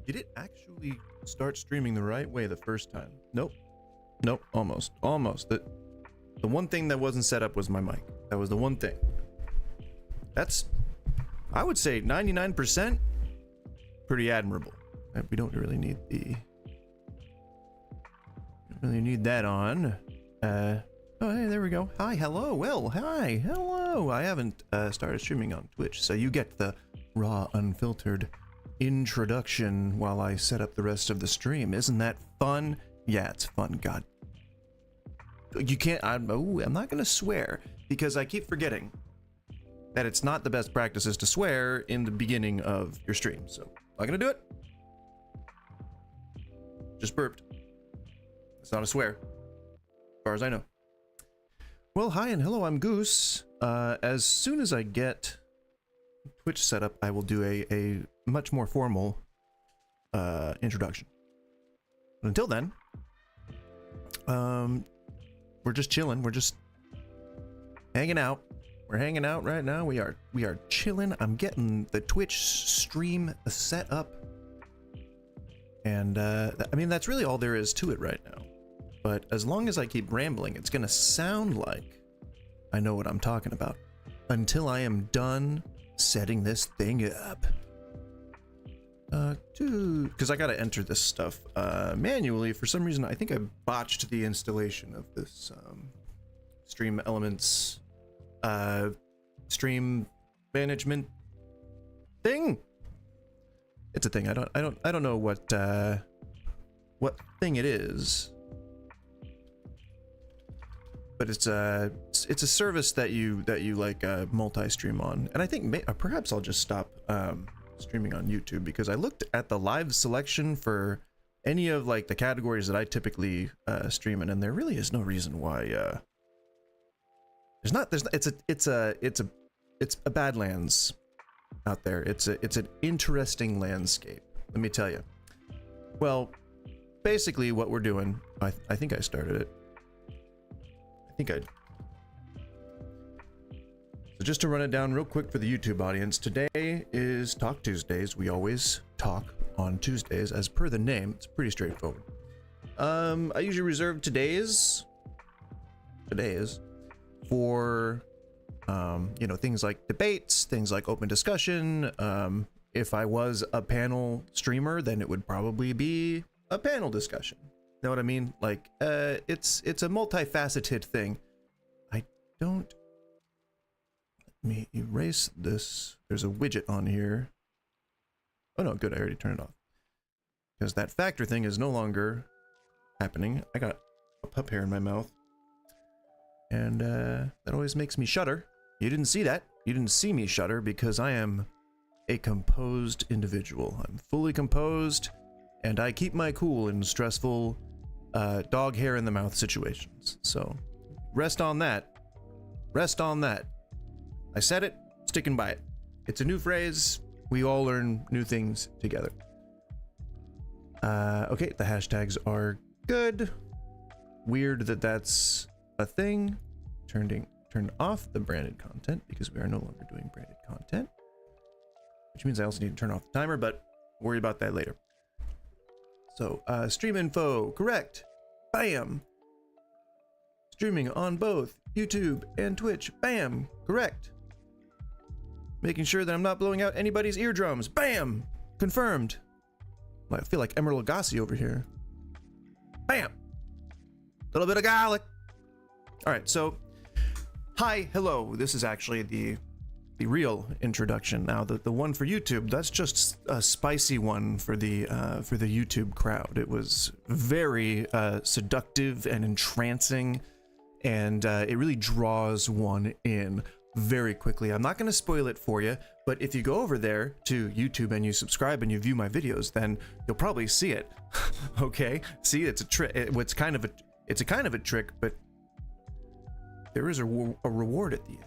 Did it actually start streaming the right way the first time? Nope. Nope, almost. The one thing that wasn't set up was my mic. That was the one thing. That's, I would say 99% pretty admirable. We don't really need that on. Oh, hey, there we go. Hi, hello. Well, hi, hello. I haven't started streaming on Twitch, so you get the raw, unfiltered introduction while I set up the rest of the stream. Isn't that fun? Yeah, it's fun. God, you can't. I'm not gonna swear because I keep forgetting that it's not the best practices to swear in the beginning of your stream. So I'm not gonna do it. Just burped. It's not a swear, as far as I know. Well, hi and hello. I'm Goose. As soon as I get Twitch set up, I will do a much more formal introduction. But until then, we're just chilling. We're just hanging out. We're hanging out right now. We are chilling. I'm getting the Twitch stream set up, and I mean that's really all there is to it right now. But as long as I keep rambling, it's gonna sound like I know what I'm talking about until I am done setting this thing up. Because I gotta enter this stuff manually. For some reason, I think I botched the installation of this stream elements stream management thing. It's a thing. I don't know what thing it is, but it's a service that you like multi-stream on. And I think perhaps I'll just stop streaming on YouTube, because I looked at the live selection for any of like the categories that I typically stream in, and there really is no reason why it's a Badlands out there. It's an interesting landscape, let me tell you. Well, basically what we're doing, I think I started it. So just to run it down real quick for the YouTube audience, today is Talk Tuesdays. We always talk on Tuesdays, as per the name. It's pretty straightforward. I usually reserve today's for you know, things like debates, things like open discussion. If I was a panel streamer, then it would probably be a panel discussion. Know what I mean? Like, it's a multifaceted thing. Let me erase this. There's a widget on here. Oh no, good, I already turned it off. Because that factor thing is no longer happening. I got a pup hair in my mouth. And that always makes me shudder. You didn't see that. You didn't see me shudder because I am a composed individual. I'm fully composed, and I keep my cool in stressful dog hair in the mouth situations. So rest on that. Rest on that. I said it, sticking by it. It's a new phrase. We all learn new things together. Okay, the hashtags are good. Weird that that's a thing. Turn off the branded content because we are no longer doing branded content. Which means I also need to turn off the timer, but worry about that later. So, stream info, correct. Bam. Streaming on both YouTube and Twitch. Bam. Correct. Making sure that I'm not blowing out anybody's eardrums. Bam. Confirmed. I feel like Emerald Lagasse over here. Bam. Little bit of garlic. All right, so hi, hello. This is actually the real introduction. Now, the one for YouTube, that's just a spicy one for the YouTube crowd. It was very seductive and entrancing, and it really draws one in very quickly. I'm not going to spoil it for you, but if you go over there to YouTube and you subscribe and you view my videos, then you'll probably see it. Okay, see, it's a trick. It's a kind of a trick, but there is a reward at the end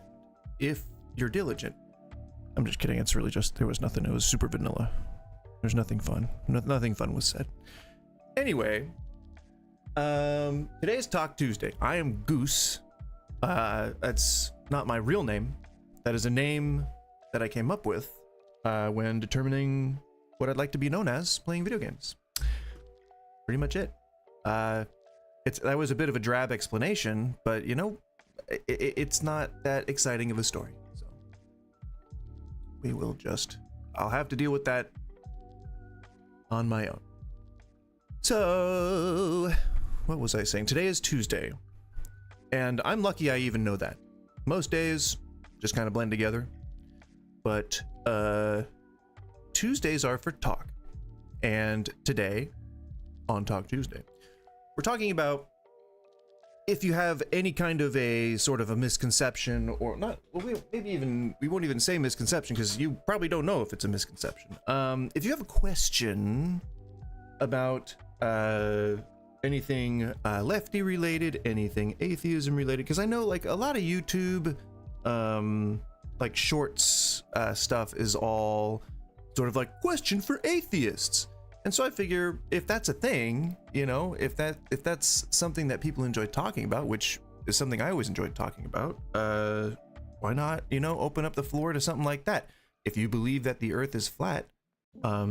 if you're diligent. I'm just kidding. It's really just, there was nothing. It was super vanilla. There's nothing fun. Nothing fun was said. Anyway, today's Talk Tuesday. I am Goose. That's not my real name. That is a name that I came up with when determining what I'd like to be known as, playing video games. Pretty much it. That was a bit of a drab explanation, but you know, it's not that exciting of a story. So I'll have to deal with that on my own. So, what was I saying? Today is Tuesday, and I'm lucky I even know that. Most days just kind of blend together, but Tuesdays are for talk, and today on Talk Tuesday, we're talking about if you have any kind of a sort of a misconception, or not, well, we won't even say misconception because you probably don't know if it's a misconception. If you have a question about anything lefty related, anything atheism related, because I know like a lot of YouTube like shorts stuff is all sort of like question for atheists. And so I figure if that's a thing, you know, if that's something that people enjoy talking about, which is something I always enjoyed talking about, why not, you know, open up the floor to something like that? If you believe that the earth is flat,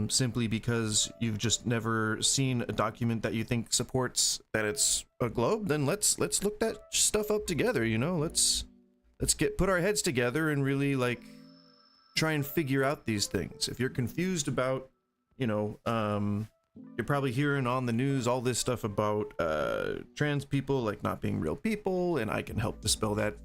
simply because you've just never seen a document that you think supports that it's a globe, then let's look that stuff up together, you know, let's put our heads together and really like try and figure out these things. If you're confused about, you know, you're probably hearing on the news all this stuff about trans people like not being real people, and I can help dispel that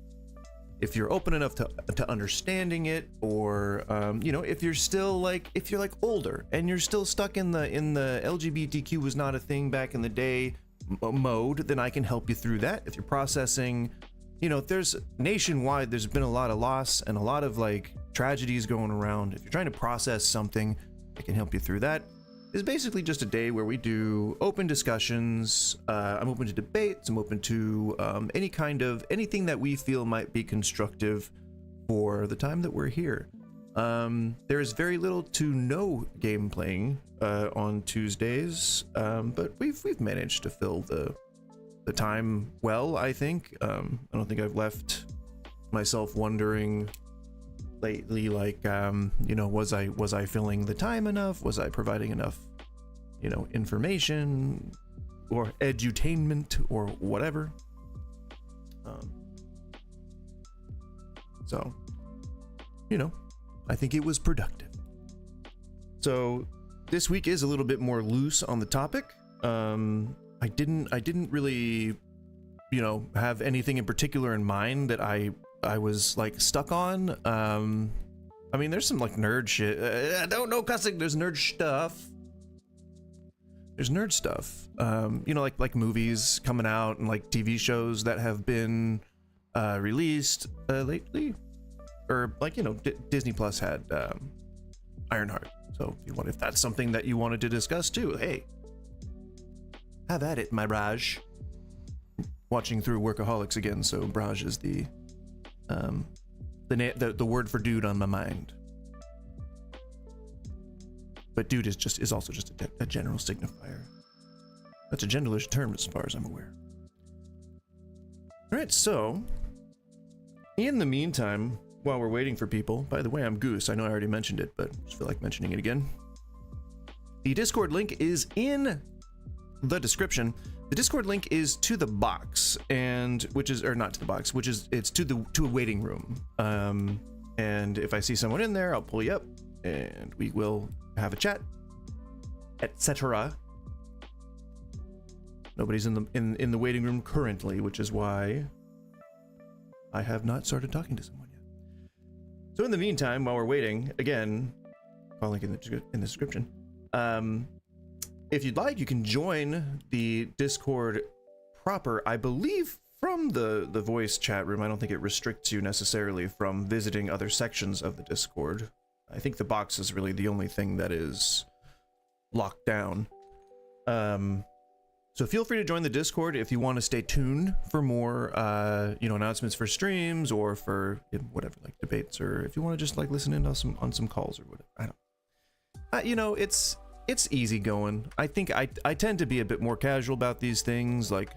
if you're open enough to understanding it, or you know, if you're still like, if you're like older and you're still stuck in the LGBTQ was not a thing back in the day mode, then I can help you through that. If you're processing, you know, there's nationwide, there's been a lot of loss and a lot of like tragedies going around. If you're trying to process something, I can help you through that. It's basically just a day where we do open discussions. I'm open to debates. I'm open to any kind of anything that we feel might be constructive for the time that we're here. There is very little to no game playing on Tuesdays, but we've managed to fill the time well, I think. I don't think I've left myself wondering lately, like, you know, was I filling the time enough? Was I providing enough, you know, information or edutainment or whatever? So, you know, I think it was productive. So this week is a little bit more loose on the topic. I didn't really, you know, have anything in particular in mind that I was like stuck on. I mean, there's some like nerd shit. I don't know, cussing. There's nerd stuff. There's nerd stuff. You know, like movies coming out and like TV shows that have been released lately, or like, you know, Disney Plus had Ironheart. So if that's something that you wanted to discuss too, hey, have at it, my Braj. Watching through Workaholics again, so Braj is the word for dude on my mind. But dude is also just a general signifier. That's a genderless term as far as I'm aware. All right, so in the meantime, while we're waiting for people, by the way, I'm Goose. I know I already mentioned it, but I just feel like mentioning it again. The Discord link is in the description. The Discord link is to the box, and it's to a waiting room. And if I see someone in there, I'll pull you up, and we will have a chat, etc. Nobody's in the waiting room currently, which is why I have not started talking to someone yet. So in the meantime, while we're waiting, again, I'll link in the description. If you'd like, you can join the Discord proper, I believe, from the voice chat room. I don't think it restricts you necessarily from visiting other sections of the Discord. I think the box is really the only thing that is locked down. So feel free to join the Discord if you want to stay tuned for more, you know, announcements for streams or for whatever, like debates, or if you want to just like listen in on some calls or whatever. I don't. You know, it's easy going. I think I tend to be a bit more casual about these things, like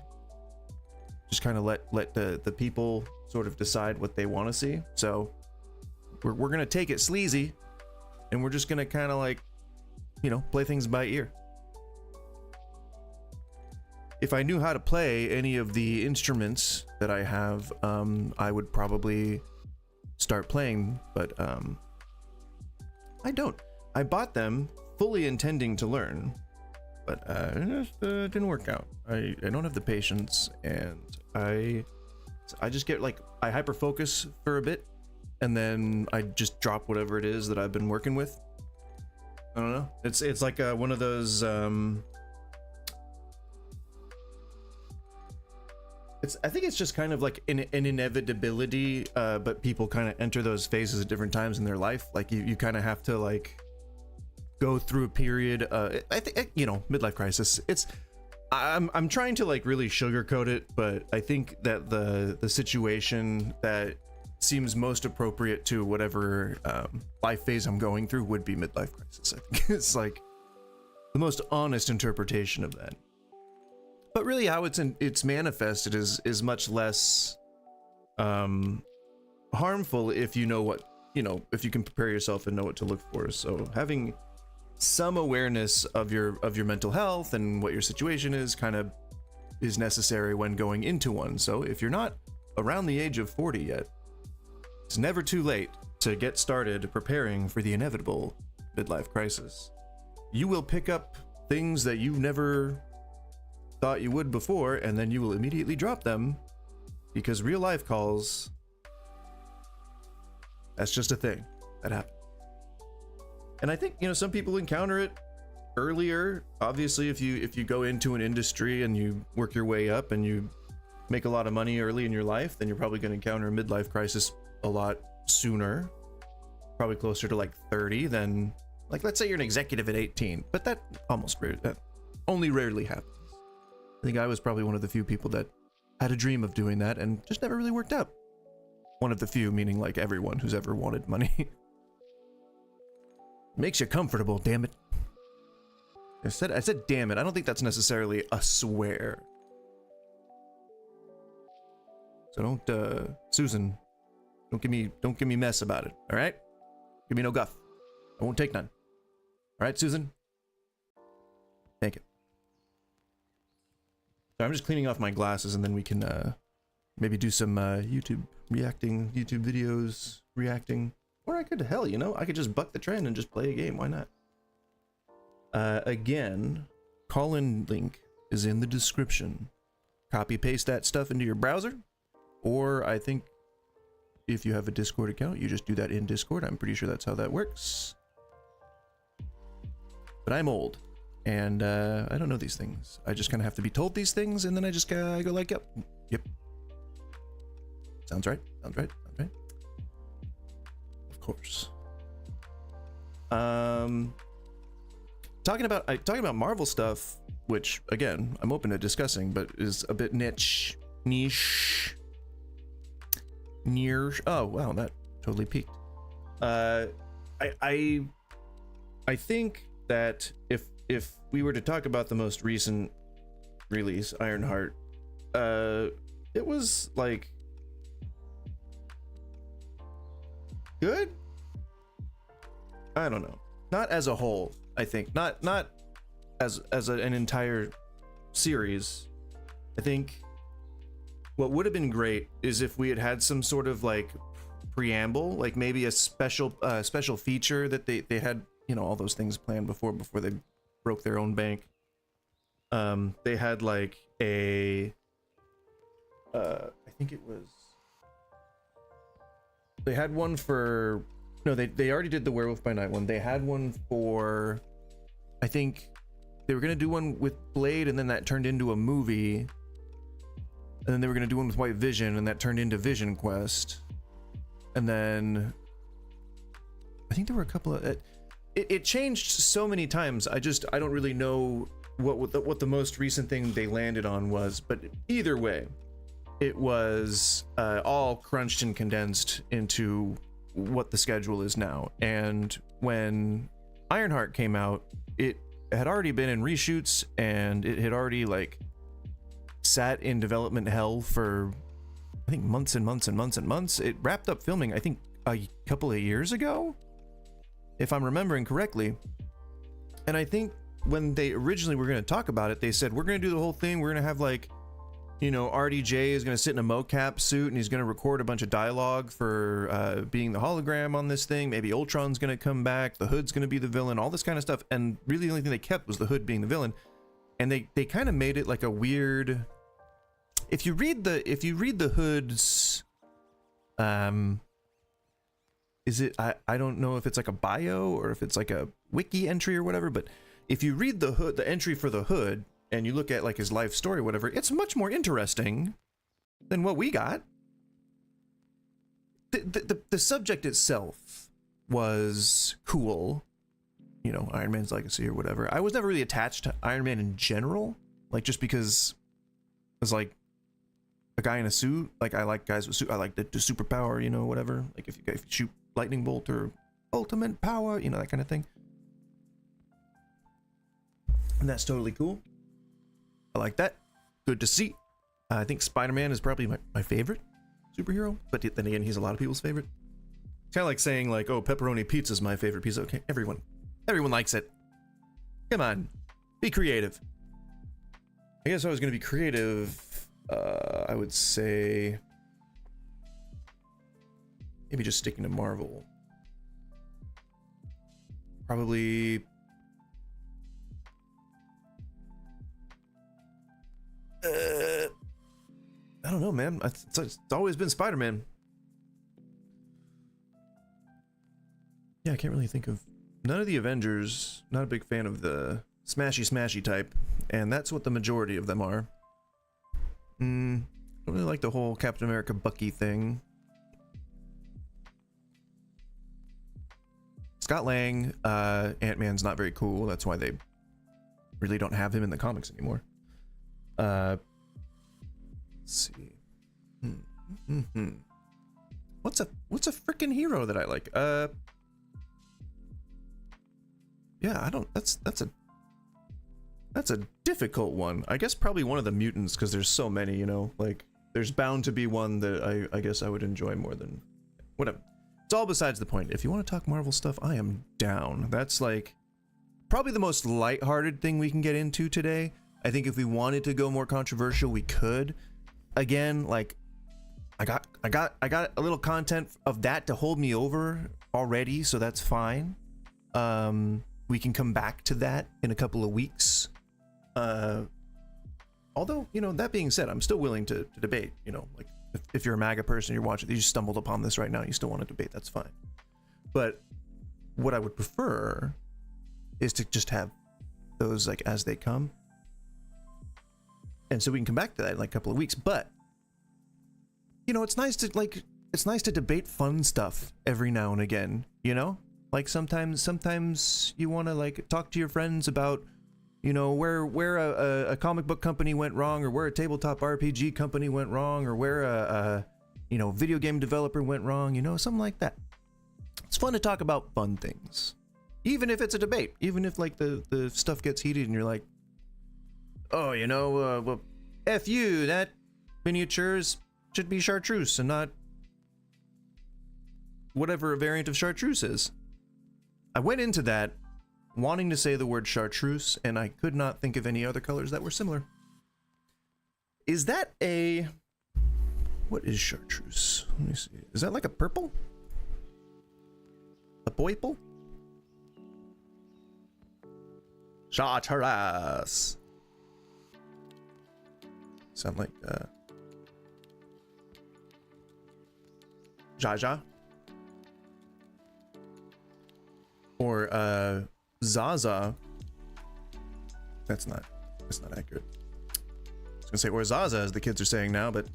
just kind of let the people sort of decide what they want to see. So we're gonna take it sleazy, and we're just gonna kind of like play things by ear. If I knew how to play any of the instruments that I have, I would probably start playing, but I don't. I bought them fully intending to learn, but it just didn't work out. I don't have the patience, and I just get like, I hyper focus for a bit, and then I just drop whatever it is that I've been working with. I don't know. It's like one of those I think it's just kind of like an inevitability, but people kind of enter those phases at different times in their life. Like you kind of have to like go through a period. I think midlife crisis. I'm trying to like really sugarcoat it, but I think that the situation that seems most appropriate to whatever life phase I'm going through would be midlife crisis. I think it's like the most honest interpretation of that. But really, how it's manifested is much less harmful if you know what if you can prepare yourself and know what to look for. So having some awareness of your mental health and what your situation is is necessary when going into one. So if you're not around the age of 40 yet, it's never too late to get started preparing for the inevitable midlife crisis. You will pick up things that you never thought you would before, and then you will immediately drop them because real life calls. That's just a thing that happens. And I think some people encounter it earlier. Obviously, if you go into an industry and you work your way up and you make a lot of money early in your life, then you're probably going to encounter a midlife crisis a lot sooner, probably closer to like 30 than, like, let's say you're an executive at 18, but that only rarely happens. I think I was probably one of the few people that had a dream of doing that and just never really worked out. One of the few, meaning like everyone who's ever wanted money. Makes you comfortable, damn it. I said damn it. I don't think that's necessarily a swear. So don't Susan, don't give me mess about it, all right? Give me no guff. I won't take none. All right, Susan? Thank you. So I'm just cleaning off my glasses, and then we can maybe do some YouTube videos reacting. Or I could, I could just buck the trend and just play a game. Why not? Again, call-in link is in the description. Copy paste that stuff into your browser, or I think if you have a Discord account, you just do that in Discord. I'm pretty sure that's how that works. But I'm old. And I don't know these things. I just kind of have to be told these things, and then I just go like, yep. Sounds right. Of course. Talking about Marvel stuff, which again I'm open to discussing, but is a bit niche. Oh wow, that totally peaked. I think that if we were to talk about the most recent release, Ironheart, it was like good. I don't know. Not as a whole. I think not as an entire series. I think what would have been great is if we had some sort of like preamble, like maybe a special feature that they had, all those things planned before they broke their own bank. They had like I think it was, they had one for, no, they already did the Werewolf by Night one. They had one for, I think they were gonna do one with Blade, and then that turned into a movie, and then they were gonna do one with White Vision, and that turned into Vision Quest, and then I think there were a couple of it changed so many times. I don't really know what the most recent thing they landed on was, but either way, it was all crunched and condensed into what the schedule is now. And when Ironheart came out, it had already been in reshoots, and it had already like sat in development hell for I think months and months and months and months. It wrapped up filming I think a couple of years ago, if I'm remembering correctly. And I think when they originally were going to talk about it, they said, we're going to do the whole thing. We're going to have like, you know, RDJ is going to sit in a mocap suit and he's going to record a bunch of dialogue for being the hologram on this thing. Maybe Ultron's going to come back. The Hood's going to be the villain, all this kind of stuff. And really the only thing they kept was the Hood being the villain. And they kind of made it like a weird... If you read the Hood's... Is it... I don't know if it's like a bio or if it's like a wiki entry or whatever, but if you read the Hood, the entry for the Hood, and you look at like his life story or whatever, it's much more interesting than what we got. The subject itself was cool, you know, Iron Man's legacy or whatever. I was never really attached to Iron Man in general, like just because it was like a guy in a suit. Like I like guys with suit. I like the superpower, you know, whatever. Like if you shoot lightning bolt or ultimate power, you know, that kind of thing. And that's totally cool. I like that. Good to see. I think Spider-Man is probably my favorite superhero, but then again, he's a lot of people's favorite. It's kind of like saying like, oh, pepperoni pizza is my favorite pizza. Okay, everyone likes it. Come on, be creative. I guess if I was going to be creative, I would say maybe just sticking to Marvel. Probably... I don't know, man. It's always been Spider-Man. Yeah, I can't really think of none of the Avengers. Not a big fan of the smashy type, and that's what the majority of them are. Don't really like the whole Captain America Bucky thing. Scott Lang, Ant-Man's not very cool. That's why they really don't have him in the comics anymore. Let's see. What's a freaking hero that I like? Yeah, I don't. That's a difficult one. I guess probably one of the mutants, because there's so many. You know, like there's bound to be one that I guess I would enjoy more than whatever. It's all besides the point. If you want to talk Marvel stuff, I am down. That's like probably the most lighthearted thing we can get into today. I think if we wanted to go more controversial, we could. Again, like I got a little content of that to hold me over already, so that's fine. We can come back to that in a couple of weeks. Although, you know, that being said, I'm still willing to debate. You know, like if you're a MAGA person, you're watching, you just stumbled upon this right now, you still want to debate, that's fine. But what I would prefer is to just have those like as they come. And so we can come back to that in like a couple of weeks. But you know, it's nice to debate fun stuff every now and again, you know? Like sometimes you want to like talk to your friends about, you know, where a comic book company went wrong, or where a tabletop RPG company went wrong, or where a you know, video game developer went wrong, you know, something like that. It's fun to talk about fun things, even if it's a debate, even if like the stuff gets heated and you're like, oh, you know, well, F you, that miniatures should be chartreuse and not whatever a variant of chartreuse is. I went into that wanting to say the word chartreuse, and I could not think of any other colors that were similar. Is that a... What is chartreuse? Let me see. Is that like a purple? A boiple? Chartreuse. Sound like Jaja? Or Zaza. That's not accurate. I was gonna say or Zaza, as the kids are saying now, but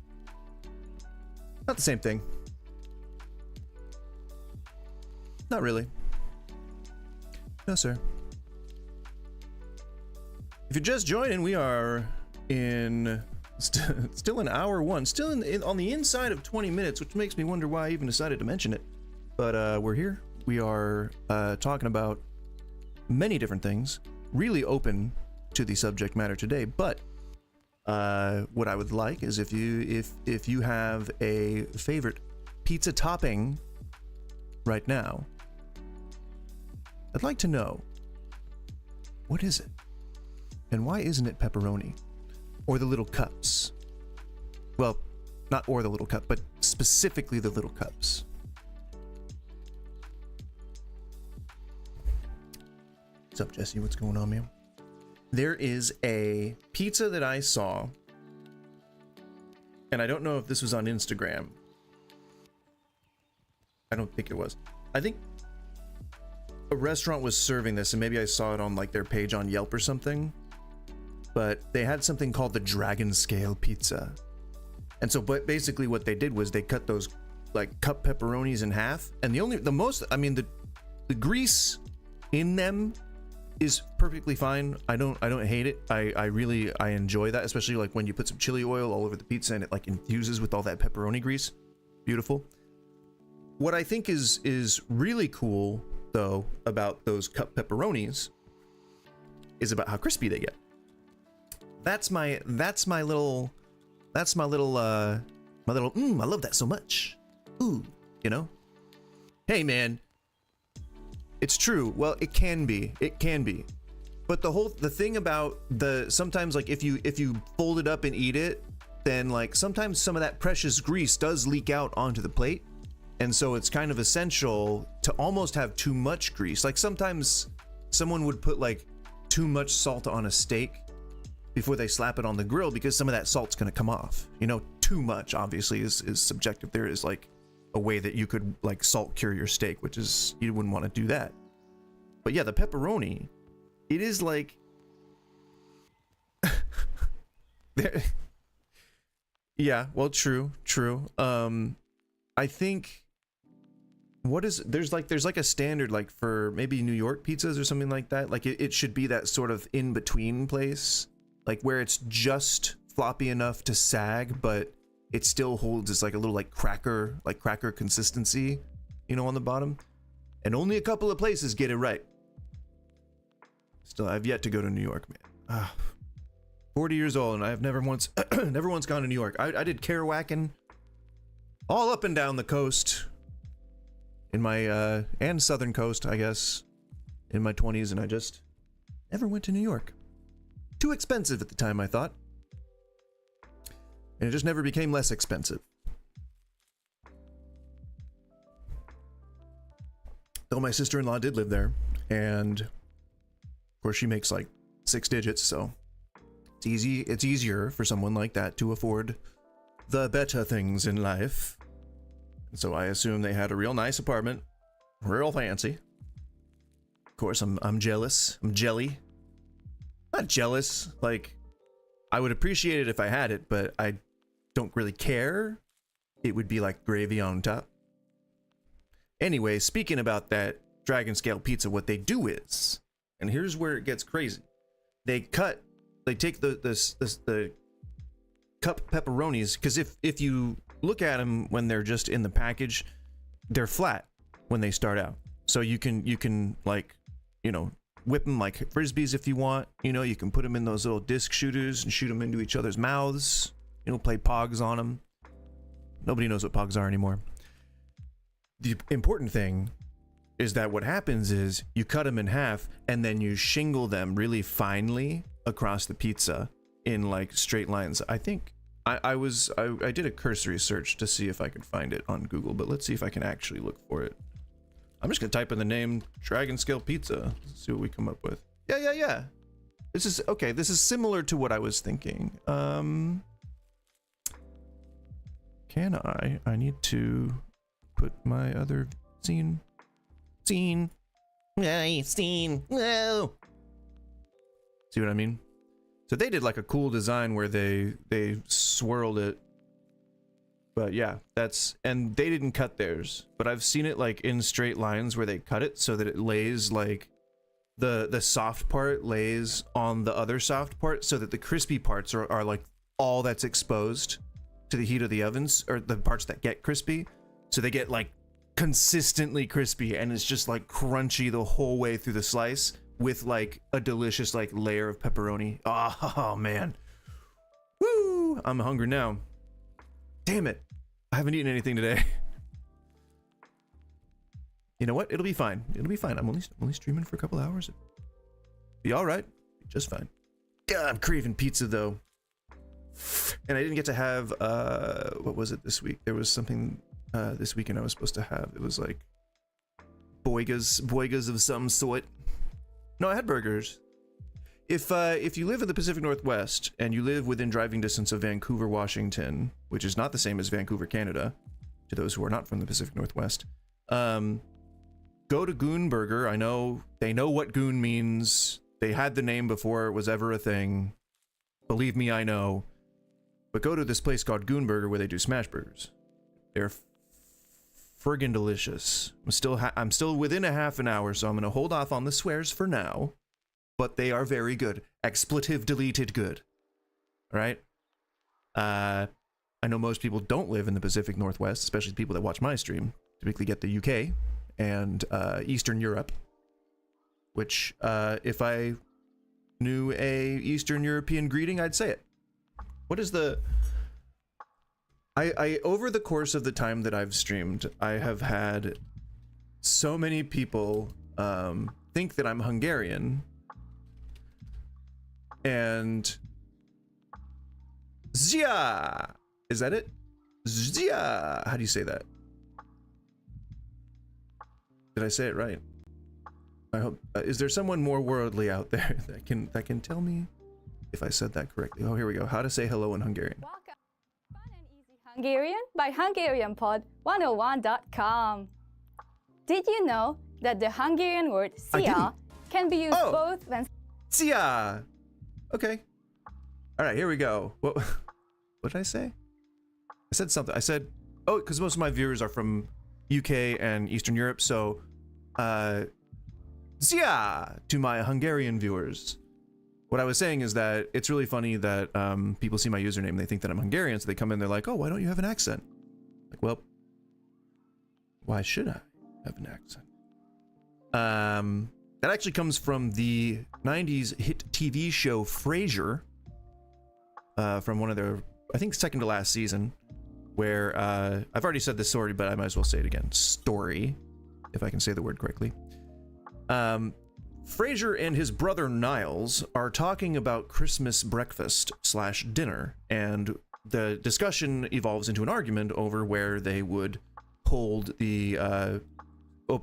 not the same thing. Not really. No, sir. If you're just joining, we are in still in hour one, still on the inside of 20 minutes, which makes me wonder why I even decided to mention it. But we're here. We are talking about many different things, really open to the subject matter today. But what I would like is if you have a favorite pizza topping right now, I'd like to know What is it? And why isn't it pepperoni? Or the little cups? Well, not or the little cup, but specifically the little cups. What's up, Jesse? What's going on, man? There is a pizza that I saw, and I don't know if this was on Instagram. I don't think it was. I think a restaurant was serving this, and maybe I saw it on like their page on Yelp or something. But they had something called the dragon scale pizza. And so, but basically what they did was they cut those like cup pepperonis in half, and the grease in them is perfectly fine. I don't hate it. I enjoy that, especially like when you put some chili oil all over the pizza and it like infuses with all that pepperoni grease. Beautiful. What I think is really cool though about those cup pepperonis is about how crispy they get. That's my little I love that so much. Ooh, you know? Hey man, it's true. Well, it can be. But the thing about sometimes like if you fold it up and eat it, then like sometimes some of that precious grease does leak out onto the plate. And so it's kind of essential to almost have too much grease. Like sometimes someone would put like too much salt on a steak before they slap it on the grill because some of that salt's going to come off. You know, too much obviously is subjective. There is like a way that you could like salt cure your steak, which is, you wouldn't want to do that. But yeah, the pepperoni, it is like yeah, well, true. I think there's like a standard like for maybe New York pizzas or something like that. Like it should be that sort of in between place, like where it's just floppy enough to sag, but it still holds its like a little like cracker consistency, you know, on the bottom. And only a couple of places get it right. Still, I've yet to go to New York, man. 40 years old, and I've never once gone to New York. I did Kerouacking all up and down the coast in my and southern coast, I guess, in my 20s, and I just never went to New York. Too expensive at the time, I thought. And it just never became less expensive. Though my sister-in-law did live there, and of course she makes like 6 digits, so it's easier for someone like that to afford the better things in life. And so I assume they had a real nice apartment, real fancy. Of course, I'm jealous. I'm jelly. Not jealous. Like, I would appreciate it if I had it, but I don't really care. It would be like gravy on top. Anyway, speaking about that dragon scale pizza, what they do is, and here's where it gets crazy. They take the cup pepperonis, because if you look at them when they're just in the package, they're flat when they start out. So you can like, you know, whip them like frisbees if you want. You know, you can put them in those little disc shooters and shoot them into each other's mouths. You know, play pogs on them. Nobody knows what pogs are anymore. The important thing is that what happens is you cut them in half and then you shingle them really finely across the pizza in like straight lines. I think I did a cursory search to see if I could find it on Google, but let's see if I can actually look for it. I'm just gonna type in the name dragon scale pizza, see what we come up with. Yeah. This is okay. This is similar to what I was thinking. Can I need to put my other scene. No. See what I mean? So they did like a cool design where they swirled it. But yeah, and they didn't cut theirs, but I've seen it like in straight lines where they cut it so that it lays like the soft part lays on the other soft part, so that the crispy parts are like all that's exposed to the heat of the ovens, or the parts that get crispy. So they get like consistently crispy, and it's just like crunchy the whole way through the slice with like a delicious like layer of pepperoni. Oh man. Woo! I'm hungry now. Damn it. I haven't eaten anything today. You know what? It'll be fine. I'm only streaming for a couple hours. Be all right. Just fine. God, I'm craving pizza though. And I didn't get to have, what was it this week? There was something this weekend I was supposed to have. It was like boigas of some sort. No, I had burgers. If you live in the Pacific Northwest and you live within driving distance of Vancouver, Washington, which is not the same as Vancouver, Canada, to those who are not from the Pacific Northwest, go to Goon Burger. I know they know what Goon means. They had the name before it was ever a thing. Believe me, I know. But go to this place called Goon Burger where they do smash burgers. They're friggin' delicious. I'm still within a half an hour, so I'm gonna hold off on the swears for now. But they are very good. Expletive deleted good. All right? I know most people don't live in the Pacific Northwest, especially people that watch my stream. Typically get the UK and Eastern Europe. Which, if I knew a Eastern European greeting, I'd say it. What is the... I over the course of the time that I've streamed, I have had so many people think that I'm Hungarian. And Zia, is that it? Zia, how do you say that? Did I say it right? I hope. Is there someone more worldly out there that can tell me if I said that correctly? Oh, here we go. How to say hello in Hungarian. Welcome to Fun and Easy Hungarian by HungarianPod101.com. Did you know that the Hungarian word "szia" can be used both when... Szia! Okay. All right, here we go. What did I say? I said something. I said, oh, because most of my viewers are from UK and Eastern Europe, so Zia to my Hungarian viewers. What I was saying is that it's really funny that people see my username and they think that I'm Hungarian, so they come in, they're like, oh, why don't you have an accent? Like, well, why should I have an accent? That actually comes from the 90s hit TV show Frasier, from one of their, I think, second to last season, where, I've already said this story, but I might as well say it again. Story, if I can say the word correctly. Frasier and his brother Niles are talking about Christmas breakfast / dinner, and the discussion evolves into an argument over where they would hold the,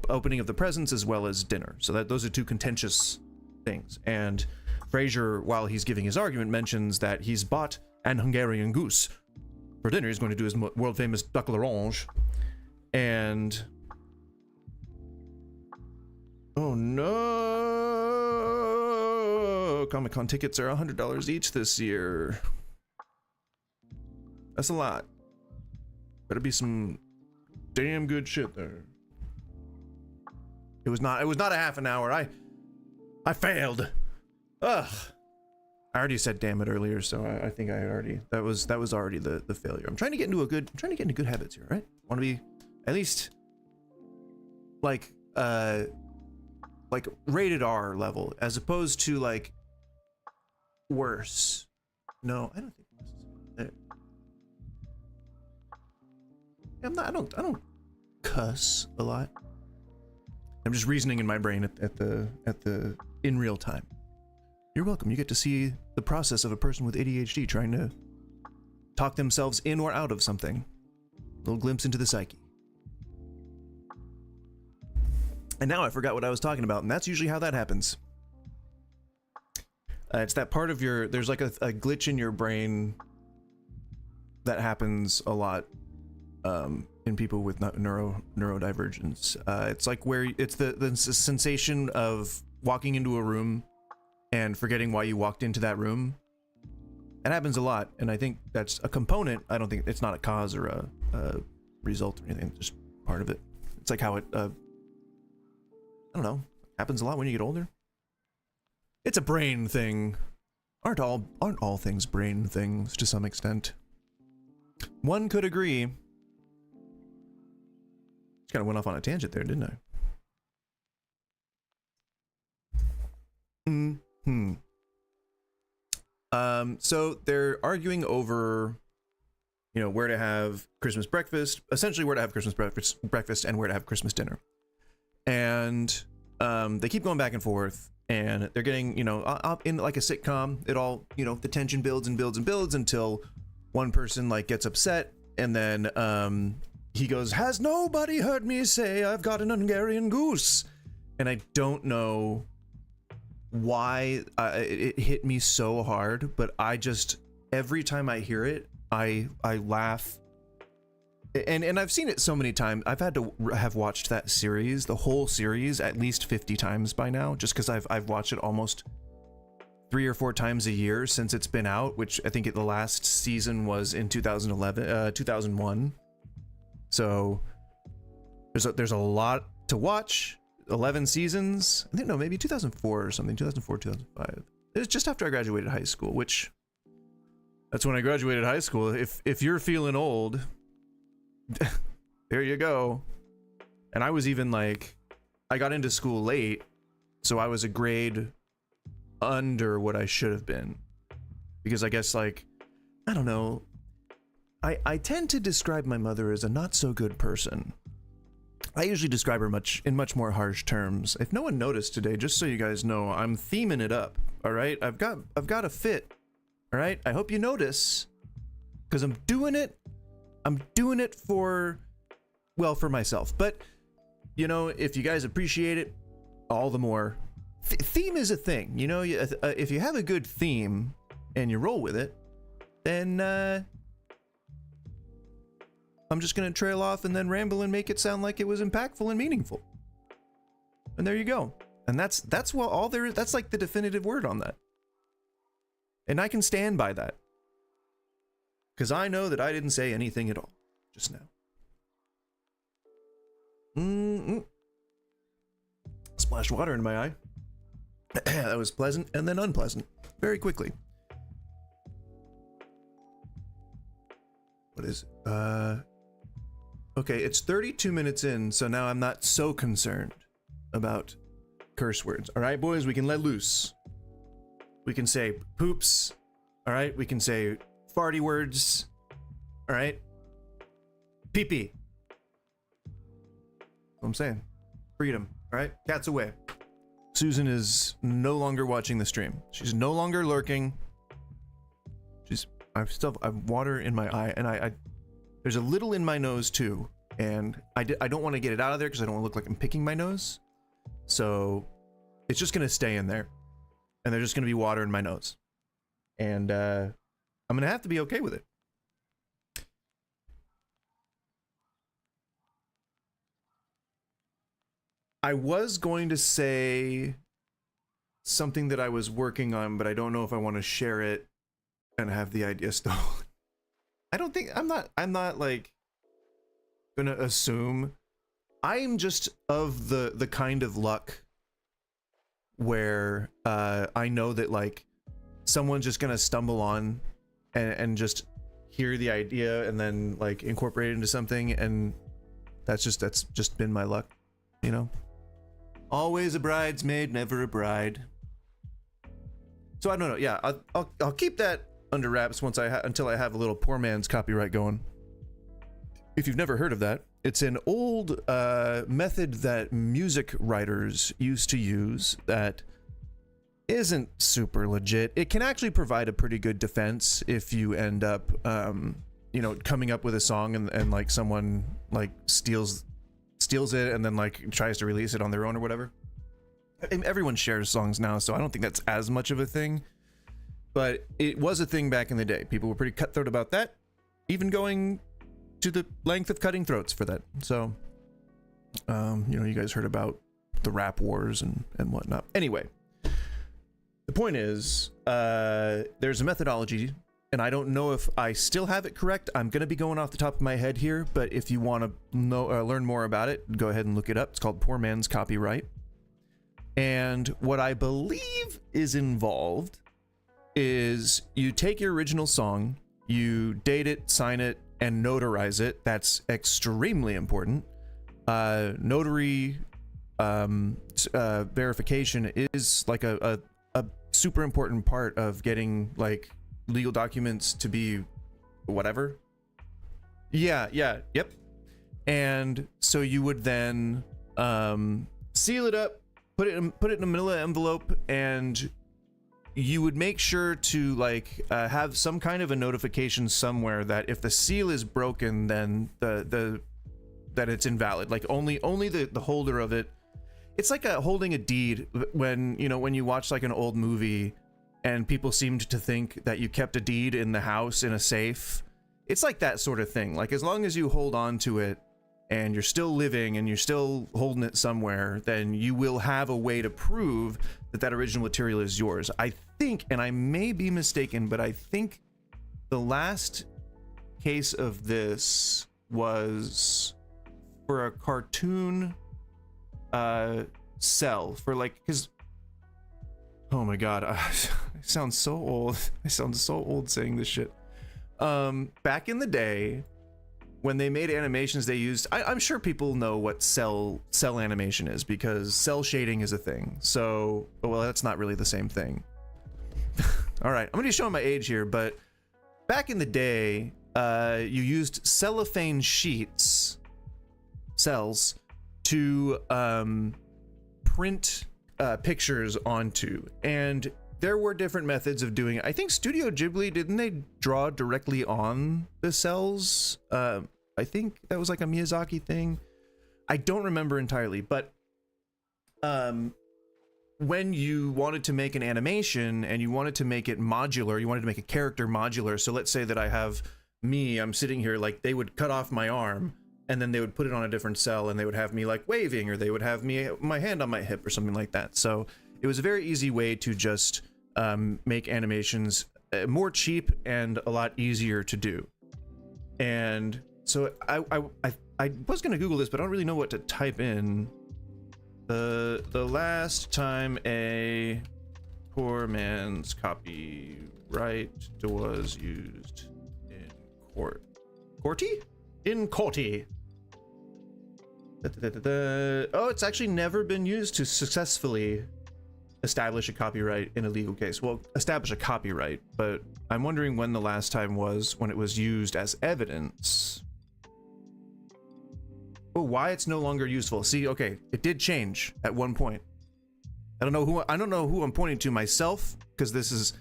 opening of the presents as well as dinner. So that those are two contentious things. And Frasier, while he's giving his argument, mentions that he's bought an Hungarian goose for dinner. He's going to do his world famous duck l'orange. And oh no, Comic-Con tickets are $100 each this year. That's a lot. Better be some damn good shit there. It was not a half an hour. I failed. Ugh. I already said damn it earlier, so I think I already that was already the failure. I'm trying to get into good habits here, right? I want to be at least like rated R level as opposed to like worse. No, I don't think this is I don't cuss a lot. I'm just reasoning in my brain at the in real time. You're welcome. You get to see the process of a person with ADHD trying to talk themselves in or out of something. A little glimpse into the psyche. And now I forgot what I was talking about, and that's usually how that happens. It's that part of your, there's like a glitch in your brain that happens a lot in people with neurodivergence. It's like where it's the sensation of walking into a room and forgetting why you walked into that room. It happens a lot, and I think that's a component. I don't think it's not a cause or a result or anything. It's just part of it. It's like how it, I don't know, happens a lot when you get older. It's a brain thing. Aren't all things brain things to some extent? One could agree. Just kind of went off on a tangent there, didn't I? So they're arguing over, you know, where to have Christmas breakfast, essentially where to have Christmas breakfast and where to have Christmas dinner. And they keep going back and forth. and they're getting, you know, in like a sitcom, it all, you know, the tension builds and builds and builds until one person like gets upset, and then he goes, "Has nobody heard me say I've got an Hungarian goose?" And I don't know why it hit me so hard, but I just, every time I hear it, I laugh. And I've seen it so many times. I've had to have watched that series, the whole series, at least 50 times by now, just because I've watched it almost 3 or 4 times a year since it's been out, which I think the last season was in 2001. So there's a lot to watch. 11 seasons. I think, no, maybe 2004 or something. 2004, 2005. It was just after I graduated high school, which that's when I graduated high school. If you're feeling old, there you go. And I was even like, I got into school late, so I was a grade under what I should have been, because I guess, like, I don't know, I tend to describe my mother as a not so good person. I usually describe her in much more harsh terms. If no one noticed today, just so you guys know, I'm theming it up. All right, I've got a fit. All right, I hope you notice, because I'm doing it for, well, for myself. But you know, if you guys appreciate it, all the more. Theme is a thing, you know. If you have a good theme and you roll with it, then I'm just gonna trail off and then ramble and make it sound like it was impactful and meaningful. And there you go. And that's what all there is. That's like the definitive word on that. And I can stand by that, because I know that I didn't say anything at all just now. Splashed water in my eye. That was pleasant and then unpleasant very quickly. What is it? Okay, it's 32 minutes in, so now I'm not so concerned about curse words. All right, boys, we can let loose. We can say poops. All right, we can say farty words. All right, pee-pee. What I'm saying, freedom. All right, cat's away. Susan is no longer watching the stream. She's no longer lurking. I have water in my eye, and I there's a little in my nose too, and I don't want to get it out of there because I don't want to look like I'm picking my nose. So it's just gonna stay in there, and there's just gonna be water in my nose, and I'm gonna have to be okay with it. I was going to say something that I was working on, but I don't know if I want to share it and have the idea stolen. I don't think, I'm not like gonna assume. I'm just of the kind of luck where I know that like someone's just gonna stumble on and just hear the idea and then like incorporate it into something, and that's just been my luck, you know. Always a bridesmaid, never a bride. So I don't know. Yeah, I'll keep that under wraps until I have a little poor man's copyright going. If you've never heard of that, it's an old method that music writers used to use that isn't super legit. It can actually provide a pretty good defense if you end up, you know, coming up with a song and like someone like steals it and then like tries to release it on their own or whatever. And everyone shares songs now, so I don't think that's as much of a thing, but it was a thing back in the day. People were pretty cutthroat about that, even going to the length of cutting throats for that. So you know, you guys heard about the rap wars and whatnot. Anyway, the point is, there's a methodology, and I don't know if I still have it correct. I'm going to be going off the top of my head here, but if you want to know, learn more about it, go ahead and look it up. It's called Poor Man's Copyright. And what I believe is involved is you take your original song, you date it, sign it, and notarize it. That's extremely important. Notary verification is like a super important part of getting like legal documents to be whatever. Yep. And so you would then seal it up, put it in a manila envelope, and you would make sure to like have some kind of a notification somewhere that if the seal is broken, then that it's invalid. Like only the holder of it. It's like holding a deed when you watch like an old movie and people seemed to think that you kept a deed in the house in a safe. It's like that sort of thing. Like as long as you hold on to it and you're still living and you're still holding it somewhere, then you will have a way to prove that original material is yours. I think, and I may be mistaken, but I think the last case of this was for a cartoon cell for like, because oh my god, I sound so old. I sound so old saying this shit. Back in the day when they made animations, they used I'm sure people know what cell animation is because cell shading is a thing. So well, that's not really the same thing. All right, I'm gonna be showing my age here, but back in the day you used cellophane sheets, cells, to print pictures onto, and there were different methods of doing it. I think Studio Ghibli, didn't they draw directly on the cells? I think that was like a Miyazaki thing. I don't remember entirely, but when you wanted to make an animation and you wanted to make it modular, you wanted to make a character modular. So let's say that I'm sitting here, like they would cut off my arm and then they would put it on a different cell and they would have me like waving, or they would have my hand on my hip or something like that. So it was a very easy way to just make animations more cheap and a lot easier to do. And so I was gonna Google this, but I don't really know what to type in. The last time a poor man's copyright was used in court. Courty? In courty. Oh, it's actually never been used to successfully establish a copyright in a legal case. Well, establish a copyright, but I'm wondering when the last time was when it was used as evidence. Oh, why it's no longer useful. See, okay, it did change at one point. I don't know who I'm pointing to, myself, because this is,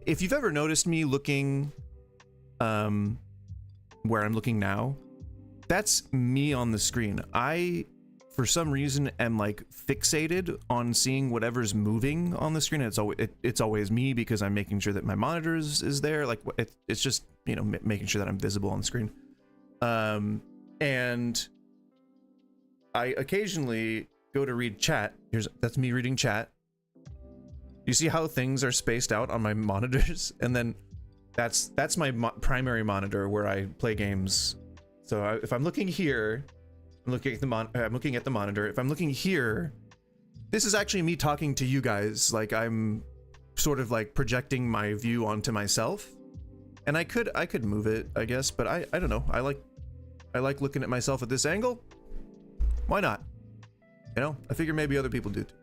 if you've ever noticed me looking where I'm looking now, that's me on the screen. I, for some reason, am like fixated on seeing whatever's moving on the screen. It's always me because I'm making sure that my monitor is there. Like it's just, making sure that I'm visible on the screen. And I occasionally go to read chat. That's me reading chat. You see how things are spaced out on my monitors, and then that's my primary monitor where I play games. So if I'm looking here, I'm looking at the monitor. If I'm looking here, this is actually me talking to you guys. Like I'm sort of like projecting my view onto myself, and I could move it, I guess, but I don't know. I like looking at myself at this angle. Why not? I figure maybe other people do too.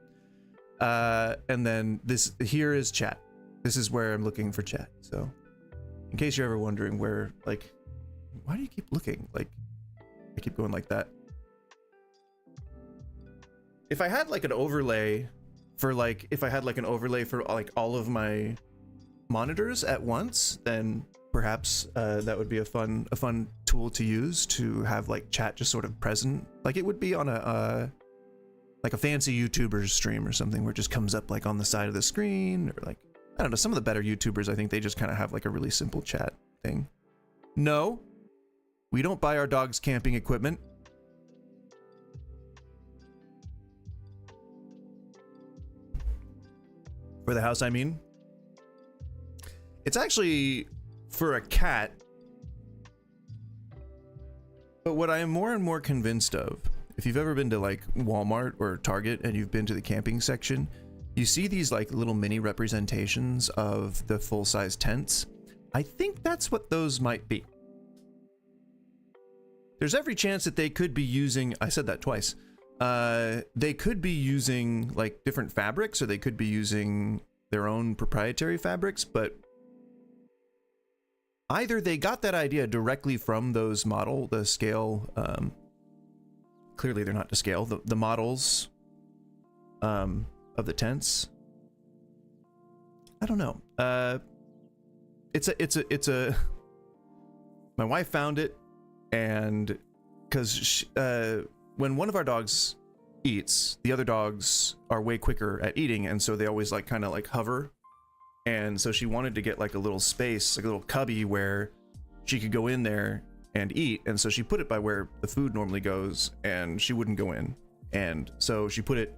And then this here is chat. This is where I'm looking for chat. So in case you're ever wondering where, like, why do you keep looking? Like, I keep going like that. If I had like an overlay for like all of my monitors at once, then perhaps that would be a fun tool to use to have like chat just sort of present, like it would be on a like a fancy YouTuber's stream or something, where it just comes up like on the side of the screen, or like, I don't know, some of the better YouTubers, I think they just kind of have like a really simple chat thing. No, we don't buy our dogs camping equipment. For the house, I mean. It's actually for a cat. But what I am more and more convinced of, if you've ever been to like Walmart or Target and you've been to the camping section, you see these like little mini representations of the full-size tents. I think that's what those might be. There's every chance that they could be using, I said that twice, they could be using like different fabrics, or they could be using their own proprietary fabrics, but either they got that idea directly from those the scale, clearly they're not to scale, the models of the tents. I don't know. It's a my wife found it, and because when one of our dogs eats, the other dogs are way quicker at eating, and so they always like kind of like hover. And so she wanted to get like a little space, like a little cubby where she could go in there and eat. And so she put it by where the food normally goes, and she wouldn't go in. And so she put it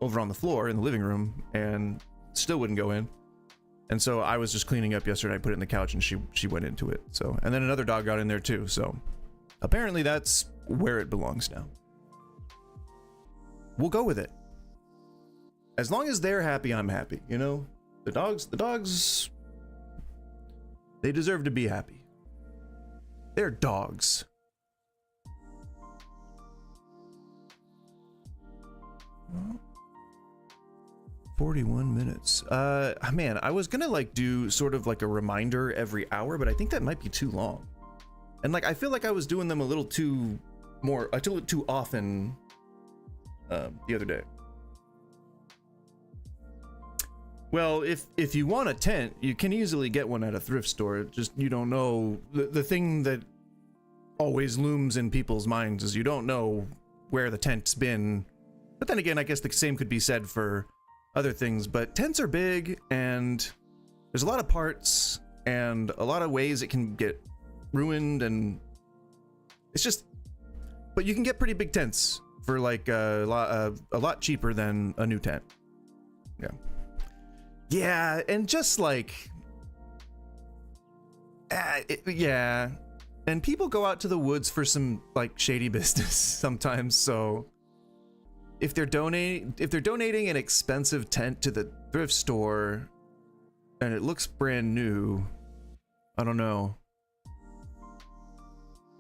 over on the floor in the living room and still wouldn't go in. And so I was just cleaning up yesterday. I put it in the couch and she went into it. So, and then another dog got in there too. So apparently that's where it belongs now. We'll go with it. As long as they're happy, I'm happy. You know, the dogs, they deserve to be happy. They're dogs. Well, 41 minutes. Man, I was gonna like do sort of like a reminder every hour, but I think that might be too long. And like, I feel like I was doing them a little too often the other day. Well, if you want a tent, you can easily get one at a thrift store. Just, you don't know, the thing that always looms in people's minds is you don't know where the tent's been. But then again, I guess the same could be said for other things, but tents are big and there's a lot of parts and a lot of ways it can get ruined, and it's just, but you can get pretty big tents for like a lot cheaper than a new tent. Yeah, and just like yeah, and people go out to the woods for some like shady business sometimes, so if they're donating an expensive tent to the thrift store and it looks brand new, I don't know.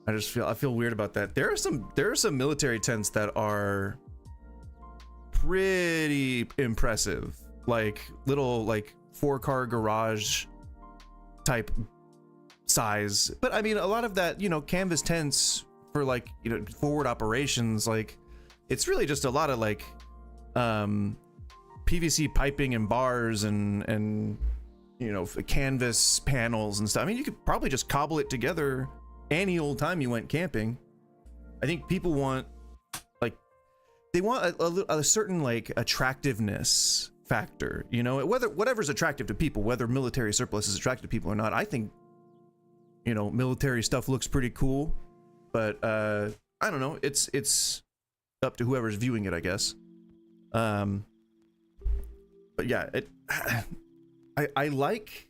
I feel weird about that. There are some military tents that are pretty impressive, like little like 4-car garage type size. But I mean, a lot of that, you know, canvas tents for like, you know, forward operations, like it's really just a lot of like PVC piping and bars and you know, canvas panels and stuff. I mean, you could probably just cobble it together any old time you went camping. I think people want, like, they want a certain like attractiveness factor, you know, whatever's attractive to people, whether military surplus is attractive to people or not. I think, you know, military stuff looks pretty cool, but I don't know, it's up to whoever's viewing it, I guess. But yeah, I like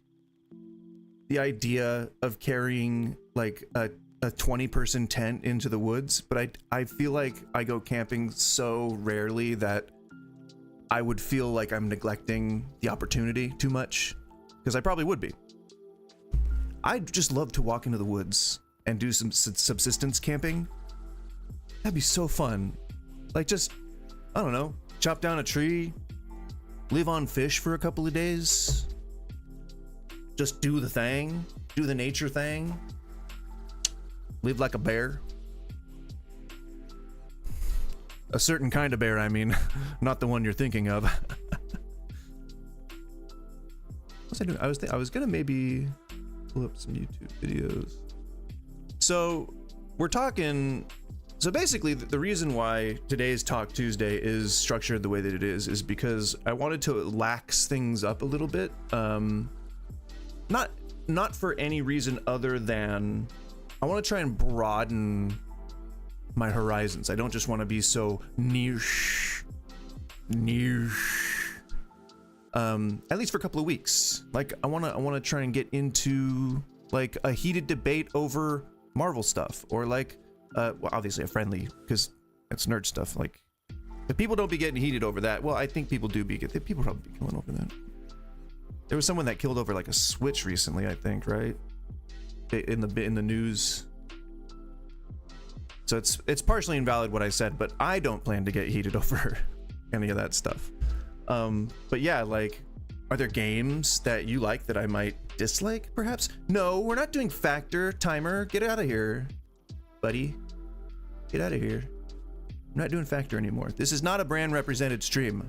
the idea of carrying like a 20-person tent into the woods, but I feel like I go camping so rarely that I would feel like I'm neglecting the opportunity too much, because I probably would be. I'd just love to walk into the woods and do some subsistence camping. That'd be so fun. Like, just, I don't know, chop down a tree, live on fish for a couple of days, just do the thing, do the nature thing, live like a bear. A certain kind of bear, I mean, not the one you're thinking of. What was I doing? I was gonna maybe pull up some YouTube videos. So we're talking. So basically, the reason why today's Talk Tuesday is structured the way that it is because I wanted to lax things up a little bit. Not for any reason other than I want to try and broaden my horizons. I don't just want to be so niche. At least for a couple of weeks. Like I want to try and get into like a heated debate over Marvel stuff, or like well, obviously a friendly, because it's nerd stuff. Like if people don't be getting heated over that, well, I think people do people probably be killing over that. There was someone that killed over like a Switch recently, I think, right? In the news. So it's partially invalid what I said, but I don't plan to get heated over any of that stuff. But yeah, like, are there games that you like that I might dislike, perhaps? No, we're not doing Factor. Timer, get out of here, buddy. Get out of here. I'm not doing Factor anymore. This is not a brand represented stream.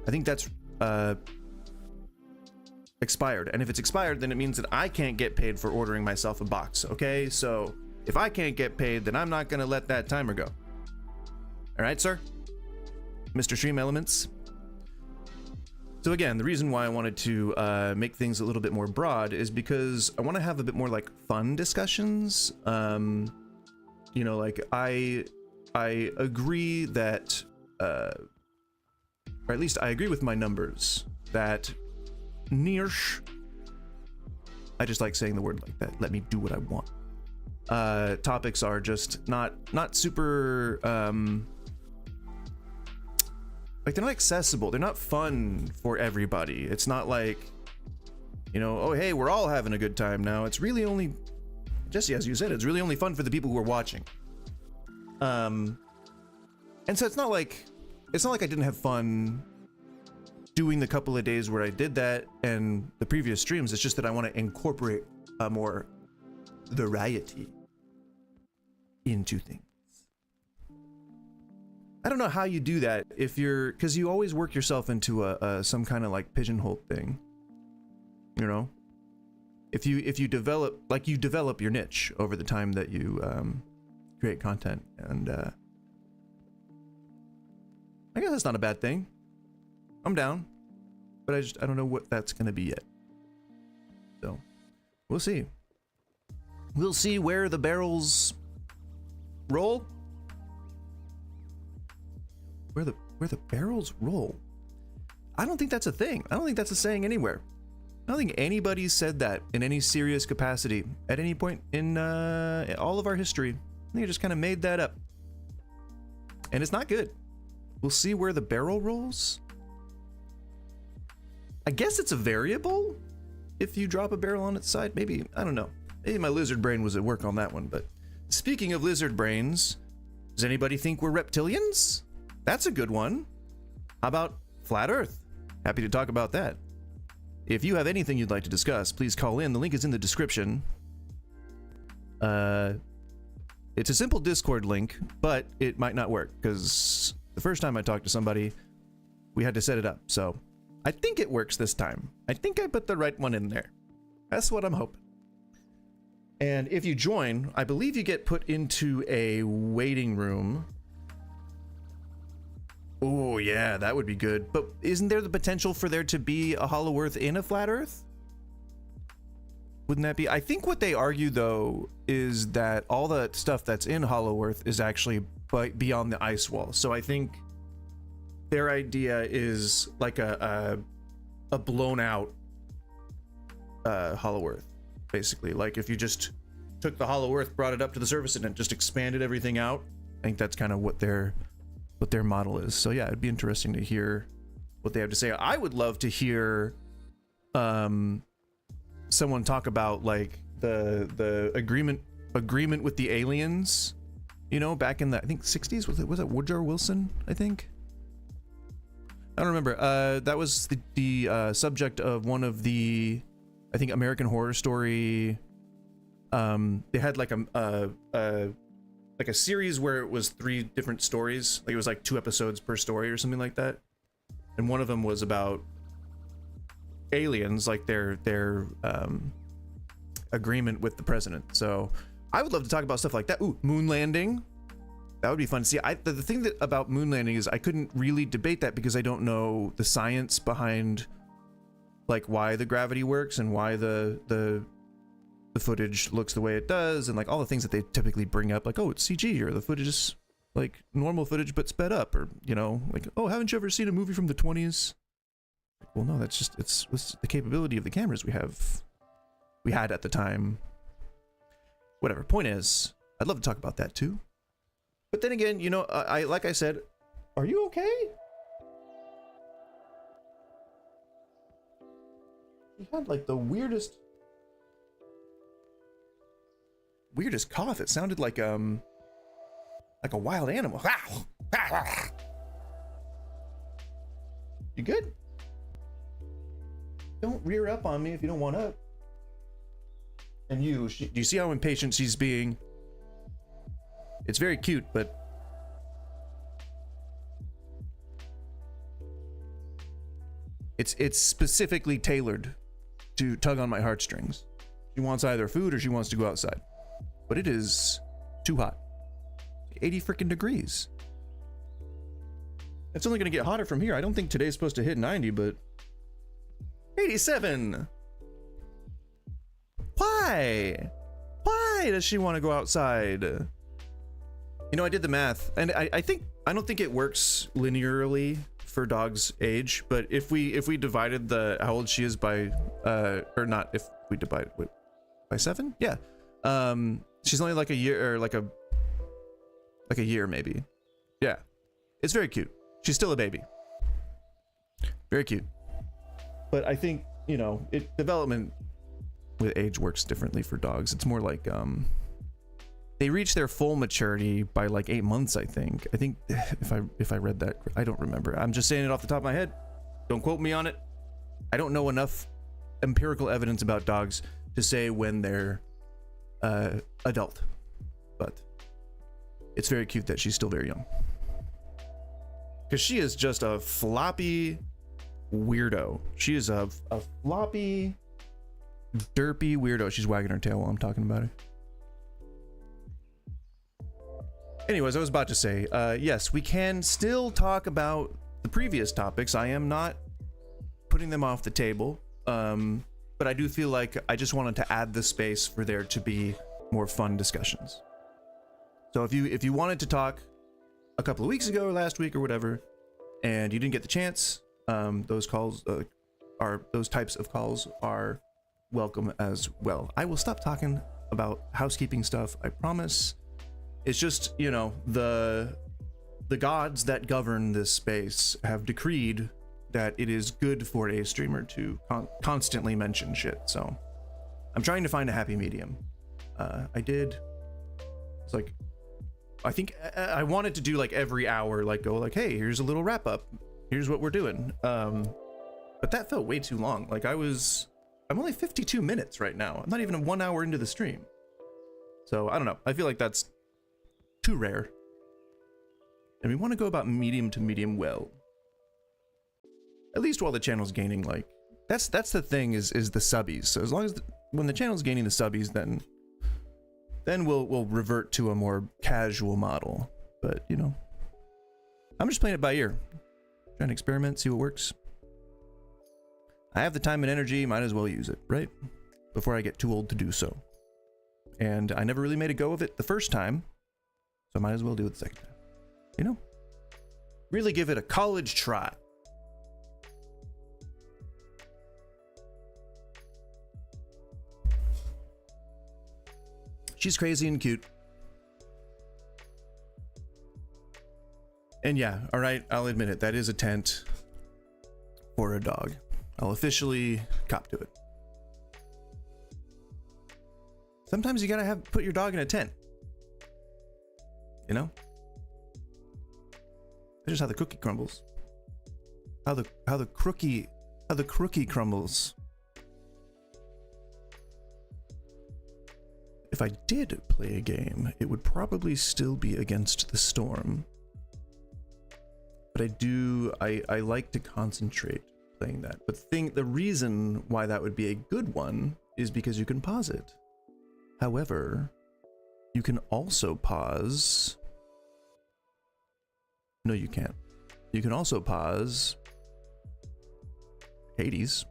I think that's expired. And if it's expired, then it means that I can't get paid for ordering myself a box. Okay, so if I can't get paid, then I'm not gonna let that timer go. All right, sir? Mr. Stream Elements. So again, the reason why I wanted to make things a little bit more broad is because I want to have a bit more like fun discussions. You know, like I agree that, or at least I agree with my numbers that Nirsch, I just like saying the word like that. Let me do what I want. Topics are just not super like they're not accessible. They're not fun for everybody. It's not like, you know, oh hey, we're all having a good time now. It's really only, Jesse, as you said, it's really only fun for the people who are watching. And so it's not like I didn't have fun doing the couple of days where I did that and the previous streams. It's just that I want to incorporate more variety into things. I don't know how you do that if you're, because you always work yourself into some kind of like pigeonhole thing, you know. If you develop your niche over the time that you create content, and I guess that's not a bad thing. I'm down, but I don't know what that's gonna be yet. So we'll see. We'll see where the barrels roll. Where the barrels roll. I don't think that's a thing. I don't think that's a saying anywhere. I don't think anybody said that in any serious capacity at any point in all of our history. I think I just kind of made that up. And it's not good. We'll see where the barrel rolls. I guess it's a variable if you drop a barrel on its side. Maybe, I don't know. Maybe my lizard brain was at work on that one. But speaking of lizard brains, does anybody think we're reptilians? That's a good one. How about flat Earth? Happy to talk about that. If you have anything you'd like to discuss, please call in. The link is in the description. It's a simple Discord link, but it might not work because the first time I talked to somebody, we had to set it up. So I think it works this time. I think I put the right one in there. That's what I'm hoping. And if you join, I believe you get put into a waiting room. Oh yeah, that would be good. But isn't there the potential for there to be a Hollow Earth in a flat Earth? Wouldn't that be? I think what they argue though is that all the stuff that's in Hollow Earth is actually beyond the ice wall. So I think their idea is like a blown out Hollow Earth, basically. Like if you just took the Hollow Earth, brought it up to the surface, and it just expanded everything out. I think that's kind of what their model is. So yeah, it'd be interesting to hear what they have to say. I would love to hear someone talk about like the agreement with the aliens, you know, back in the I think 60s. Was it Woodrow Wilson? I think. I don't remember. That was the subject of one of the, I think, American Horror Story. They had like a series where it was 3 different stories. Like it was like 2 episodes per story or something like that. And one of them was about aliens, like their agreement with the president. So I would love to talk about stuff like that. Ooh, moon landing. That would be fun to see. The thing that about moon landing is I couldn't really debate that because I don't know the science behind like why the gravity works and why the footage looks the way it does, and like all the things that they typically bring up, like, oh, it's CG, or the footage is like normal footage but sped up, or, you know, like, oh, haven't you ever seen a movie from the 20s? Well, no, that's just it's the capability of the cameras we had at the time. Whatever. Point is, I'd love to talk about that too. But then again, you know, I like I said, are you okay? You had like the weirdest cough. It sounded like a wild animal. You good? Don't rear up on me if you don't want up. And do you see how impatient she's being? It's very cute, but It's specifically tailored to tug on my heartstrings. She wants either food or she wants to go outside. But it is too hot. 80 freaking degrees. It's only going to get hotter from here. I don't think today's supposed to hit 90, but 87. Why? Why does she want to go outside? You know, I did the math, and I don't think it works linearly for dogs' age, but if we divided how old she is by or not, if we divide it by 7, yeah, she's only like a year, or like a year maybe. Yeah, it's very cute. She's still a baby. Very cute. But I think, you know, development with age works differently for dogs. It's more like they reach their full maturity by like 8 months, I think. I think if I read that, I don't remember. I'm just saying it off the top of my head. Don't quote me on it. I don't know enough empirical evidence about dogs to say when they're adult. But it's very cute that she's still very young. Because she is just a floppy weirdo. She is a floppy, derpy weirdo. She's wagging her tail while I'm talking about her. Anyways, I was about to say, yes, we can still talk about the previous topics. I am not putting them off the table, but I do feel like I just wanted to add the space for there to be more fun discussions. So if you wanted to talk a couple of weeks ago or last week or whatever, and you didn't get the chance, those types of calls are welcome as well. I will stop talking about housekeeping stuff, I promise. It's just, you know, the gods that govern this space have decreed that it is good for a streamer to constantly mention shit. So I'm trying to find a happy medium. It's like, I think I wanted to do like every hour, like go like, hey, here's a little wrap up. Here's what we're doing. But that felt way too long. Like I'm only 52 minutes right now. I'm not even 1 hour into the stream. So I don't know. I feel like that's too rare. And we want to go about medium to medium well. At least while the channel's gaining, like, that's the thing is the subbies. So as long as when the channel's gaining the subbies, then we'll revert to a more casual model. But you know, I'm just playing it by ear, trying to experiment, see what works. I have the time and energy, might as well use it, right? Before I get too old to do so. And I never really made a go of it the first time, so I might as well do it the second time. You know, really give it a college try. She's crazy and cute. And yeah, all right, I'll admit it. That is a tent for a dog. I'll officially cop to it. Sometimes you gotta put your dog in a tent. You know? That's just how the cookie crumbles. How the crookie crumbles. If I did play a game, it would probably still be Against the Storm. But I like to concentrate playing that. But the reason why that would be a good one is because you can pause it. However, you can also pause... No, you can't. You can also pause Hades.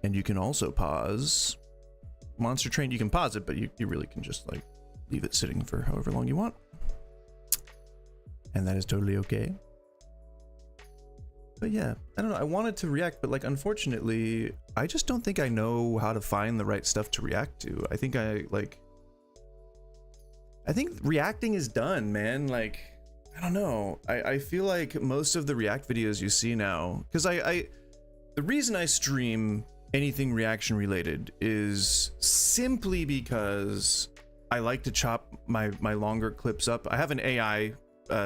And you can also pause Monster Train. You can pause it, but you really can just like leave it sitting for however long you want. And that is totally okay. But yeah, I don't know. I wanted to react, but like, unfortunately, I just don't think I know how to find the right stuff to react to. I think reacting is done, man. Like, I don't know. I feel like most of the react videos you see now, because the reason I stream anything reaction related is simply because I like to chop my longer clips up. I have an AI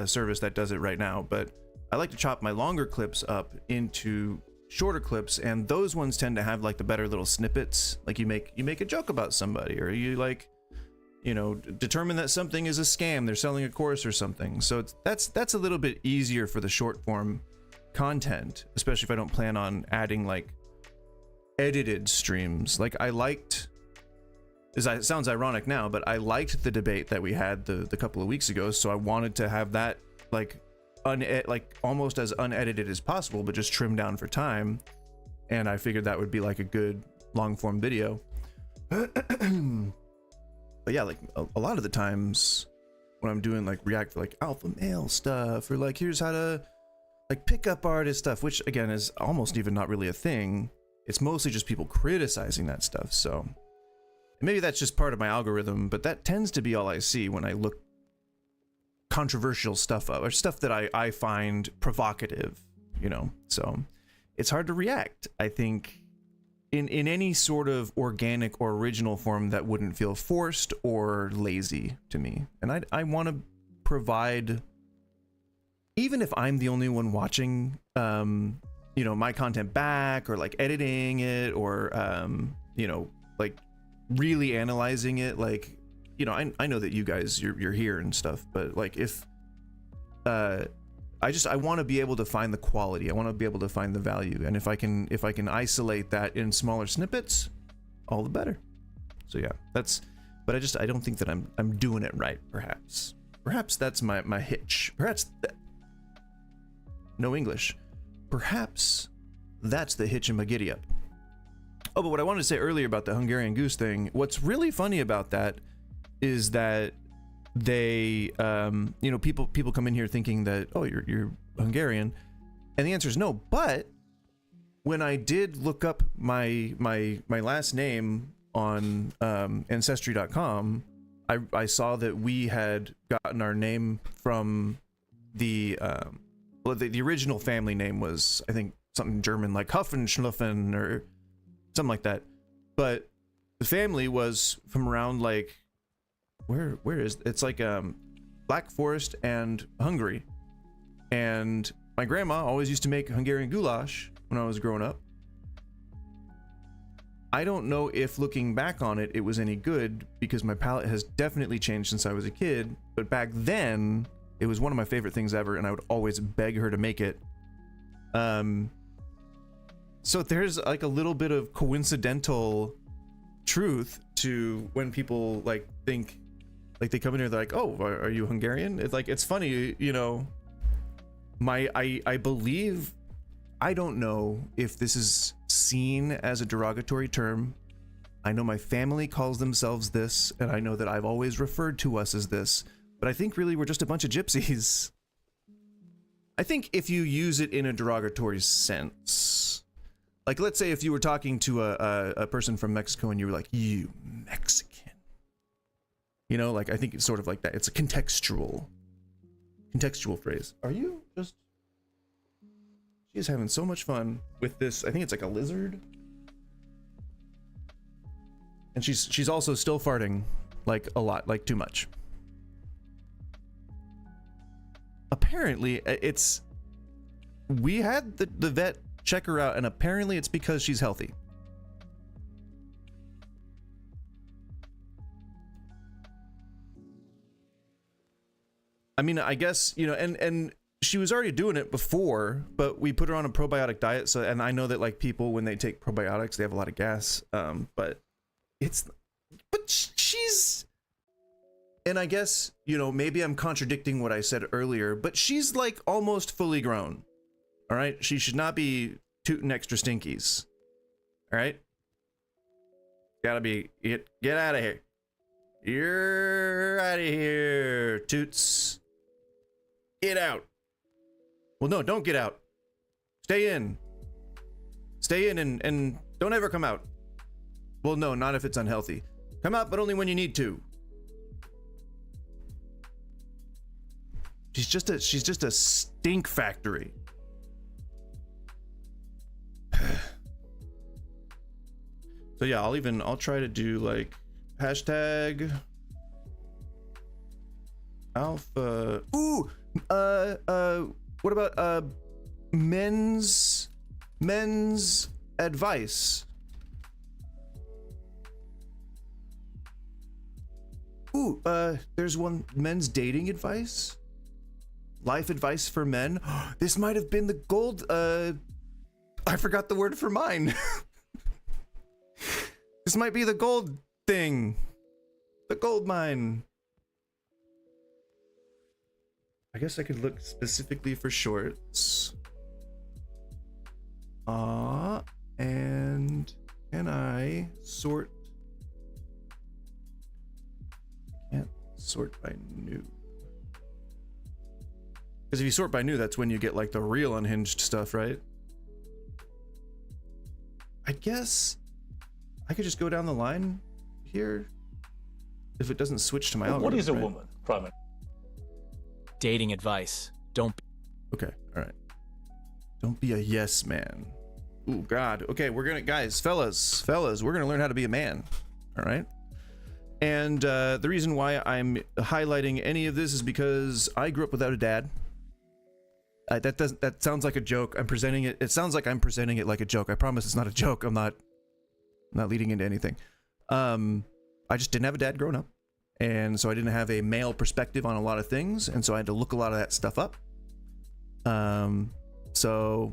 service that does it right now, but I like to chop my longer clips up into shorter clips, and those ones tend to have like the better little snippets. Like you make a joke about somebody, or you like, you know, determine that something is a scam, they're selling a course or something. So that's a little bit easier for the short form content, especially if I don't plan on adding like edited streams. Like I liked, it sounds ironic now, but I liked the debate that we had the couple of weeks ago, so I wanted to have that like almost as unedited as possible, but just trimmed down for time. And I figured that would be like a good long form video. But yeah, like a lot of the times when I'm doing like react for like alpha male stuff, or like here's how to like pickup artist stuff, which again is almost even not really a thing. It's mostly just people criticizing that stuff. So maybe that's just part of my algorithm, but that tends to be all I see when I look controversial stuff up, or stuff that I find provocative, you know. So it's hard to react, I think, in any sort of organic or original form that wouldn't feel forced or lazy to me. And I want to provide, even if I'm the only one watching, you know, my content back, or like editing it, or you know, like really analyzing it. Like, you know, I know that you guys, you're here and stuff, but like if I want to be able to find the quality, I want to be able to find the value, and if I can isolate that in smaller snippets, all the better. So yeah, that's, but I don't think that I'm doing it right. Perhaps that's my hitch. No English. Perhaps that's the hitch in my giddy up. Oh, but what I wanted to say earlier about the Hungarian Goose thing, what's really funny about that is that they, you know, people come in here thinking that, oh, you're Hungarian, and the answer is no. But when I did look up my last name on ancestry.com, I saw that we had gotten our name from the well, the original family name was, I think, something German like Hoffenschluffen or something like that, but the family was from around like where is it's like Black Forest and Hungary, and my grandma always used to make Hungarian goulash when I was growing up. I don't know if looking back on it was any good, because my palate has definitely changed since I was a kid, but back then it was one of my favorite things ever, and I would always beg her to make it. So there's like a little bit of coincidental truth to when people like think, like they come in here, they're like, oh, are you Hungarian? It's like, it's funny, you know, I believe, I don't know if this is seen as a derogatory term. I know my family calls themselves this, and I know that I've always referred to us as this, but I think really we're just a bunch of gypsies. I think if you use it in a derogatory sense, like let's say if you were talking to a person from Mexico and you were like, you Mexican, you know, like I think it's sort of like that. It's a contextual phrase. Are you just, she's having so much fun with this. I think it's like a lizard, and she's also still farting like a lot, like too much. Apparently it's, we had the vet check her out, and apparently it's because she's healthy. I mean, I guess, you know, and she was already doing it before, but we put her on a probiotic diet. So, and I know that like people, when they take probiotics, they have a lot of gas. But she's, and I guess, you know, maybe I'm contradicting what I said earlier, but she's like almost fully grown. All right. She should not be tooting extra stinkies. All right. Gotta be, get out of here. You're out of here, Toots. Get out. Well, no, don't get out. Stay in. Stay in and don't ever come out. Well, no, not if it's unhealthy. Come out, but only when you need to. She's just a stink factory. So yeah, I'll try to do like hashtag alpha. Ooh, what about men's advice? Ooh, there's one, men's dating advice. life advice for men. This might have been the gold. I forgot the word for mine. This might be the gold thing. The gold mine. I guess I could look specifically for shorts. And can I sort? Can't sort by new. Because if you sort by new, that's when you get like the real unhinged stuff, right? I guess I could just go down the line here if it doesn't switch to my algorithm. What is a right? woman, Prime? Dating advice. Don't be. Okay, all right. Don't be a yes man. Ooh, God. Okay, we're gonna, guys, fellas, we're gonna learn how to be a man. All right. And the reason why I'm highlighting any of this is because I grew up without a dad. That sounds like a joke. I'm presenting it. It sounds like I'm presenting it like a joke. I promise it's not a joke. I'm not leading into anything. I just didn't have a dad growing up, and so I didn't have a male perspective on a lot of things, and so I had to look a lot of that stuff up. So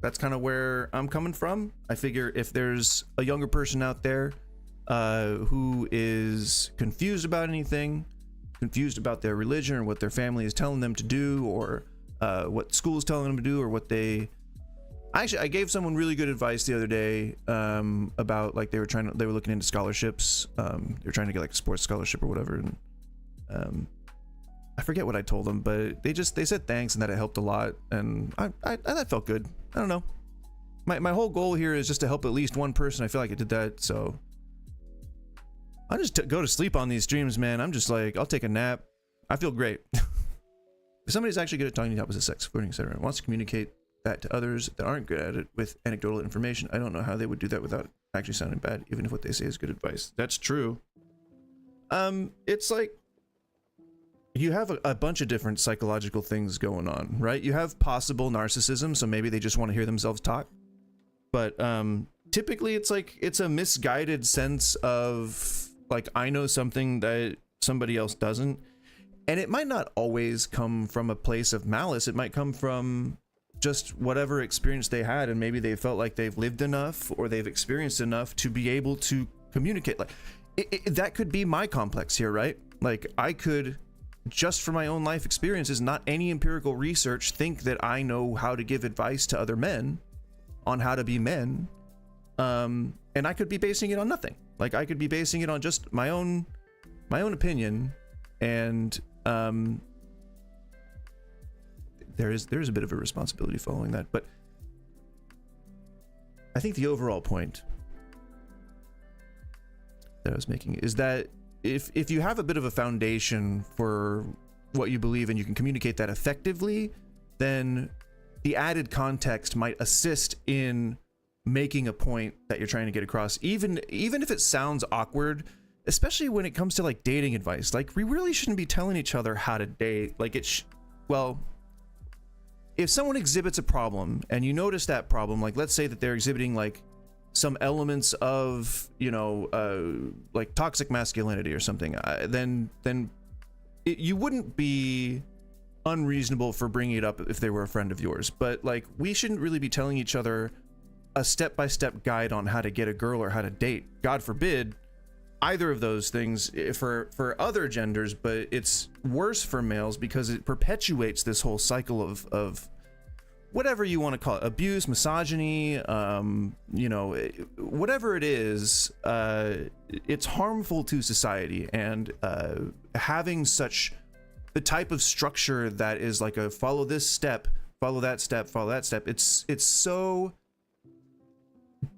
that's kind of where I'm coming from. I figure if there's a younger person out there who is confused about anything, confused about their religion or what their family is telling them to do, or what school is telling them to do, or what they actually, I gave someone really good advice the other day about like they were looking into scholarships. They were trying to get like a sports scholarship or whatever, and I forget what I told them, but they said thanks and that it helped a lot, and that felt good. I don't know. My whole goal here is just to help at least one person. I feel like I did that, so I just go to sleep on these streams, man. I'm just like, I'll take a nap. I feel great. If somebody's actually good at talking to the opposite sex, flirting, etc., and wants to communicate that to others that aren't good at it with anecdotal information, I don't know how they would do that without actually sounding bad, even if what they say is good advice. That's true. It's like you have a bunch of different psychological things going on, right? You have possible narcissism, so maybe they just want to hear themselves talk. But typically it's like it's a misguided sense of like, I know something that somebody else doesn't, and it might not always come from a place of malice. It might come from just whatever experience they had, and maybe they felt like they've lived enough or they've experienced enough to be able to communicate. Like that could be my complex here, right? Like I could, just from my own life experiences, not any empirical research, think that I know how to give advice to other men on how to be men, and I could be basing it on nothing. Like I could be basing it on just my own opinion, and there's a bit of a responsibility following that. But I think the overall point that I was making is that if you have a bit of a foundation for what you believe and you can communicate that effectively, then the added context might assist in making a point that you're trying to get across, even if it sounds awkward, especially when it comes to like dating advice. Like we really shouldn't be telling each other how to date. Like well, if someone exhibits a problem and you notice that problem, like let's say that they're exhibiting like some elements of, you know, like toxic masculinity or something, then you wouldn't be unreasonable for bringing it up if they were a friend of yours. But like we shouldn't really be telling each other a step-by-step guide on how to get a girl or how to date. God forbid either of those things for other genders, but it's worse for males because it perpetuates this whole cycle of whatever you want to call it, abuse, misogyny, you know, whatever it is, it's harmful to society. And having such the type of structure that is like a follow this step, follow that step, follow that step, it's so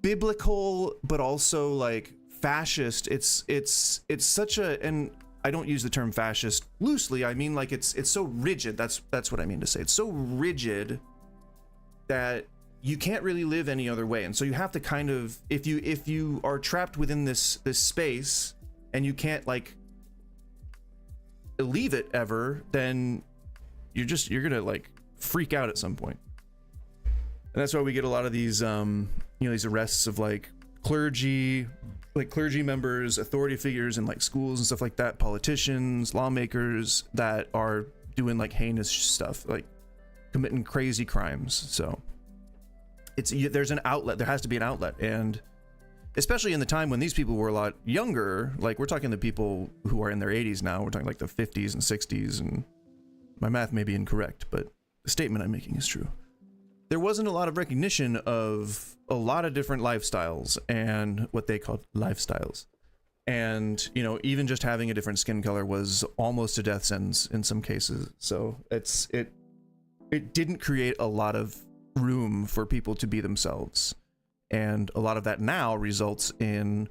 biblical, but also like fascist. It's such a, and I don't use the term fascist loosely. I mean like it's so rigid. That's what I mean to say. It's so rigid that you can't really live any other way. And so you have to kind of, if you are trapped within this space and you can't like leave it ever, then you're gonna like freak out at some point. And that's why we get a lot of these you know, these arrests of like clergy members, authority figures in like schools and stuff like that, politicians, lawmakers that are doing like heinous stuff, like committing crazy crimes. So there's an outlet. There has to be an outlet. And especially in the time when these people were a lot younger, like we're talking the people who are in their 80s now, we're talking like the 50s and 60s, and my math may be incorrect, but the statement I'm making is true. There wasn't a lot of recognition of a lot of different lifestyles and what they called lifestyles. And, you know, even just having a different skin color was almost a death sentence in some cases. So it didn't create a lot of room for people to be themselves. And a lot of that now results in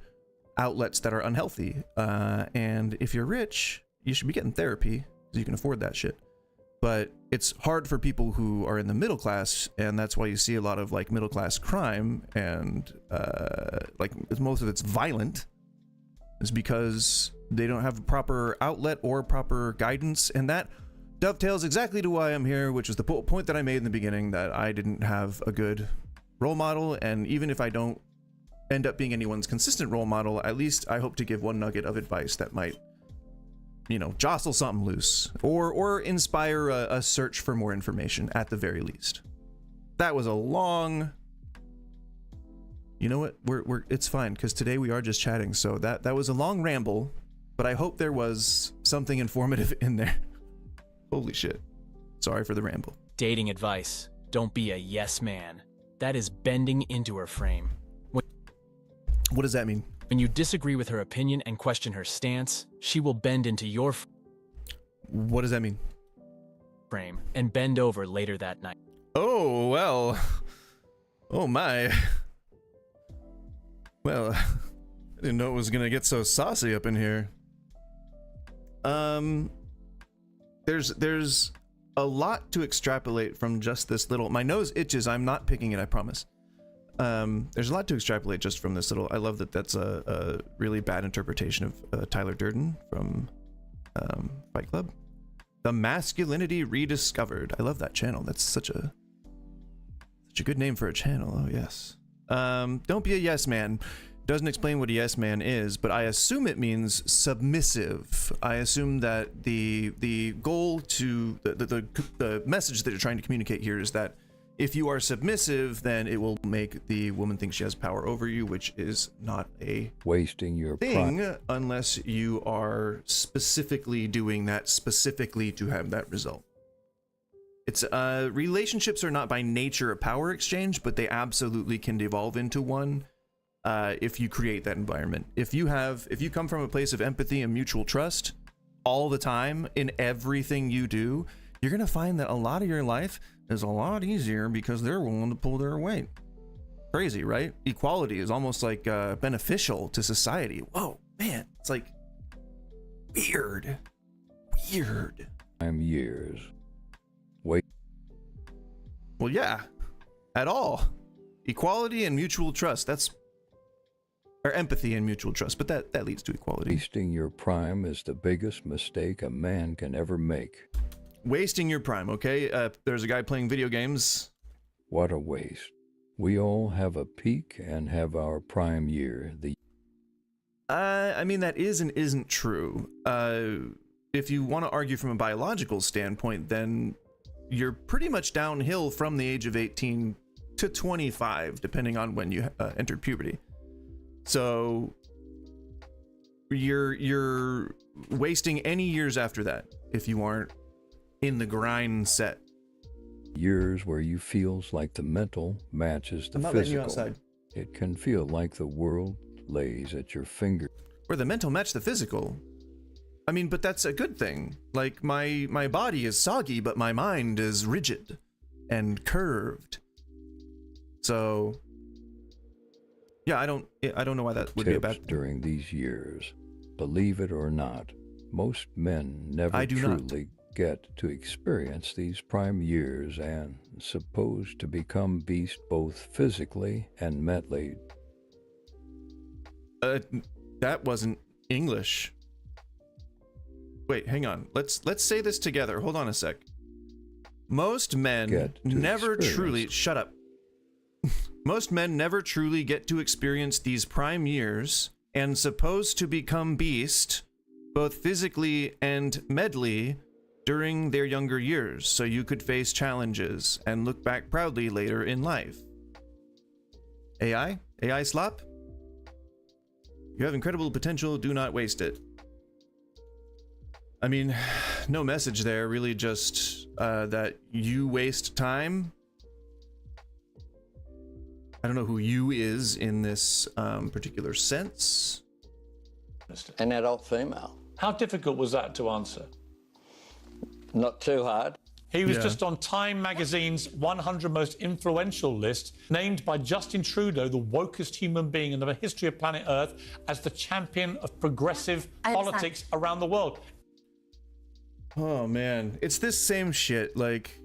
outlets that are unhealthy. And if you're rich, you should be getting therapy because you can afford that shit. But it's hard for people who are in the middle class, and that's why you see a lot of like middle class crime, and like most of it's violent, is because they don't have a proper outlet or proper guidance. And that dovetails exactly to why I'm here, which is the point that I made in the beginning, that I didn't have a good role model. And even if I don't end up being anyone's consistent role model, at least I hope to give one nugget of advice that might, you know, jostle something loose or inspire a search for more information at the very least. That was a long, you know what, we're it's fine, because today we are just chatting. So that was a long ramble, but I hope there was something informative in there. Holy shit. Sorry for the ramble. Dating advice. Don't be a yes man. That is bending into her frame. What does that mean? When you disagree with her opinion and question her stance, she will bend into your What does that mean? frame and bend over later that night. Oh, well. Oh my. Well, I didn't know it was gonna get so saucy up in here. There's a lot to extrapolate from just this little. My nose itches. I'm not picking it, I promise. There's a lot to extrapolate just from this little. I love that that's a really bad interpretation of Tyler Durden from Fight Club. The Masculinity Rediscovered. I love that channel. That's such a good name for a channel. Oh yes. Don't be a yes man. Doesn't explain what a yes man is, but I assume it means submissive. I assume that the goal to the message that you're trying to communicate here is that if you are submissive, then it will make the woman think she has power over you, which is not a wasting your thing unless you are specifically doing that specifically to have that result. It's relationships are not by nature a power exchange, but they absolutely can devolve into one if you create that environment. If you come from a place of empathy and mutual trust all the time in everything you do, you're gonna find that a lot of your life is a lot easier because they're willing to pull their weight. Crazy, right? Equality is almost like beneficial to society. Whoa, man, it's like weird. Time years. Wait. Well, yeah, at all. Equality and mutual trust. Or empathy and mutual trust, but that leads to equality. Wasting your prime is the biggest mistake a man can ever make. Wasting your prime, okay? There's a guy playing video games. What a waste. We all have a peak and have our prime year. I mean, that is and isn't true. If you want to argue from a biological standpoint, then you're pretty much downhill from the age of 18 to 25, depending on when you entered puberty. So you're wasting any years after that if you aren't in the grind set. Years where you feels like the mental matches the I'm not letting you physical. outside. It can feel like the world lays at your finger. Where the mental match the physical. I mean, but that's a good thing. Like my body is soggy, but my mind is rigid and curved. So yeah, I don't know why that would be a bad thing. During these years, believe it or not, most men never truly get to experience these prime years and supposed to become beast both physically and mentally. That wasn't English. Wait, hang on. Let's say this together. Hold on a sec. Most men never truly shut up. Most men never truly get to experience these prime years and supposed to become beast both physically and medley during their younger years so you could face challenges and look back proudly later in life. AI slop? You have incredible potential, do not waste it. I mean, no message there, really just that you waste time. I don't know who you is in this particular sense. An adult female. How difficult was that to answer? Not too hard. He was just on Time magazine's 100 most influential list, named by Justin Trudeau the wokest human being in the history of planet Earth as the champion of progressive politics around the world. Oh man, it's this same shit, like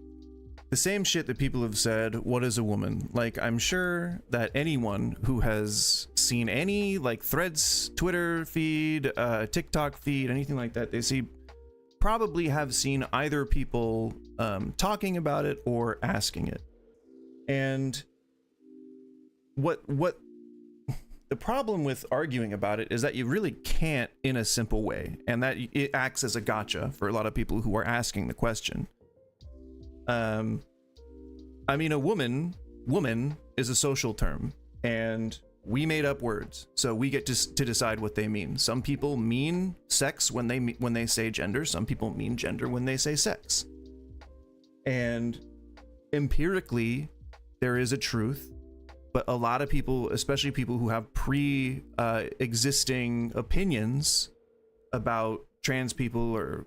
the same shit that people have said, what is a woman? Like, I'm sure that anyone who has seen any like Threads, Twitter feed, TikTok feed, anything like that, they see probably have seen either people talking about it or asking it. And what the problem with arguing about it is that you really can't in a simple way, and that it acts as a gotcha for a lot of people who are asking the question. I mean, a woman is a social term, and we made up words, so we get to decide what they mean. Some people mean sex when they say gender. Some people mean gender when they say sex. And empirically, there is a truth, but a lot of people, especially people who have pre-existing opinions about trans people or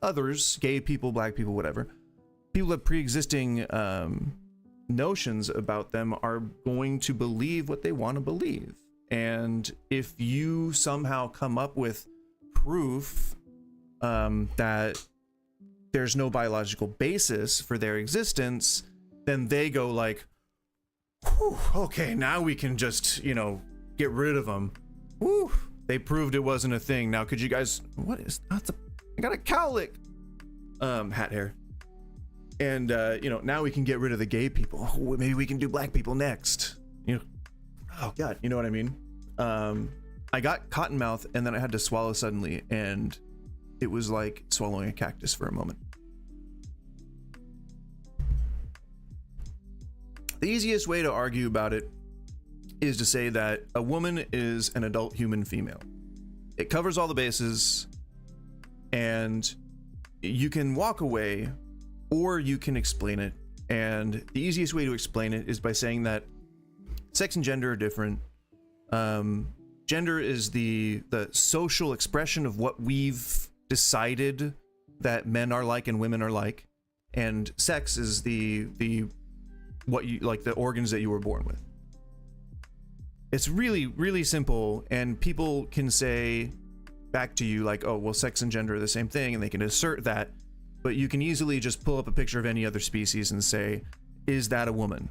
others, gay people, black people, whatever, people have pre-existing notions about them are going to believe what they want to believe. And if you somehow come up with proof that there's no biological basis for their existence, then they go like, whew, okay, now we can just, you know, get rid of them. Whew, they proved it wasn't a thing. Now could you guys, what is that? I got a cowlick hat hair. And you know, now we can get rid of the gay people. Oh, maybe we can do black people next. You know, oh god, you know what I mean? I got cotton mouth and then I had to swallow suddenly, and it was like swallowing a cactus for a moment. The easiest way to argue about it is to say that a woman is an adult human female. It covers all the bases, and you can walk away or you can explain it. And the easiest way to explain it is by saying that sex and gender are different. Gender is the social expression of what we've decided that men are like and women are like, and sex is the what you like, the organs that you were born with. It's really, really simple, and people can say back to you like, oh, well, sex and gender are the same thing, and they can assert that, but you can easily just pull up a picture of any other species and say, is that a woman?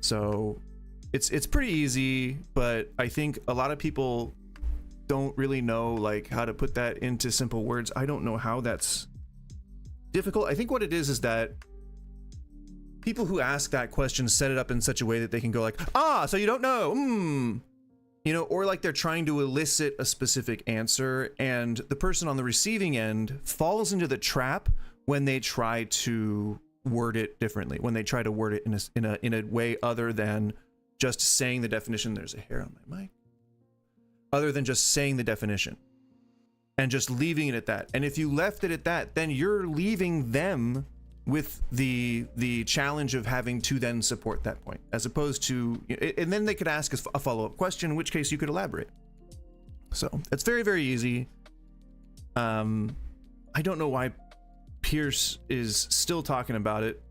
So it's pretty easy, but I think a lot of people don't really know like how to put that into simple words. I don't know how that's difficult. I think what it is that people who ask that question set it up in such a way that they can go like, ah, so you don't know, you know, or like they're trying to elicit a specific answer, and the person on the receiving end falls into the trap when they try to word it differently, when they try to word it in a way other than just saying the definition. There's a hair on my mic. Other than just saying the definition and just leaving it at that. And if you left it at that, then you're leaving them with the challenge of having to then support that point, as opposed to, and then they could ask a follow-up question, in which case you could elaborate. So it's very, very easy. I don't know why Pierce is still talking about it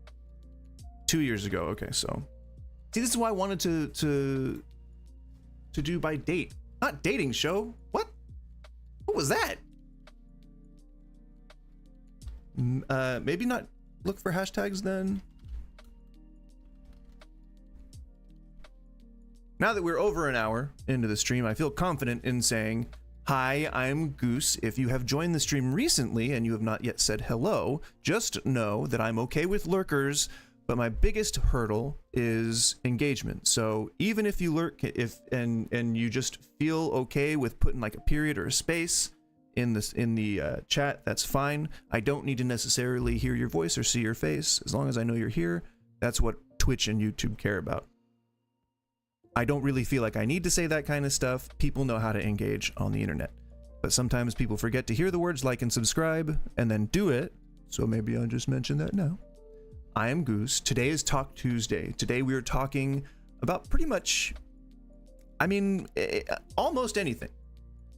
2 years ago. Okay, so see, this is why I wanted to do by date, not dating show. What was that? Maybe not look for hashtags then. Now that we're over an hour into the stream, I feel confident in saying, hi, I'm Goose. If you have joined the stream recently and you have not yet said hello, just know that I'm okay with lurkers, but my biggest hurdle is engagement. So even if you lurk, and you just feel okay with putting like a period or a space in the chat, that's fine. I don't need to necessarily hear your voice or see your face. As long as I know you're here, that's what Twitch and YouTube care about. I don't really feel like I need to say that kind of stuff. People know how to engage on the internet. But sometimes people forget to hear the words like and subscribe and then do it. So maybe I'll just mention that now. I am Goose. Today is Talk Tuesday. Today we are talking about pretty much, I mean, almost anything.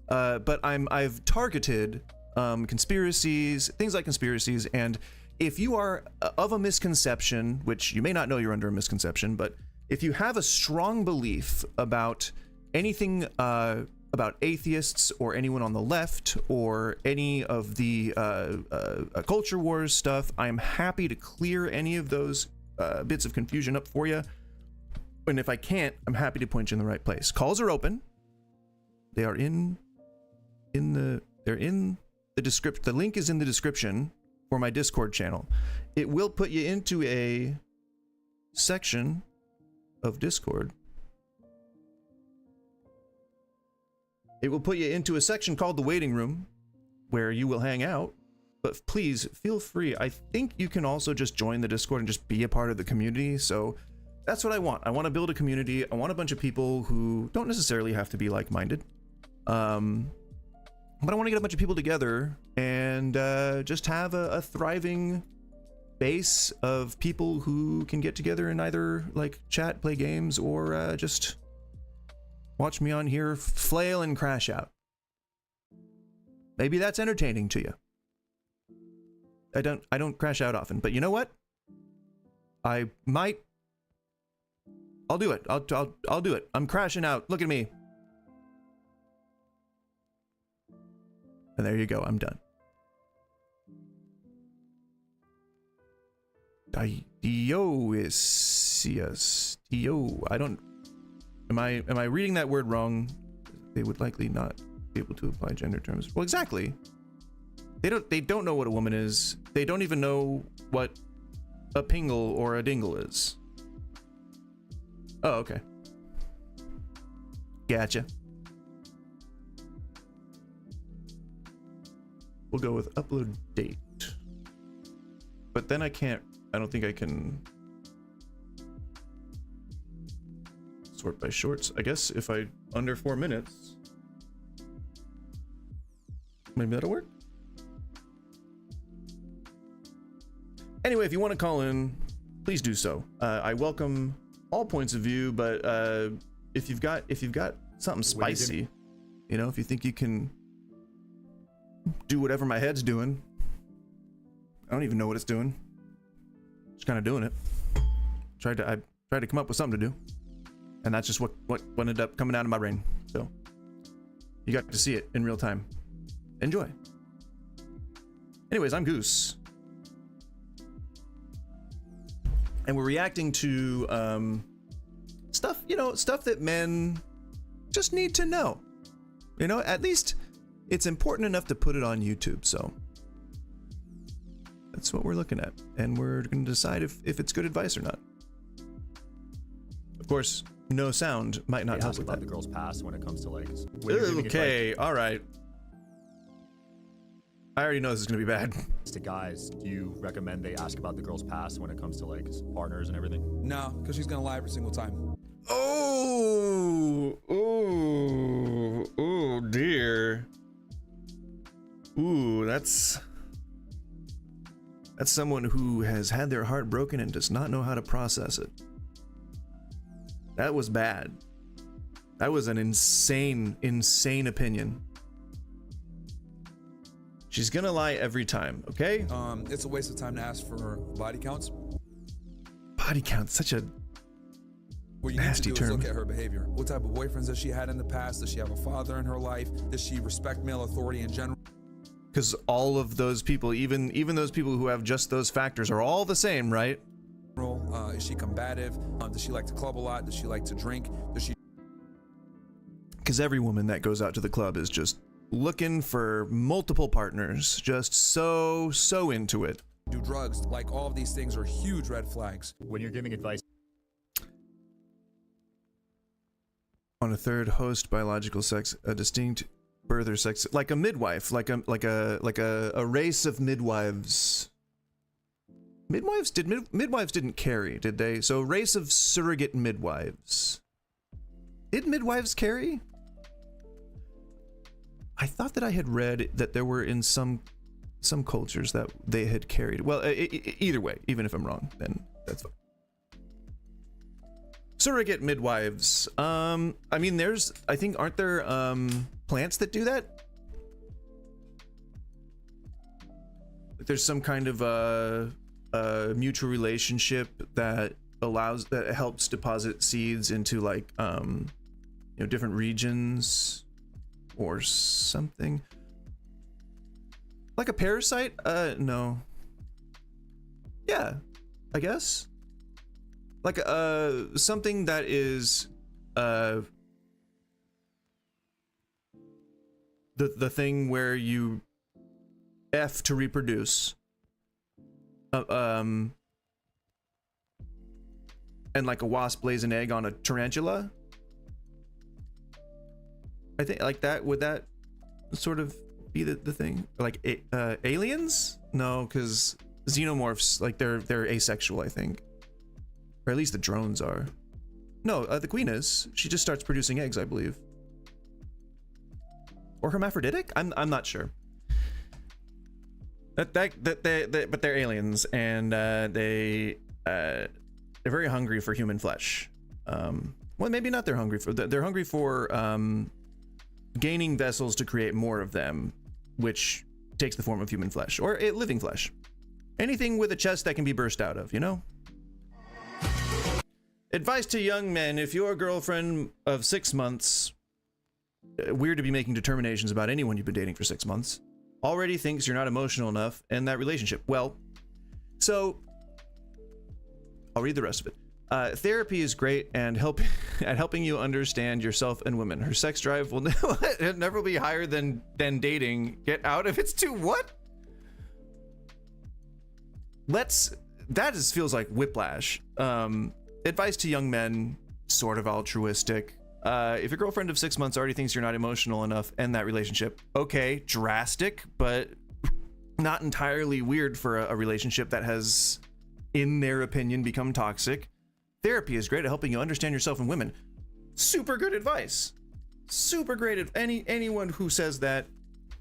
But I've targeted conspiracies, things like conspiracies, and if you are of a misconception, which you may not know you're under a misconception, but if you have a strong belief about anything about atheists or anyone on the left or any of the culture wars stuff, I am happy to clear any of those bits of confusion up for you. And if I can't, I'm happy to point you in the right place. Calls are open. They are they're in the description. The link is in the description for my Discord channel. It will put you into a section of Discord. It will put you into a section called the waiting room where you will hang out, but please feel free. I think you can also just join the Discord and just be a part of the community. So that's what I want. I want to build a community. I want a bunch of people who don't necessarily have to be like-minded. But I want to get a bunch of people together and just have a thriving base of people who can get together and either like chat, play games, or just watch me on here flail and crash out. Maybe that's entertaining to you. I don't crash out often, but you know what? I'll do it. I'll do it. I'm crashing out. Look at me. And there you go. I'm done. Dio. I don't. Am I reading that word wrong? They would likely not be able to apply gender terms. Well, exactly. They don't know what a woman is. They don't even know what a pingle or a dingle is. Oh, okay. Gotcha. We'll go with upload date. But then I don't think I can sort by shorts. I guess if I under 4 minutes, maybe that'll work. Anyway, if you want to call in, please do so. I welcome all points of view, but if you've got something spicy, you know, if you think you can do whatever my head's doing, I don't even know what it's doing. Just kind of doing it. I tried to come up with something to do, and that's just what ended up coming out of my brain. So you got to see it in real time. Enjoy. Anyways, I'm Goose, and we're reacting to stuff that men just need to know. You know, at least it's important enough to put it on YouTube. So that's what we're looking at, and we're going to decide if it's good advice or not. Of course, no sound might not help with that. The girl's past when it comes to like. Okay, all right. I already know this is going to be bad. To guys, do you recommend they ask about the girl's past when it comes to like partners and everything? No, because she's gonna lie every single time. Oh dear. Ooh, that's someone who has had their heart broken and does not know how to process it. That was bad. That was an insane opinion. She's gonna lie every time, okay? It's a waste of time to ask for her body counts. Body count, such a what you nasty need to do term. Is look at her behavior. What type of boyfriends has she had in the past? Does she have a father in her life? Does she respect male authority in general? Because all of those people, even those people who have just those factors, are all the same, right? Is she combative? Does she like to club a lot? Does she like to drink? Does she? Because every woman that goes out to the club is just looking for multiple partners, just so into it. Do drugs? Like, all of these things are huge red flags. When you're giving advice On a third, host biological sex, a distinct birth or sex, like a midwife, like a race of midwives. Midwives didn't carry, did they? So race of surrogate midwives. Did midwives carry? I thought that I had read that there were in some cultures that they had carried. Well, either way, even if I'm wrong, then that's fine. Surrogate midwives. I mean, aren't there plants that do that? Like there's some kind of a mutual relationship that helps deposit seeds into like different regions or something. Like a parasite? No. Yeah, I guess. Like something that is the thing where you F to reproduce. And like a wasp lays an egg on a tarantula. I think like that, would that sort of be the thing? Like aliens? No, because xenomorphs, like they're asexual, I think. Or at least the drones are. No, the queen is. She just starts producing eggs, I believe. Or hermaphroditic? I'm not sure. But they're aliens, and they're very hungry for human flesh. Well, maybe not. They're hungry for gaining vessels to create more of them, which takes the form of human flesh or living flesh. Anything with a chest that can be burst out of, you know? Advice to young men: if your girlfriend of 6 months, weird to be making determinations about anyone you've been dating for 6 months, already thinks you're not emotional enough in that relationship. Well, so I'll read the rest of it. Therapy is great and helping you understand yourself and women. Her sex drive will never be higher than dating. Get out if it's too what? That just feels like whiplash. Advice to young men, sort of altruistic. If your girlfriend of 6 months already thinks you're not emotional enough in that relationship, okay, drastic, but not entirely weird for a relationship that has, in their opinion, become toxic. Therapy is great at helping you understand yourself and women. Super good advice. Super great. Anyone who says that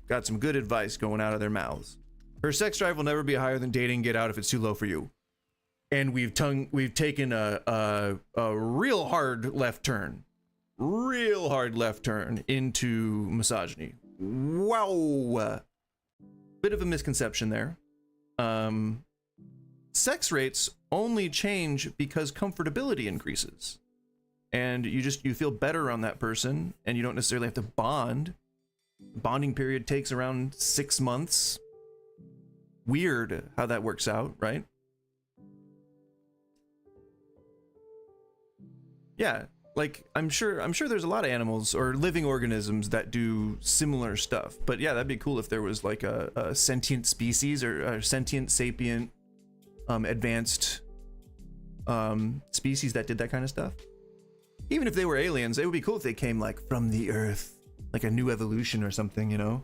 got some good advice going out of their mouths. Her sex drive will never be higher than dating. Get out if it's too low for you. And we've taken a real hard left turn. Real hard left turn into misogyny. Wow. Bit of a misconception there. Sex rates only change because comfortability increases. And you feel better on that person, and you don't necessarily have to bond. Bonding period takes around 6 months. Weird how that works out, right? Yeah, like I'm sure there's a lot of animals or living organisms that do similar stuff. But yeah, that'd be cool if there was like a sentient species or a sentient sapient advanced species that did that kind of stuff. Even if they were aliens, it would be cool if they came like from the earth, like a new evolution or something, you know?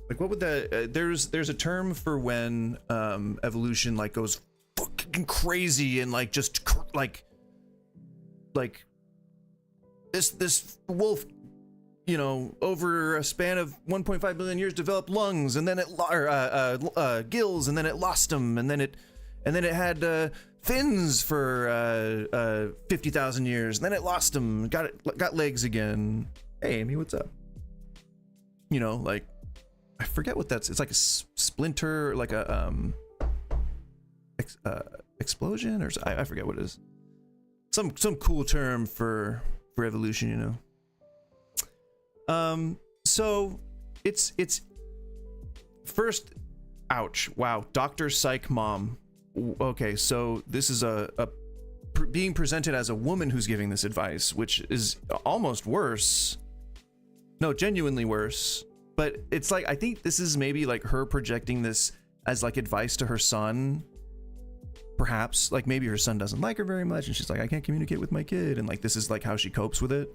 Like what would that there's a term for when evolution like goes fucking crazy and like just like this wolf, you know, over a span of 1.5 billion years developed lungs, and then it gills, and then it lost them, and then it had fins for 50,000 years, and then it lost them, got legs again. Hey Amy, what's up? You know, like I forget what that's. It's like a splinter, like a explosion, or I forget what it is. Some cool term for evolution, you know. So it's first, ouch, wow, Dr. Psych Mom. Okay, so this is being presented as a woman who's giving this advice, which is almost worse. No, genuinely worse. But it's like, I think this is maybe like her projecting this as like advice to her son. Perhaps, like maybe her son doesn't like her very much, and she's like, I can't communicate with my kid, and like this is like how she copes with it.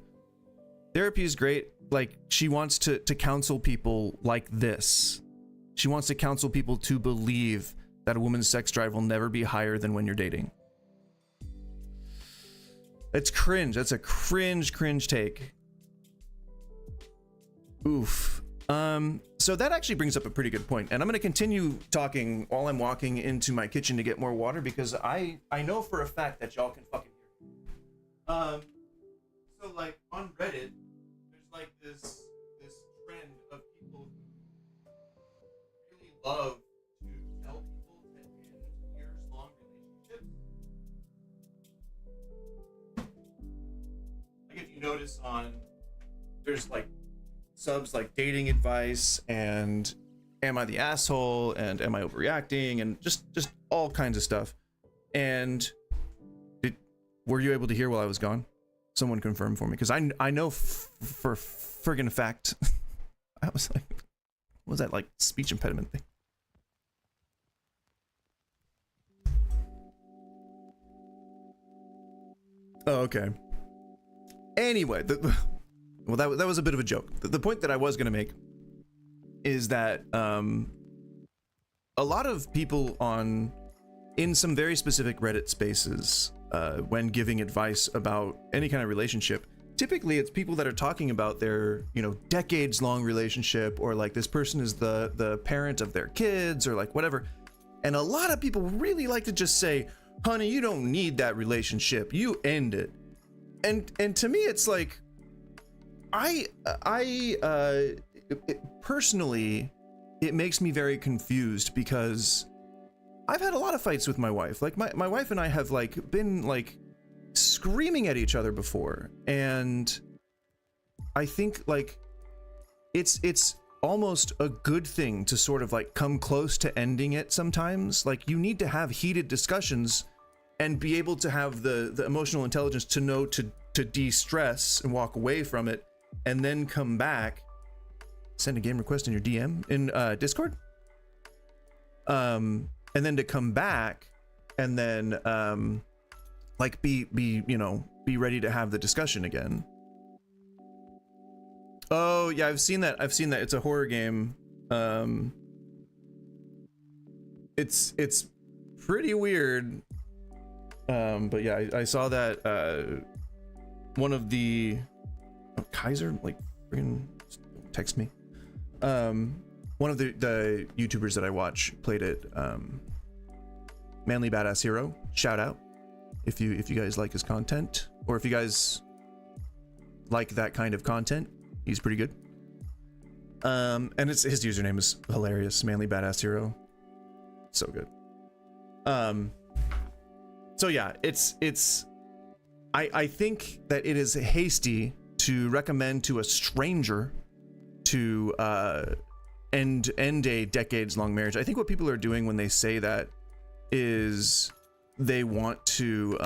Therapy is great. Like, she wants to counsel people like this. She wants to counsel people to believe that a woman's sex drive will never be higher than when you're dating. It's cringe. That's a cringe take. Oof. So that actually brings up a pretty good point, and I'm going to continue talking while I'm walking into my kitchen to get more water, because I know for a fact that y'all can fucking hear me. So like on Reddit, there's like this trend of people who really love to tell people that in years-long relationships, like if you notice there's like subs like dating advice and am I the asshole and am I overreacting and just all kinds of stuff. And were you able to hear while I was gone? Someone confirm for me, because I know for friggin' fact. I was like, what was that, like speech impediment thing? Oh, okay. Anyway, well, that was a bit of a joke. The point that I was going to make is that a lot of people in some very specific Reddit spaces, when giving advice about any kind of relationship, typically it's people that are talking about their, decades-long relationship, or like this person is the parent of their kids, or like whatever. And a lot of people really like to just say, honey, you don't need that relationship. You end it. And to me, it's like, personally, it makes me very confused, because I've had a lot of fights with my wife. Like my wife and I have like been like screaming at each other before, and I think like it's almost a good thing to sort of like come close to ending it sometimes. Like, you need to have heated discussions and be able to have the emotional intelligence to know to de-stress and walk away from it, and then come back, send a game request in your DM in Discord, and then to come back and then like be ready to have the discussion again. Oh yeah, I've seen that. It's a horror game. It's pretty weird. But yeah, I saw that one of the Kaiser, like, freaking text me. One of the YouTubers that I watch played it. Manly Badass Hero. Shout out if you guys like his content, or if you guys like that kind of content. He's pretty good. And his username is hilarious. Manly Badass Hero. So good. So yeah, I think that it is hasty to recommend to a stranger to end a decades-long marriage. I think what people are doing when they say that is they want to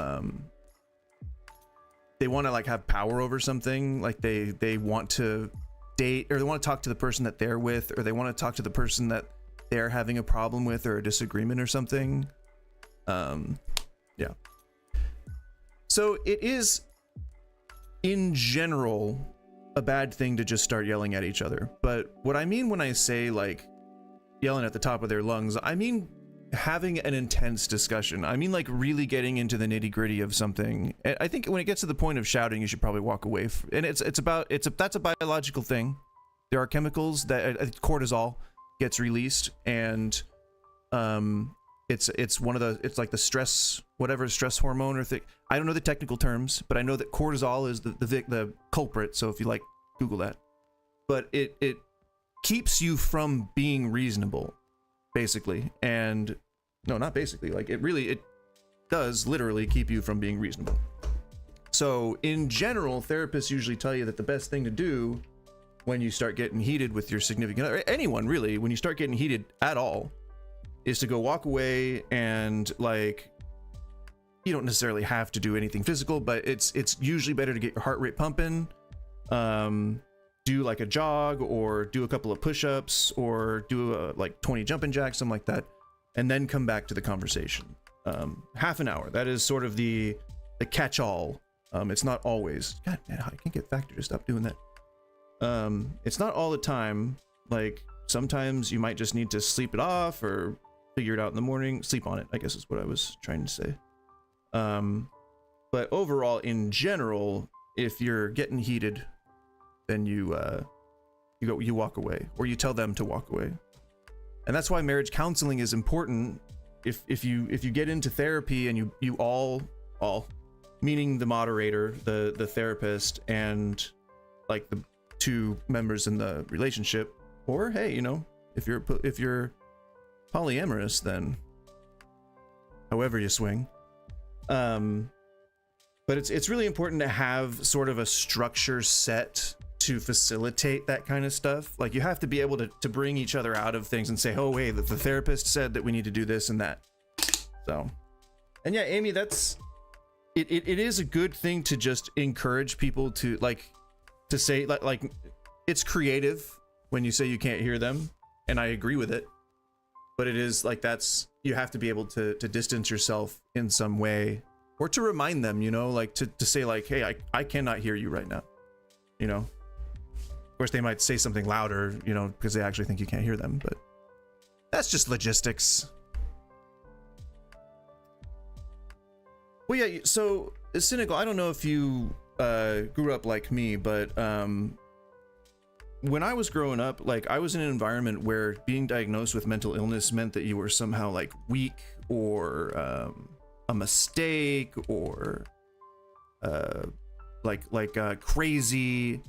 like have power over something. Like they want to date, or they want to talk to the person that they're with, or they want to talk to the person that they're having a problem with or a disagreement or something. Yeah. So it is, in general, a bad thing to just start yelling at each other. But what I mean when I say like yelling at the top of their lungs, I mean having an intense discussion. I mean like really getting into the nitty-gritty of something. I think when it gets to the point of shouting, you should probably walk away. And that's a biological thing. There are chemicals that cortisol gets released, and it's one of the, it's like the stress, whatever stress hormone or thing. I don't know the technical terms, but I know that cortisol is the culprit. So if you like, Google that. But it keeps you from being reasonable, basically. And no, not basically, like it does literally keep you from being reasonable. So in general, therapists usually tell you that the best thing to do when you start getting heated with your significant other, anyone really, when you start getting heated at all, is to go walk away, and like, you don't necessarily have to do anything physical, but it's usually better to get your heart rate pumping, do like a jog, or do a couple of push-ups, or do like 20 jumping jacks, something like that, and then come back to the conversation. Half an hour, that is sort of the catch-all It's not always. God, man, I can't get Factor to stop doing that. It's not all the time. Like, sometimes you might just need to sleep it off or figure it out in the morning. Sleep on it, I guess is what I was trying to say. But overall, in general, if you're getting heated, then you walk away, or you tell them to walk away. And that's why marriage counseling is important. If you get into therapy and you all meaning the moderator, the therapist, and like the two members in the relationship, or hey, you know, if you're polyamorous, then however you swing. But it's really important to have sort of a structure set to facilitate that kind of stuff. Like, you have to be able to bring each other out of things and say, oh wait, the therapist said that we need to do this and that. So, and yeah, Amy, that's it is a good thing to just encourage people to say like it's creative when you say you can't hear them, and I agree with it, but it is like, that's, you have to be able to distance yourself in some way, or to remind them, you know, like to say like, hey, I cannot hear you right now, you know. Of course, they might say something louder, you know, because they actually think you can't hear them, but that's just logistics. Well, yeah, so Cynical, I don't know if you grew up like me, but when I was growing up, like, I was in an environment where being diagnosed with mental illness meant that you were somehow like weak, or a mistake, or crazy.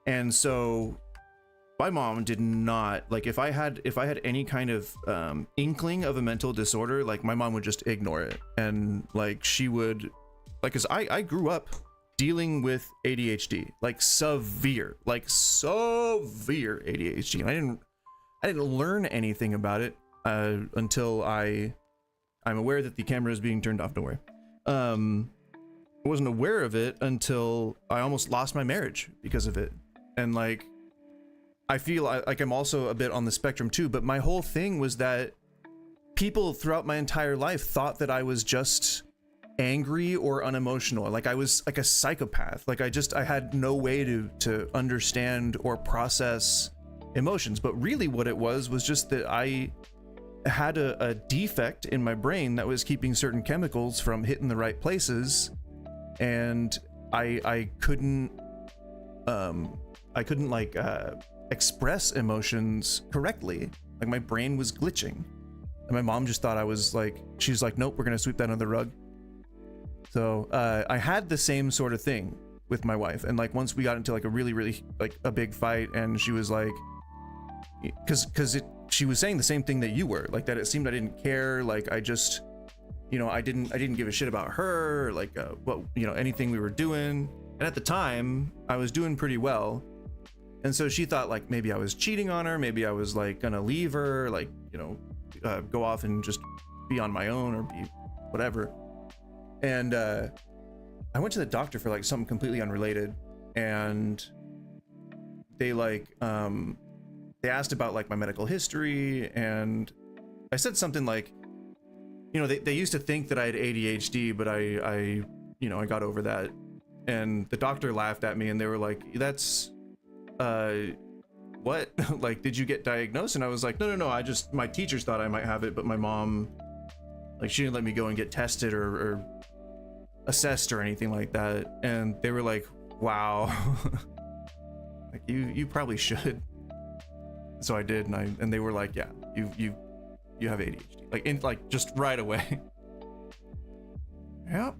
And so my mom did not, like, if I had any kind of inkling of a mental disorder, like, my mom would just ignore it. And like, she would, like, cause I grew up dealing with ADHD, like severe ADHD. And I didn't learn anything about it until I'm aware that the camera is being turned off. Don't worry. I wasn't aware of it until I almost lost my marriage because of it. And like, I feel like I'm also a bit on the spectrum too, but my whole thing was that people throughout my entire life thought that I was just angry or unemotional. Like, I was like a psychopath. Like, I had no way to understand or process emotions. But really what it was just that I had a defect in my brain that was keeping certain chemicals from hitting the right places. And I couldn't like express emotions correctly. Like, my brain was glitching, and my mom just thought I was like, she's like, nope, we're gonna sweep that under the rug. So I had the same sort of thing with my wife, and like, once we got into like a really like a big fight, and she was like, because she was saying the same thing that you were, like, that it seemed I didn't care, like, I just, you know, I didn't give a shit about her, or like what, you know, anything we were doing. And at the time I was doing pretty well, and so she thought like maybe I was cheating on her, maybe I was like gonna leave her, like, you know, go off and just be on my own or be whatever. And I went to the doctor for like something completely unrelated, and they like they asked about like my medical history, and I said something like, you know, they used to think that I had ADHD, but I you know, I got over that. And the doctor laughed at me, and they were like, that's what? Like, did you get diagnosed? And I was like, no, I just, my teachers thought I might have it, but my mom, like, she didn't let me go and get tested or assessed or anything like that. And they were like, wow. Like, you probably should. So I did, and they were like, yeah, you have ADHD, like just right away. Yeah.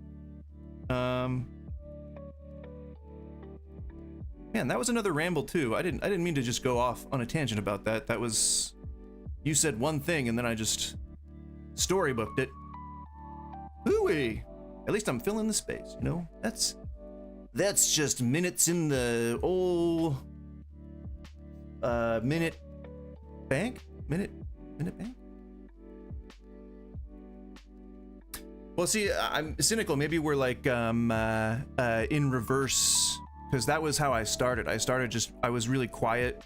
Man, that was another ramble too. I didn't mean to just go off on a tangent about that. That was, you said one thing and then I just storybooked it. Hooey! At least I'm filling the space, you know? That's just minutes in the old minute bank? Minute bank? Well, see, I'm cynical. Maybe we're like in reverse, because that was how I started. I was really quiet,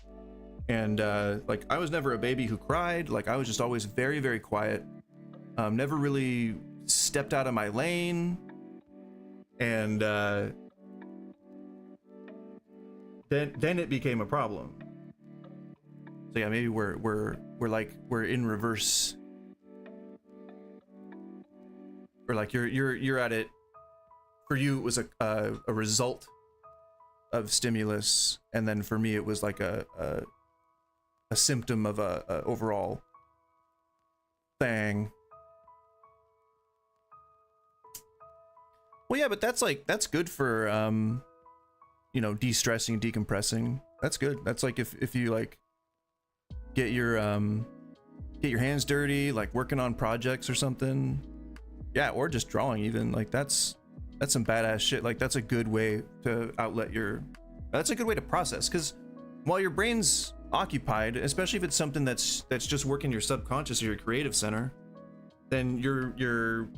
and like, I was never a baby who cried. Like, I was just always very, very quiet. Never really stepped out of my lane. And then it became a problem. So yeah, maybe we're in reverse. Or like you're at it. For you, it was a result of stimulus, and then for me, it was like a symptom of a overall thing. Well, yeah, but that's good for de-stressing, decompressing. That's good. That's like if you like get your hands dirty, like working on projects or something. Yeah, or just drawing even. Like that's some badass shit. Like that's a good way to outlet that's a good way to process, because while your brain's occupied, especially if it's something that's just working your subconscious or your creative center, then your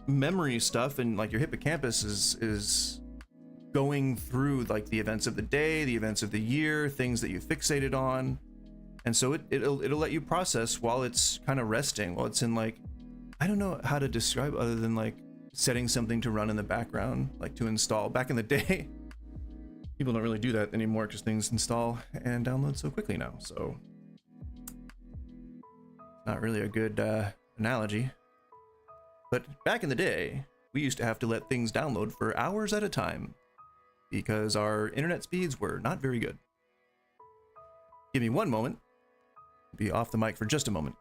memory stuff and like your hippocampus is going through like the events of the day, the events of the year, things that you fixated on, and so it'll let you process while it's kind of resting, while it's in like, I don't know how to describe other than like setting something to run in the background, like to install. Back in the day, people don't really do that anymore because things install and download so quickly now, so not really a good analogy. But back in the day, we used to have to let things download for hours at a time because our internet speeds were not very good. Give me one moment. Be off the mic for just a moment.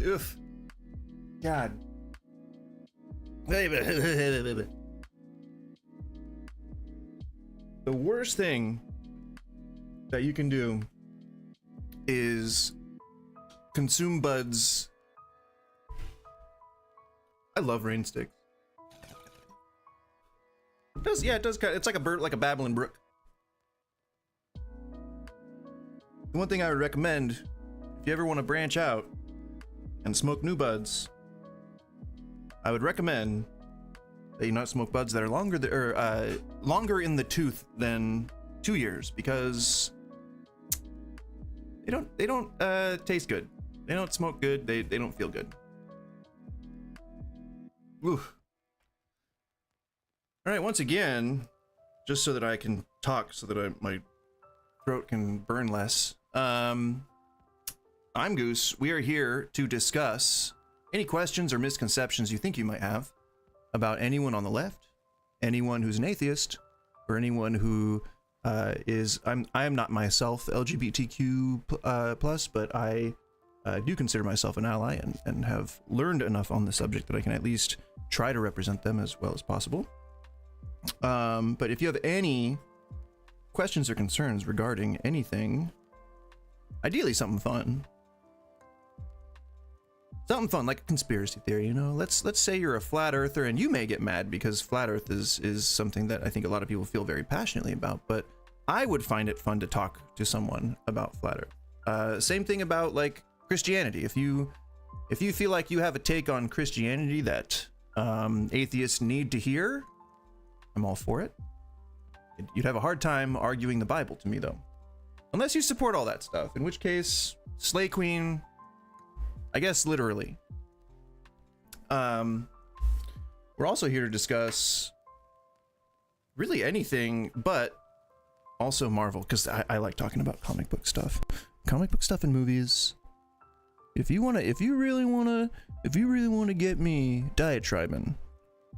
Oof. God. The worst thing that you can do is consume buds. I love rain sticks. It does, yeah, it does. It's like a bird, like a babbling brook. The one thing I would recommend, if you ever want to branch out and smoke new buds, I would recommend that you not smoke buds that are longer in the tooth than 2 years, because they don't taste good. They don't smoke good. They don't feel good. Oof. All right, once again, just so that I can talk, so that my throat can burn less. I'm Goose. We are here to discuss any questions or misconceptions you think you might have about anyone on the left, anyone who's an atheist, or anyone who is. I am not myself LGBTQ plus, but I do consider myself an ally and have learned enough on the subject that I can at least try to represent them as well as possible. But if you have any questions or concerns regarding anything, ideally something fun. Something fun, like a conspiracy theory, you know? Let's say you're a flat earther, and you may get mad because flat earth is something that I think a lot of people feel very passionately about, but I would find it fun to talk to someone about flat earth. Same thing about like Christianity. If you feel like you have a take on Christianity that atheists need to hear, I'm all for it. You'd have a hard time arguing the Bible to me, though. Unless you support all that stuff, in which case, Slay Queen, I guess literally. We're also here to discuss really anything, but also Marvel, because I like talking about comic book stuff. Comic book stuff and movies. If you really wanna get me diatribing,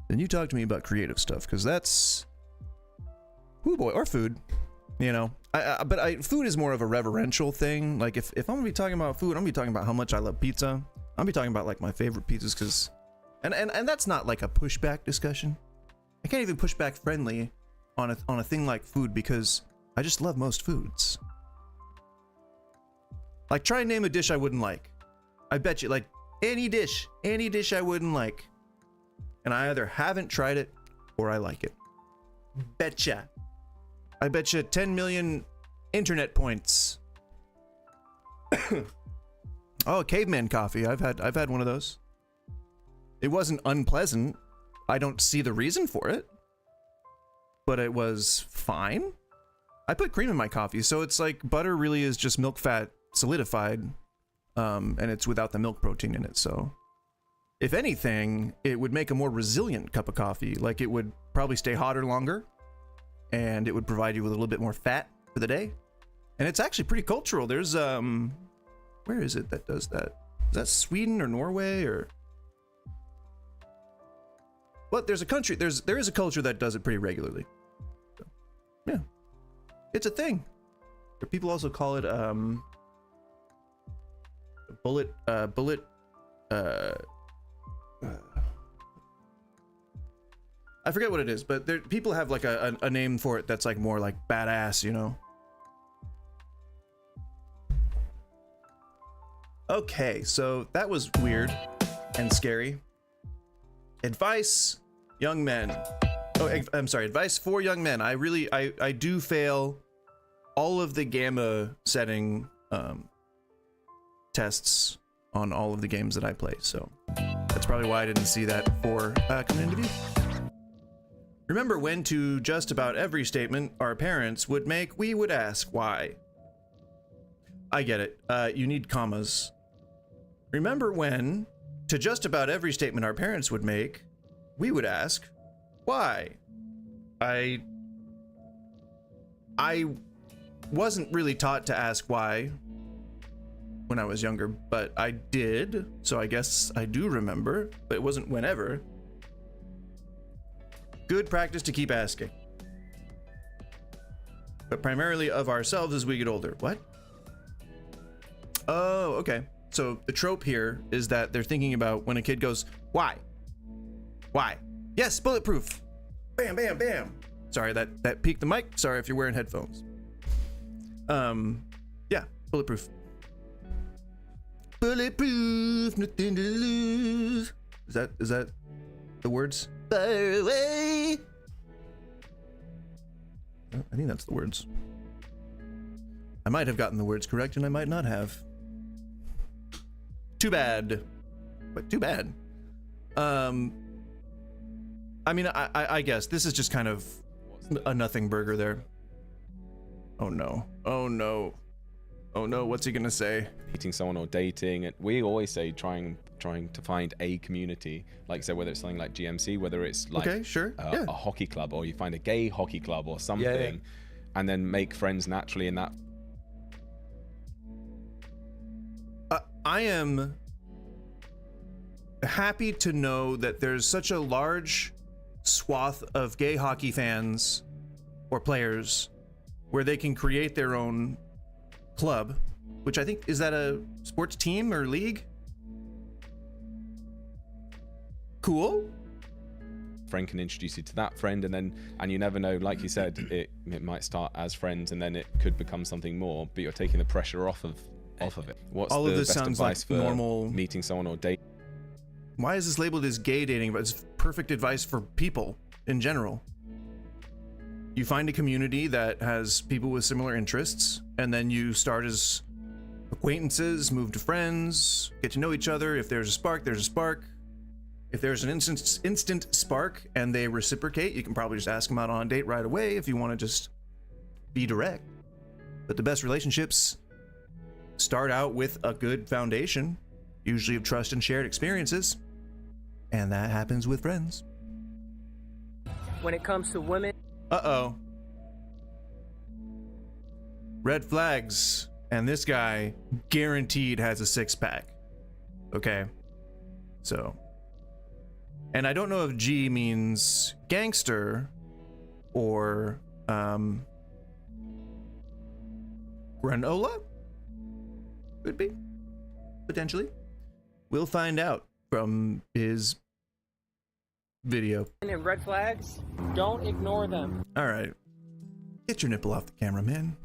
then you talk to me about creative stuff, because that's, ooh boy, or food, you know. But food is more of a reverential thing. Like if I'm gonna be talking about food, I'm gonna be talking about how much I love pizza. I'm gonna be talking about like my favorite pizzas, because, and that's not like a pushback discussion. I can't even push back friendly on a thing like food, because I just love most foods. Like, try and name a dish I wouldn't like. I bet you, like, any dish I wouldn't like. And I either haven't tried it or I like it. Betcha. I bet you 10 million internet points. Oh, caveman coffee. I've had one of those. It wasn't unpleasant. I don't see the reason for it. But it was fine. I put cream in my coffee, so it's like butter really is just milk fat solidified. And it's without the milk protein in it, so if anything, it would make a more resilient cup of coffee. Like, it would probably stay hotter longer, and it would provide you with a little bit more fat for the day. And it's actually pretty cultural. There's where is it that does that? Is that Sweden or Norway or? Well, there's a country. There is a culture that does it pretty regularly. So, yeah, it's a thing. People also call it bullet. I forget what it is, but people have like a name for it that's like more like badass, you know? Okay, so that was weird and scary. Advice, young men. Oh, I'm sorry, advice for young men. I do fail all of the gamma setting tests on all of the games that I play, so that's probably why I didn't see that for coming into view. Remember when to just about every statement our parents would make, we would ask why. I get it. You need commas. Remember when to just about every statement our parents would make, we would ask why. I wasn't really taught to ask why when I was younger, but I did, so I guess I do remember, but it wasn't whenever. Good practice to keep asking. But primarily of ourselves as we get older. What? Oh, okay. So the trope here is that they're thinking about when a kid goes, why? Why? Yes, bulletproof. Bam, bam, bam. Sorry, that peaked the mic. Sorry if you're wearing headphones. Yeah, bulletproof. Bulletproof, nothing to lose. Is that the words? Fire away. Oh, I think that's the words. I might have gotten the words correct and I might not have. Too bad. But too bad. I mean, I guess this is just kind of a nothing burger there. Oh no. Oh no. Oh no, what's he gonna say? Meeting someone or dating, and we always say trying to find a community, like so whether it's something like GMC, whether it's like okay, sure. a hockey club, or you find a gay hockey club or something, and then make friends naturally in that. I am happy to know that there's such a large swath of gay hockey fans or players where they can create their own club, which I think, is that a sports team or league? Cool. Friend can introduce you to that friend, and you never know, like you said, it might start as friends and then it could become something more, but you're taking the pressure off of it. What's all the of this best sounds advice like for normal meeting someone or dating? Why is this labeled as gay dating? But it's perfect advice for people in general. You find a community that has people with similar interests, and then you start as acquaintances, move to friends, get to know each other. If there's a spark, there's a spark. If there's an instant spark and they reciprocate, you can probably just ask them out on a date right away if you want to just be direct. But the best relationships start out with a good foundation, usually of trust and shared experiences. And that happens with friends. When it comes to women... Uh-oh. Red flags. And this guy guaranteed has a six-pack. Okay. So. And I don't know if G means gangster or granola? Could be. Potentially. We'll find out from his video. And red flags, don't ignore them. All right. Get your nipple off the camera, man.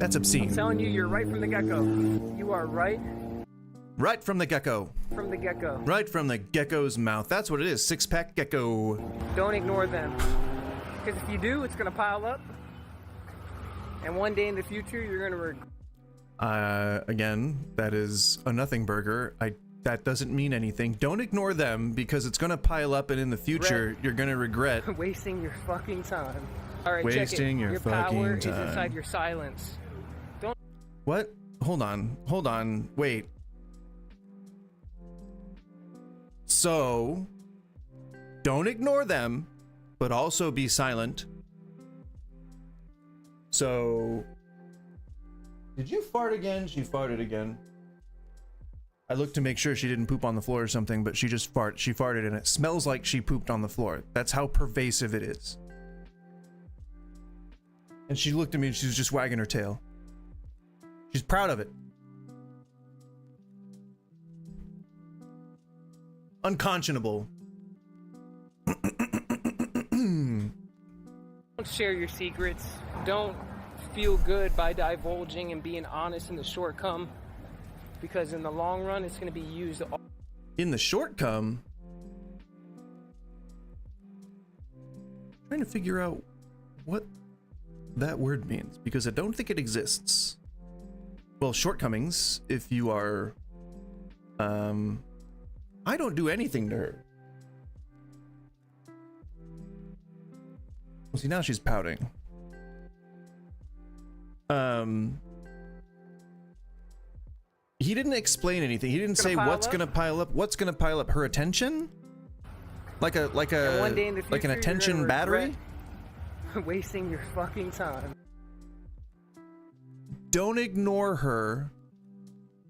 That's obscene. I'm telling you, you're right from the get-go. You are right Right from the gecko. from the get-go. Right from the gecko's mouth. That's what it is. Six-pack gecko. Don't ignore them. Because if you do, it's going to pile up. And one day in the future, you're going to regret. Again, that is a nothing burger. That doesn't mean anything. Don't ignore them because it's gonna pile up and in the future you're gonna regret wasting your fucking time. All right, wasting check it. your fucking power time. is inside your silence. Don't. What? Hold on. Wait. So, don't ignore them, but also be silent. So, did you fart again? She farted again. I looked to make sure she didn't poop on the floor or something, but she just farted and it smells like she pooped on the floor. That's how pervasive it is. And she looked at me and she was just wagging her tail. She's proud of it. Unconscionable. Don't share your secrets. Don't feel good by divulging and being honest in the short come. Because in the long run, it's going to be used. In the short come? Trying to figure out what that word means because I don't think it exists. Well, shortcomings, if you are, I don't do anything to her. Well, see, now she's pouting. He didn't explain anything. He didn't say what's gonna pile up. What's gonna pile up? Her attention? Like an attention battery? Wasting your fucking time. Don't ignore her,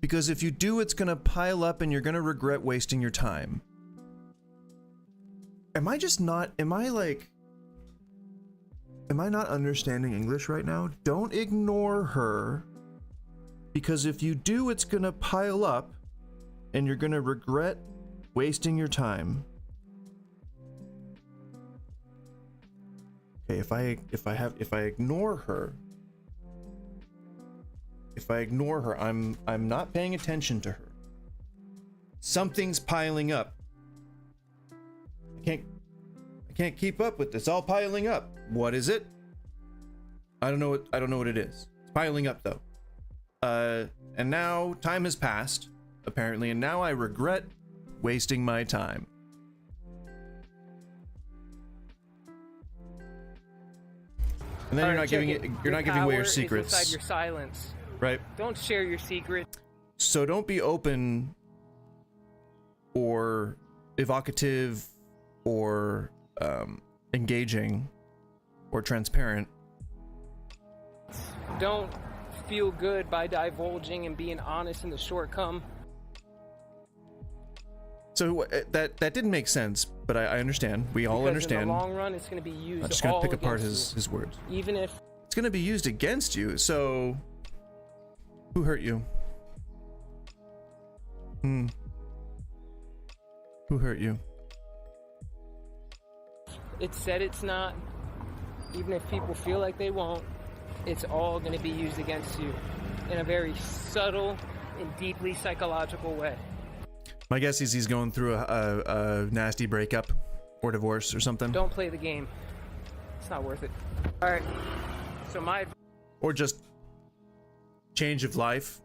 because if you do, it's gonna pile up and you're gonna regret wasting your time. Am I not understanding English right now? Don't ignore her, because if you do, it's gonna pile up and you're gonna regret wasting your time. Okay, if I ignore her, I'm not paying attention to her. Something's piling up. I can't keep up with this. All piling up. What is it? I don't know what it is. It's piling up though. And now time has passed, apparently, and now I regret wasting my time. And then you're not giving away your secrets. Inside your silence. Right. Don't share your secrets. So don't be open or evocative or engaging or transparent. Don't feel good by divulging and being honest in the short come. So that didn't make sense, but I understand. We all understand. In the long run, it's going to be used. I'm just going to pick apart his words. Even if it's going to be used against you. So who hurt you? Who hurt you? It's said it's not. Even if people feel like they won't, it's all going to be used against you in a very subtle and deeply psychological way. My guess is he's going through a nasty breakup or divorce or something. Don't play the game. It's not worth it. All right. So or just change of life,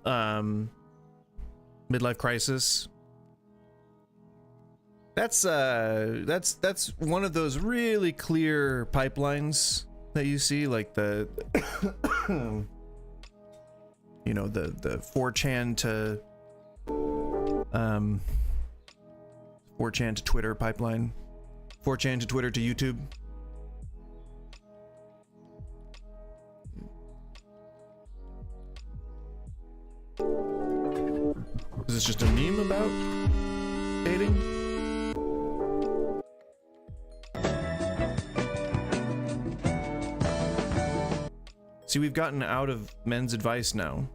midlife crisis. That's one of those really clear pipelines that you see, like the you know, the 4chan to 4chan to Twitter pipeline, 4chan to Twitter to YouTube. Is this just a meme about dating? See, we've gotten out of men's advice now.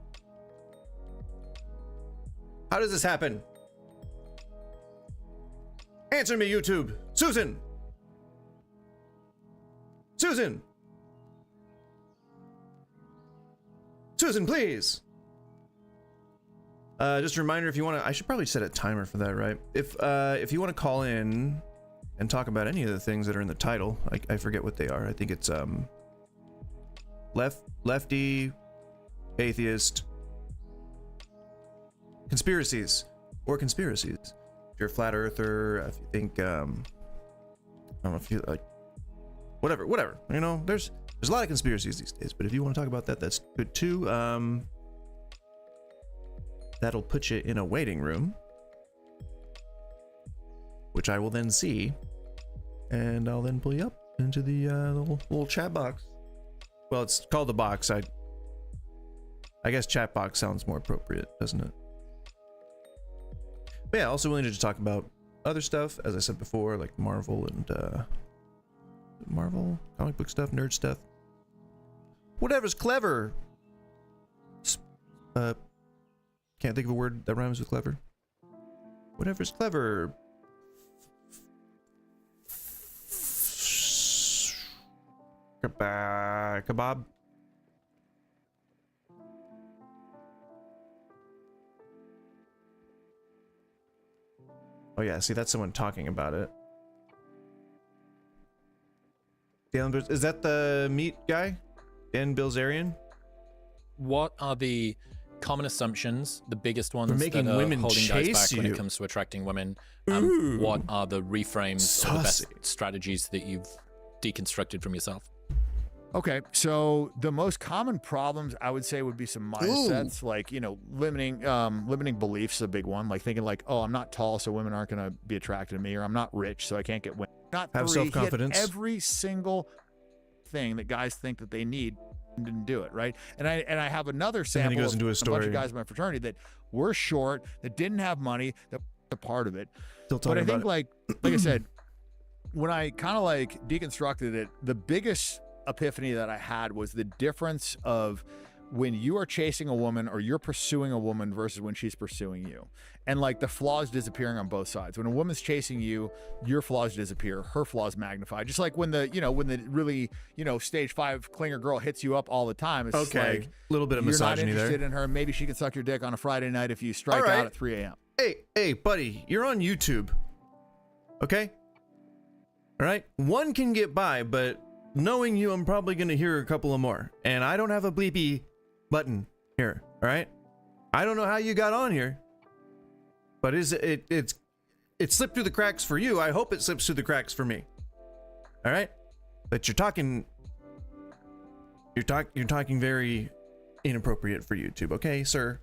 How does this happen? Answer me, YouTube. Susan! Susan! Susan, please. Just a reminder, if you want to, I should probably set a timer for that, right? If you want to call in and talk about any of the things that are in the title, I forget what they are. I think it's lefty, atheist, conspiracies, or conspiracies. If you're a flat earther, if you think I don't know if you like whatever. You know, there's a lot of conspiracies these days, but if you want to talk about that, that's good too. That'll put you in a waiting room, which I will then see, and I'll then pull you up into the little chat box. Well, it's called the box. I guess chat box sounds more appropriate, doesn't it? But yeah, also willing to talk about other stuff, as I said before, like Marvel and Marvel, comic book stuff, nerd stuff. Whatever's clever. Can't think of a word that rhymes with clever. Whatever's clever. Kebab. Oh yeah, see, that's someone talking about it. Is that the meat guy? Dan Bilzerian? What are the common assumptions, the biggest ones making that are women holding guys back chase when you. it comes to attracting women? Ooh. What are the reframes or the best Saucy. strategies that you've deconstructed from yourself? Okay, so the most common problems I would say would be some mindsets, like, you know, limiting beliefs is a big one, like thinking like, oh, I'm not tall, so women aren't going to be attracted to me, or I'm not rich, so I can't get women. Not Have three. He had self-confidence. every single thing that guys think that they need and didn't do it, right? And I have another sample goes into a bunch story. of guys in my fraternity that were short, that didn't have money, that were a part of it. Still But talking I think about it. like I said, when I kind of like deconstructed it, the biggest epiphany that I had was the difference of when you are chasing a woman or you're pursuing a woman versus when she's pursuing you, and like the flaws disappearing on both sides. When a woman's chasing you, your flaws disappear, her flaws magnify. Just like when the really stage 5 clinger girl hits you up all the time, it's just Okay, like a little bit of misogyny you're not interested there. in her. Maybe she can suck your dick on a Friday night if you strike All right. out at 3 a.m. Hey, buddy, you're on YouTube. Okay? All right? One can get by, but knowing you, I'm probably going to hear a couple of more. And I don't have a bleepy button here, all right? I don't know how you got on here, but it slipped through the cracks for you. I hope it slips through the cracks for me. All right? But you're talking very inappropriate for YouTube, okay, sir?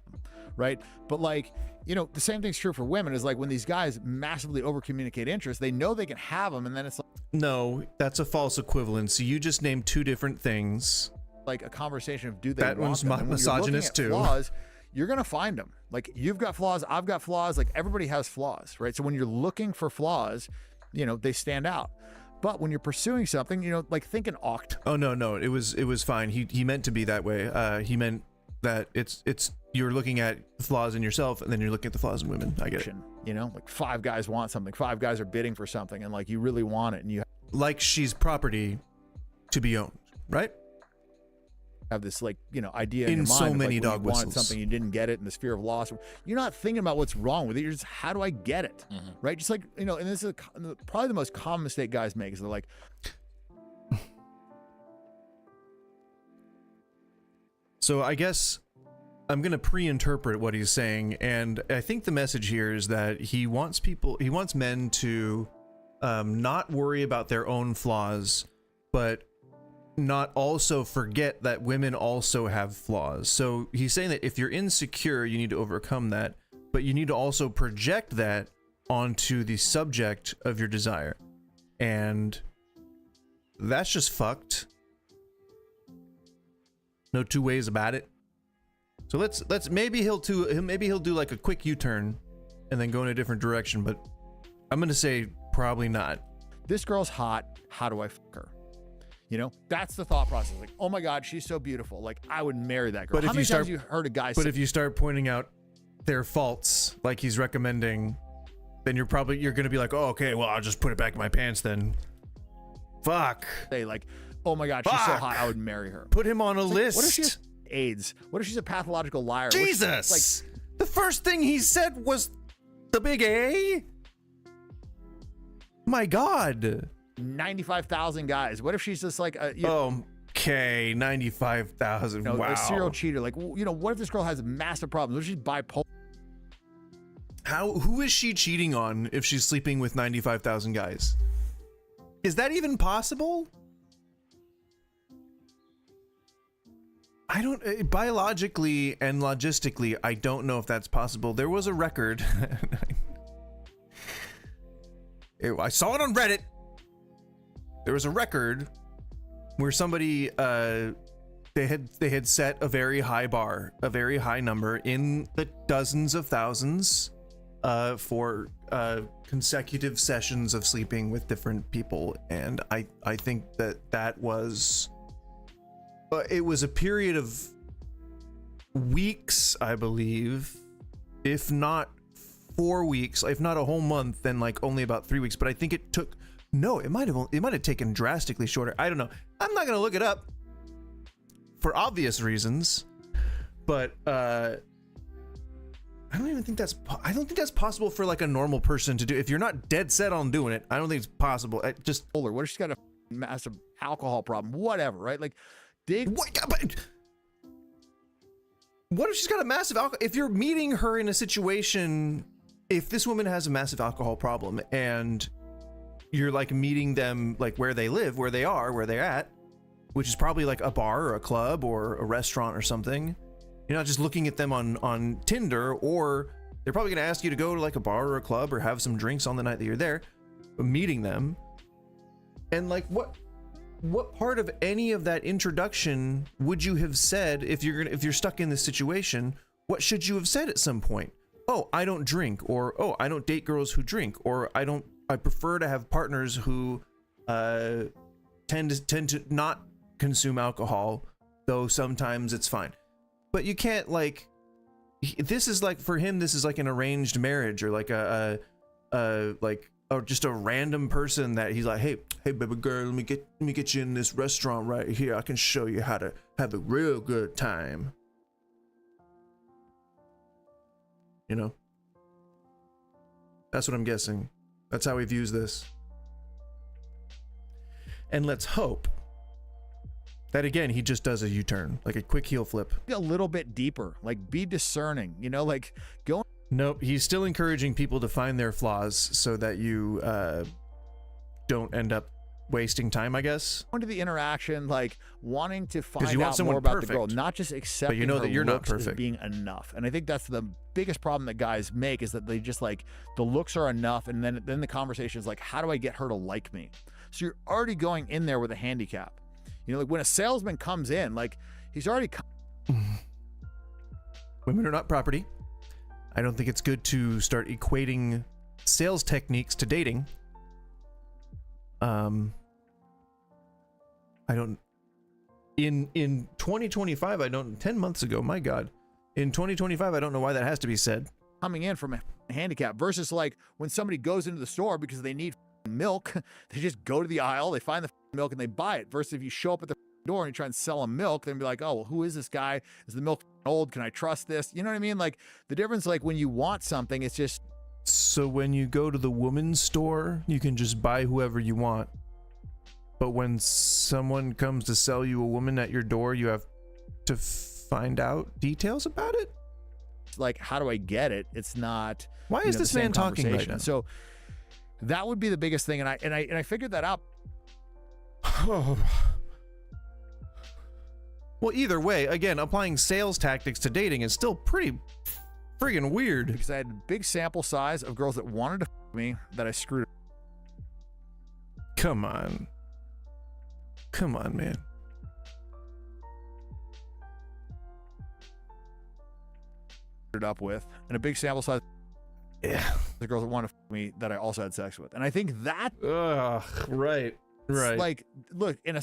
Right? But like, the same thing's true for women, is like when these guys massively over communicate interest, they know they can have them, and then it's No, that's a false equivalency. You just named two different things. like a conversation of do they That want one's them? And when you're looking misogynist at too. Flaws, you're gonna find them. Like you've got flaws, I've got flaws. Like everybody has flaws, right? So when you're looking for flaws, they stand out. But when you're pursuing something, like think an oct. Oh no, it was fine. He meant to be that way. He meant that it's you're looking at flaws in yourself, and then you're looking at the flaws in women. I get it. Like 5 guys want something, 5 guys are bidding for something, and like you really want it, and you Like she's property to be owned, right? have this idea In in your so mind of, many like, when dog you wanted whistles. something, you didn't get it, and the fear of loss. You're not thinking about what's wrong with it. You're just, how do I get it? Right? Just like, and this is probably the most common mistake guys make, is they're like, So I guess I'm going to pre-interpret what he's saying, and I think the message here is that he wants men to not worry about their own flaws, but not also forget that women also have flaws. So he's saying that if you're insecure, you need to overcome that, but you need to also project that onto the subject of your desire. And that's just fucked. No two ways about it. So let's maybe he'll do like a quick U-turn and then go in a different direction, but I'm going to say probably not. this girl's hot, how do I fuck her? That's the thought process. Like, oh my God, she's so beautiful. Like, I would marry that girl. But How if many you start, times you heard a guy but say, if you start pointing out their faults, like he's recommending, then you're going to be like, oh, okay, well, I'll just put it back in my pants then. Fuck. Say like, oh my God, she's so hot, I would marry her. Put him on a list. What if she has AIDS? What if she's a pathological liar? Jesus! The first thing he said was the big A? My God. 95,000 guys. What if she's just like a... Okay, 95,000. Wow. A serial cheater. Like, what if this girl has massive problems? What if she's bipolar? Who is she cheating on if she's sleeping with 95,000 guys? Is that even possible? I don't, biologically and logistically, I don't know if that's possible. There was a record. I saw it on Reddit. There was a record where somebody, they had set a very high bar, a very high number in the dozens of thousands for consecutive sessions of sleeping with different people. And I think that was, it was a period of weeks, I believe, if not 4 weeks, if not a whole month, then like only about 3 weeks. But I think it took, no, it might have taken drastically shorter. I don't know. I'm not gonna look it up for obvious reasons, but I don't think that's possible for like a normal person to do. If you're not dead set on doing it, I don't think it's possible. What if she's got a massive alcohol problem? Whatever, right? Like, what if she's got a massive alcohol? If you're meeting her in a situation, if this woman has a massive alcohol problem and you're like meeting them like where they live, where they are, where they're at, which is probably like a bar or a club or a restaurant or something. You're not just looking at them on Tinder, or they're probably going to ask you to go to like a bar or a club or have some drinks on the night that you're there, meeting them. And like, what part of any of that introduction would you have said if you're stuck in this situation? What should you have said at some point? Oh, I don't drink, or oh, I don't date girls who drink, or I prefer to have partners who tend to not consume alcohol, though sometimes it's fine. But you can't, like, this is like, for him, this is like an arranged marriage, or like or just a random person that he's like, hey baby girl, let me get you in this restaurant right here. I can show you how to have a real good time. You know? That's what I'm guessing. That's how he views this. And let's hope that, again, he just does a U-turn, like a quick heel flip. A little bit deeper, like be discerning, like go. Nope, he's still encouraging people to find their flaws so that you don't end up wasting time, I guess. Going to the interaction, like wanting to find you want out someone more about perfect, the girl, not just accepting but you know her that you're not looks as perfect. being enough. And I think that's the biggest problem that guys make, is that they just like, the looks are enough, and then the conversation is like, how do I get her to like me? So you're already going in there with a handicap. Like when a salesman comes in, like he's already. Women are not property. I don't think it's good to start equating sales techniques to dating. I don't. In 2025, 10 months ago, my God. In 2025, I don't know why that has to be said. Coming in from a handicap versus like when somebody goes into the store because they need milk, they just go to the aisle, they find the milk and they buy it. Versus if you show up at the door and you try and sell them milk, then be like, oh, well, who is this guy? Is the milk old? Can I trust this? You know what I mean? Like the difference, like when you want something, it's just. So when you go to the woman's store, you can just buy whoever you want. But when someone comes to sell you a woman at your door, you have to find out details about it. Like, how do I get it? It's not. Why is this man talking right now? So that would be the biggest thing, and I figured that out. Well, either way, again, applying sales tactics to dating is still pretty friggin' weird. Because I had a big sample size of girls that wanted to me that I screwed. Come on, man. Up with, and a big sample size. Yeah, the girls that wanted me that I also had sex with, and I think that. Right. Like, look, in a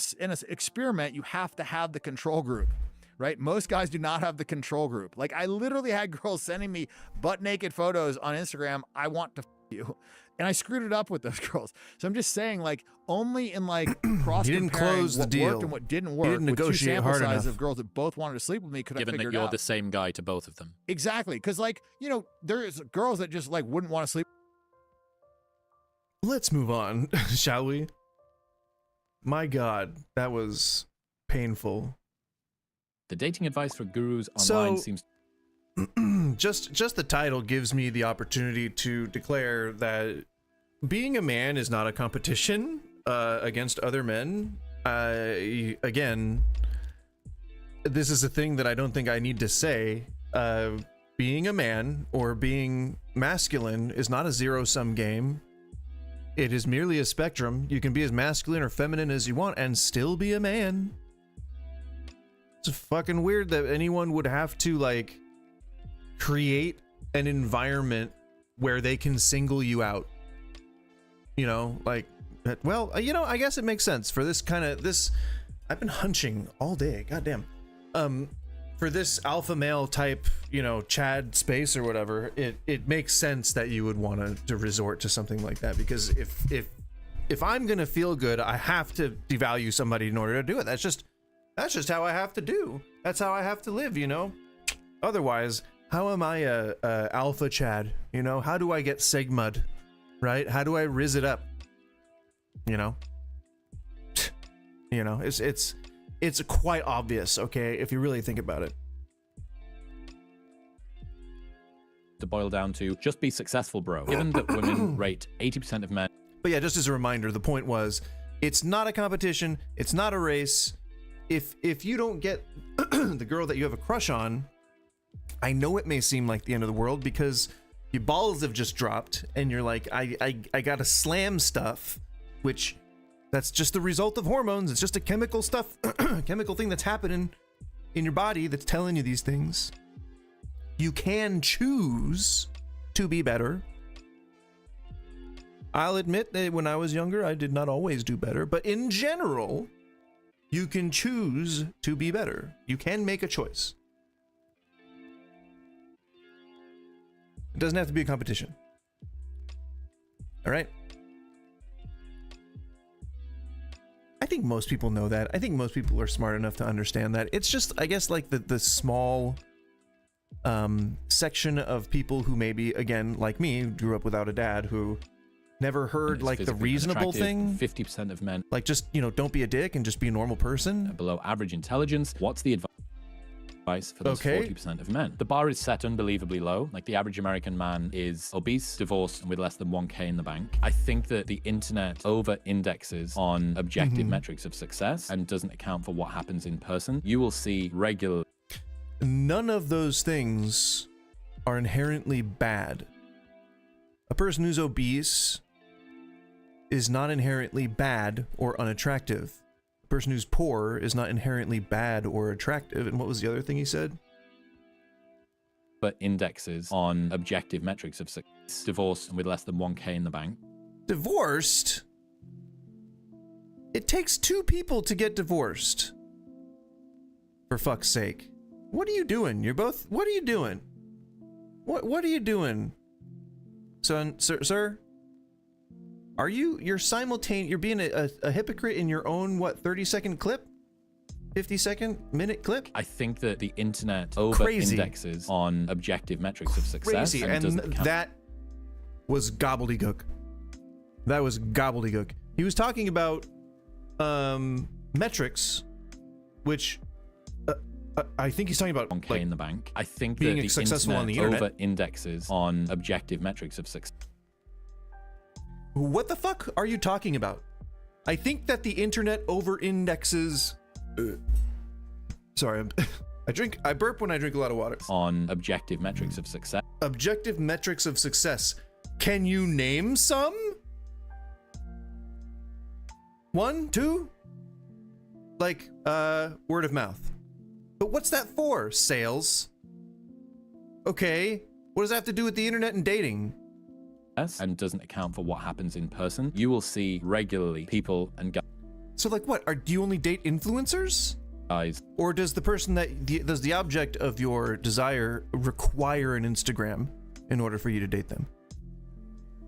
experiment, you have to have the control group, right? Most guys do not have the control group. Like, I literally had girls sending me butt naked photos on Instagram. I want to you. And I screwed it up with those girls. So I'm just saying, like, only in like cross You didn't comparing close the what deal. worked and what didn't work. You didn't with two negotiate sample hard sizes enough. of girls that both wanted to sleep with me, could I Given figure that it you're out? the same guy to both of them. Exactly, because like, you know, there's girls that just like wouldn't want to sleep. Let's move on, shall we? My God, that was painful. The dating advice for gurus online seems... just the title gives me the opportunity to declare that being a man is not a competition against other men. Again, this is a thing that I don't think I need to say. Being a man or being masculine is not a zero-sum game. It is merely a spectrum. You can be as masculine or feminine as you want and still be a man. It's fucking weird that anyone would have to, like, create an environment where they can single you out. You know, like, well, you know, I guess it makes sense for this kind of, I've been hunching all day, goddamn. For this alpha male type, you know, Chad space or whatever, it makes sense that you would want to resort to something like that, because if I'm gonna feel good, I have to devalue somebody in order to do it. That's just how I have to do. That's how I have to live, you know? Otherwise, how am I a alpha Chad? You know, how do I get Sigma'd, right? How do I riz it up? You know? You know, it's quite obvious, okay, if you really think about it. To boil down to, just be successful, bro. Given that women rate 80% of men... But yeah, just as a reminder, the point was, it's not a competition, it's not a race. If you don't get the girl that you have a crush on, I know it may seem like the end of the world because your balls have just dropped and you're like, I gotta slam stuff, which that's just the result of hormones. It's just a chemical chemical thing that's happening in your body that's telling you these things. You can choose to be better. I'll admit that when I was younger, I did not always do better, but in general, you can choose to be better. You can make a choice. It doesn't have to be a competition. All right? I think most people know that. I think most people are smart enough to understand that. It's just, I guess, like the small section of people who maybe, again, like me, grew up without a dad, who never heard like the reasonable thing. 50% of men, like, just, you know, don't be a dick and just be a normal person. Below average intelligence. What's the advice for those 40% of men? The bar is set unbelievably low. Like, the average American man is obese, divorced, and with less than 1K in the bank. I think that the internet over indexes on objective metrics of success and doesn't account for what happens in person. You will see regularly. None of those things are inherently bad. A person who's obese is not inherently bad or unattractive. A person who's poor is not inherently bad or attractive. And what was the other thing he said? But indexes on objective metrics of success. Divorced and with less than 1K in the bank. Divorced? It takes two people to get divorced. For fuck's sake. What are you doing? You're both... What are you doing? What are you doing? Son, sir? Are you... You're being a hypocrite in your own, what, 30-second clip? 50-second minute clip? I think that the internet over-indexes on objective metrics of success. Crazy, and that was gobbledygook. That was gobbledygook. He was talking about metrics, which... I think he's talking about 1K like, in the bank. I think being that the successful on the internet internet over-indexes on objective metrics of success. What the fuck are you talking about? I think that the internet over-indexes... Sorry, I burp when I drink a lot of water. On objective metrics of success. Objective metrics of success. Can you name some? 1, 2? Like, word of mouth. But what's that for? Sales? Okay. What does that have to do with the internet and dating? And doesn't account for what happens in person. You will see regularly people and guys. So like what? Do you only date influencers? Guys. Or does the person does the object of your desire require an Instagram in order for you to date them?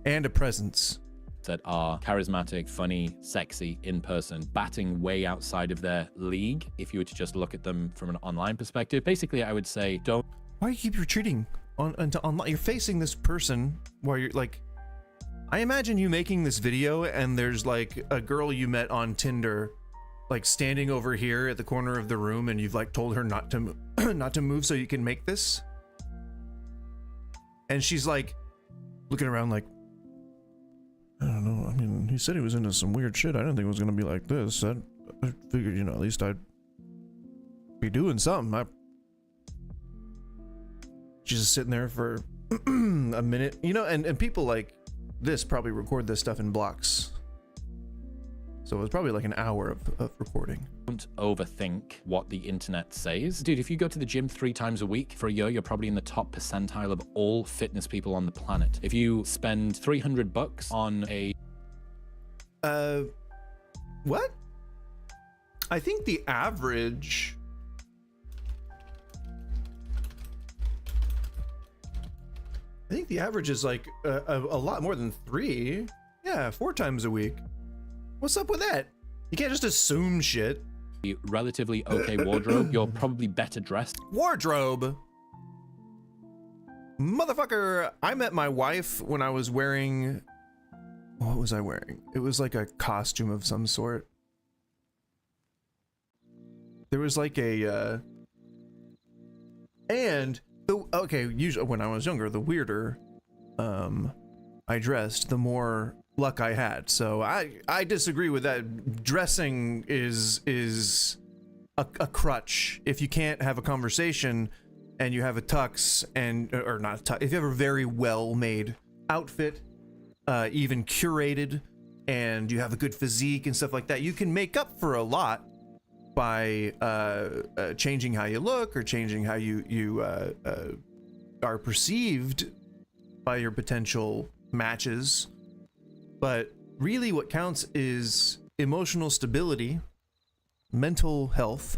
And a presence. That are charismatic, funny, sexy in person, batting way outside of their league if you were to just look at them from an online perspective. Basically, I would say don't. Why do you keep retreating into online? You're facing this person while you're like, I imagine you making this video and there's like a girl you met on Tinder like standing over here at the corner of the room and you've like told her not to not to move so you can make this. And she's like looking around like, I don't know. I mean, he said he was into some weird shit. I didn't think it was gonna be like this. I figured, you know, at least I'd be doing something. She's just sitting there for a minute, you know, and people like this probably record this stuff in blocks. So it was probably like an hour of recording. Don't overthink what the internet says. Dude, if you go to the gym 3 times a week for a year, you're probably in the top percentile of all fitness people on the planet. If you spend $300 on a... What? I think the average... I think the average is like a lot more than 3. Yeah, 4 times a week. What's up with that? You can't just assume shit. Relatively okay wardrobe, you're probably better dressed. Wardrobe? Motherfucker, I met my wife when I was wearing... What was I wearing? It was like a costume of some sort. There was like a... And... Okay, usually when I was younger, the weirder I dressed, the more luck I had. So I disagree with that. Dressing is a crutch. If you can't have a conversation and you have a tux and, or not a tux, if you have a very well made outfit, even curated, and you have a good physique and stuff like that, you can make up for a lot by changing how you look or changing how you are perceived by your potential matches. But really what counts is emotional stability, mental health,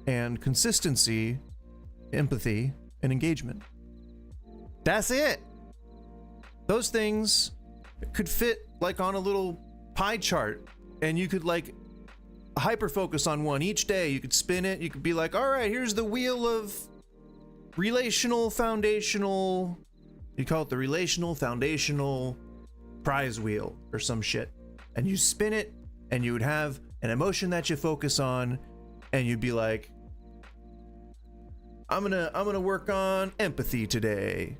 and consistency, empathy, and engagement. That's it. Those things could fit like on a little pie chart, and you could like hyper focus on one each day. You could spin it. You could be like, all right, here's the wheel of relational foundational. You call it the relational foundational prize wheel or some shit. And you spin it and you would have an emotion that you focus on, and you'd be like, I'm gonna work on empathy today.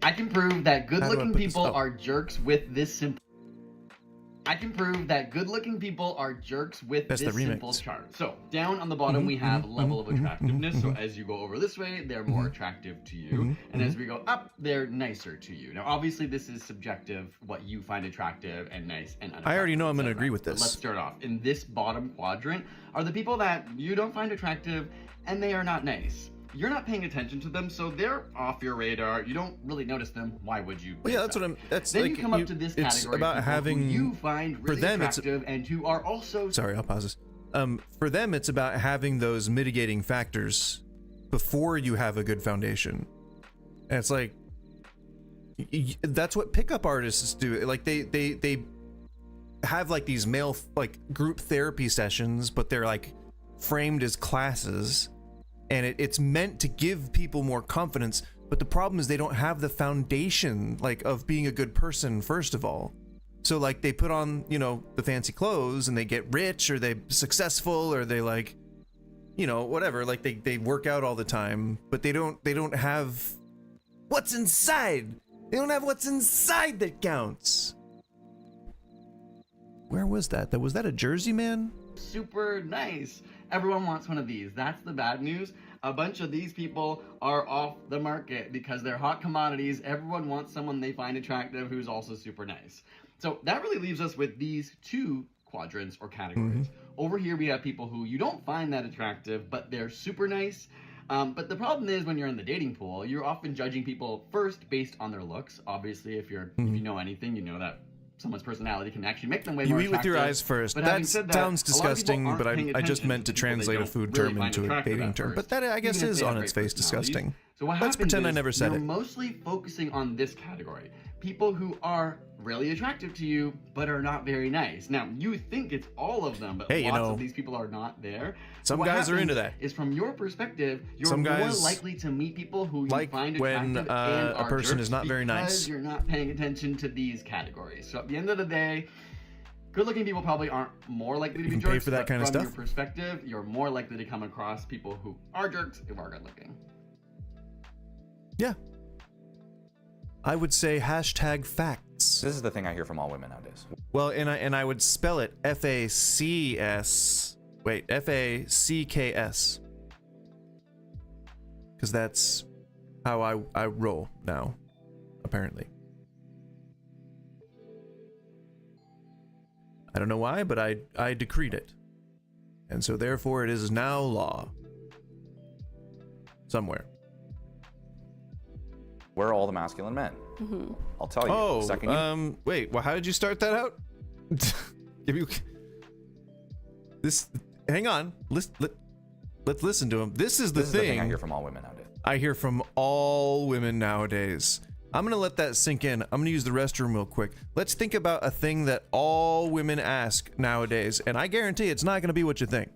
I can prove that good-looking people are jerks with this simple. I can prove that good-looking people are jerks with this simple chart. So down on the bottom we have level of attractiveness. So as you go over this way, they're more attractive to you, and as we go up, they're nicer to you. Now, obviously, this is subjective, what you find attractive and nice and unattractive. I already know I'm going to agree with this. Let's start off. In this bottom quadrant are the people that you don't find attractive, and they are not nice. You're not paying attention to them, so they're off your radar. You don't really notice them. Why would you? Well, yeah, that's what I'm. That's then like you come up to this category. It's about having who you find really for them. Attractive and who are also. Sorry, I'll pause this. For them, it's about having those mitigating factors before you have a good foundation. And it's like that's what pickup artists do. Like they have like these male like group therapy sessions, but they're like framed as classes. And it's meant to give people more confidence, but the problem is they don't have the foundation like of being a good person first of all. So like they put on, you know, the fancy clothes and they get rich or they successful or they like, you know, whatever, like they work out all the time, but they don't have what's inside. They don't have what's inside that counts. Where was that? Was that a Jersey man? Super nice. Everyone wants one of these. That's the bad news. A bunch of these people are off the market because they're hot commodities. Everyone wants someone they find attractive who's also super nice. So that really leaves us with these 2 quadrants or categories. Over here we have people who you don't find that attractive, but they're super nice. But the problem is when you're in the dating pool, you're often judging people first based on their looks. Obviously, if you know anything, you know that someone's personality can actually make them way You more eat with your attractive. eyes first. But That having said that, sounds a lot of people disgusting, aren't but paying I just attention meant to people they translate a don't food really term find into a attractive dating at term. first, But that, I guess, even if is they have on great its face personalities. disgusting. So what Let's happens pretend I is never said you're it. mostly focusing on this category. People who are really attractive to you, but are not very nice. Now, you think it's all of them, but Hey, you lots know, of these people are not there. some What guys are into happens that. Is from your perspective, you're Some more guys likely to meet people who you like find when, attractive and a are person jerks is not very nice. because you're not paying attention to these categories. So at the end of the day, good-looking people probably aren't more likely to be can jerks, pay for that but kind of from stuff. your perspective, you're more likely to come across people who are jerks who are good-looking. Yeah. I would say hashtag facts. This is the thing I hear from all women nowadays. Well, and I would spell it F-A-C-S. Wait, F-A-C-K-S. Because that's how I roll now, apparently. I don't know why, but I decreed it. And so therefore it is now law. Somewhere. We're all the masculine men. I'll tell you. Oh, the second you... wait. Well, how did you start that out? This. Hang on. Let's listen to him. This is the thing I hear from all women nowadays. I hear from all women nowadays. I'm gonna let that sink in. I'm gonna use the restroom real quick. Let's think about a thing that all women ask nowadays, and I guarantee it's not gonna be what you think.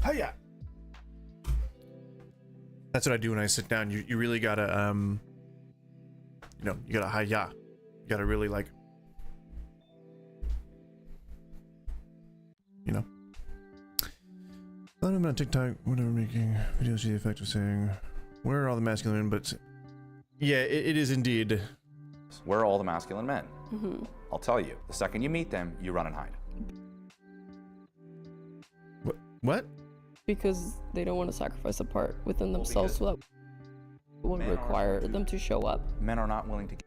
Hiya. That's what I do when I sit down. You really gotta you gotta hiya. You gotta really like, A lot of them on TikTok, whatever, making videos to the effect of saying, "Where are all the masculine men?" But yeah, it is indeed. We're all the masculine men. I'll tell you. The second you meet them, you run and hide. What? Because they don't want to sacrifice a part within themselves, so that would require them to show up. Men are not willing to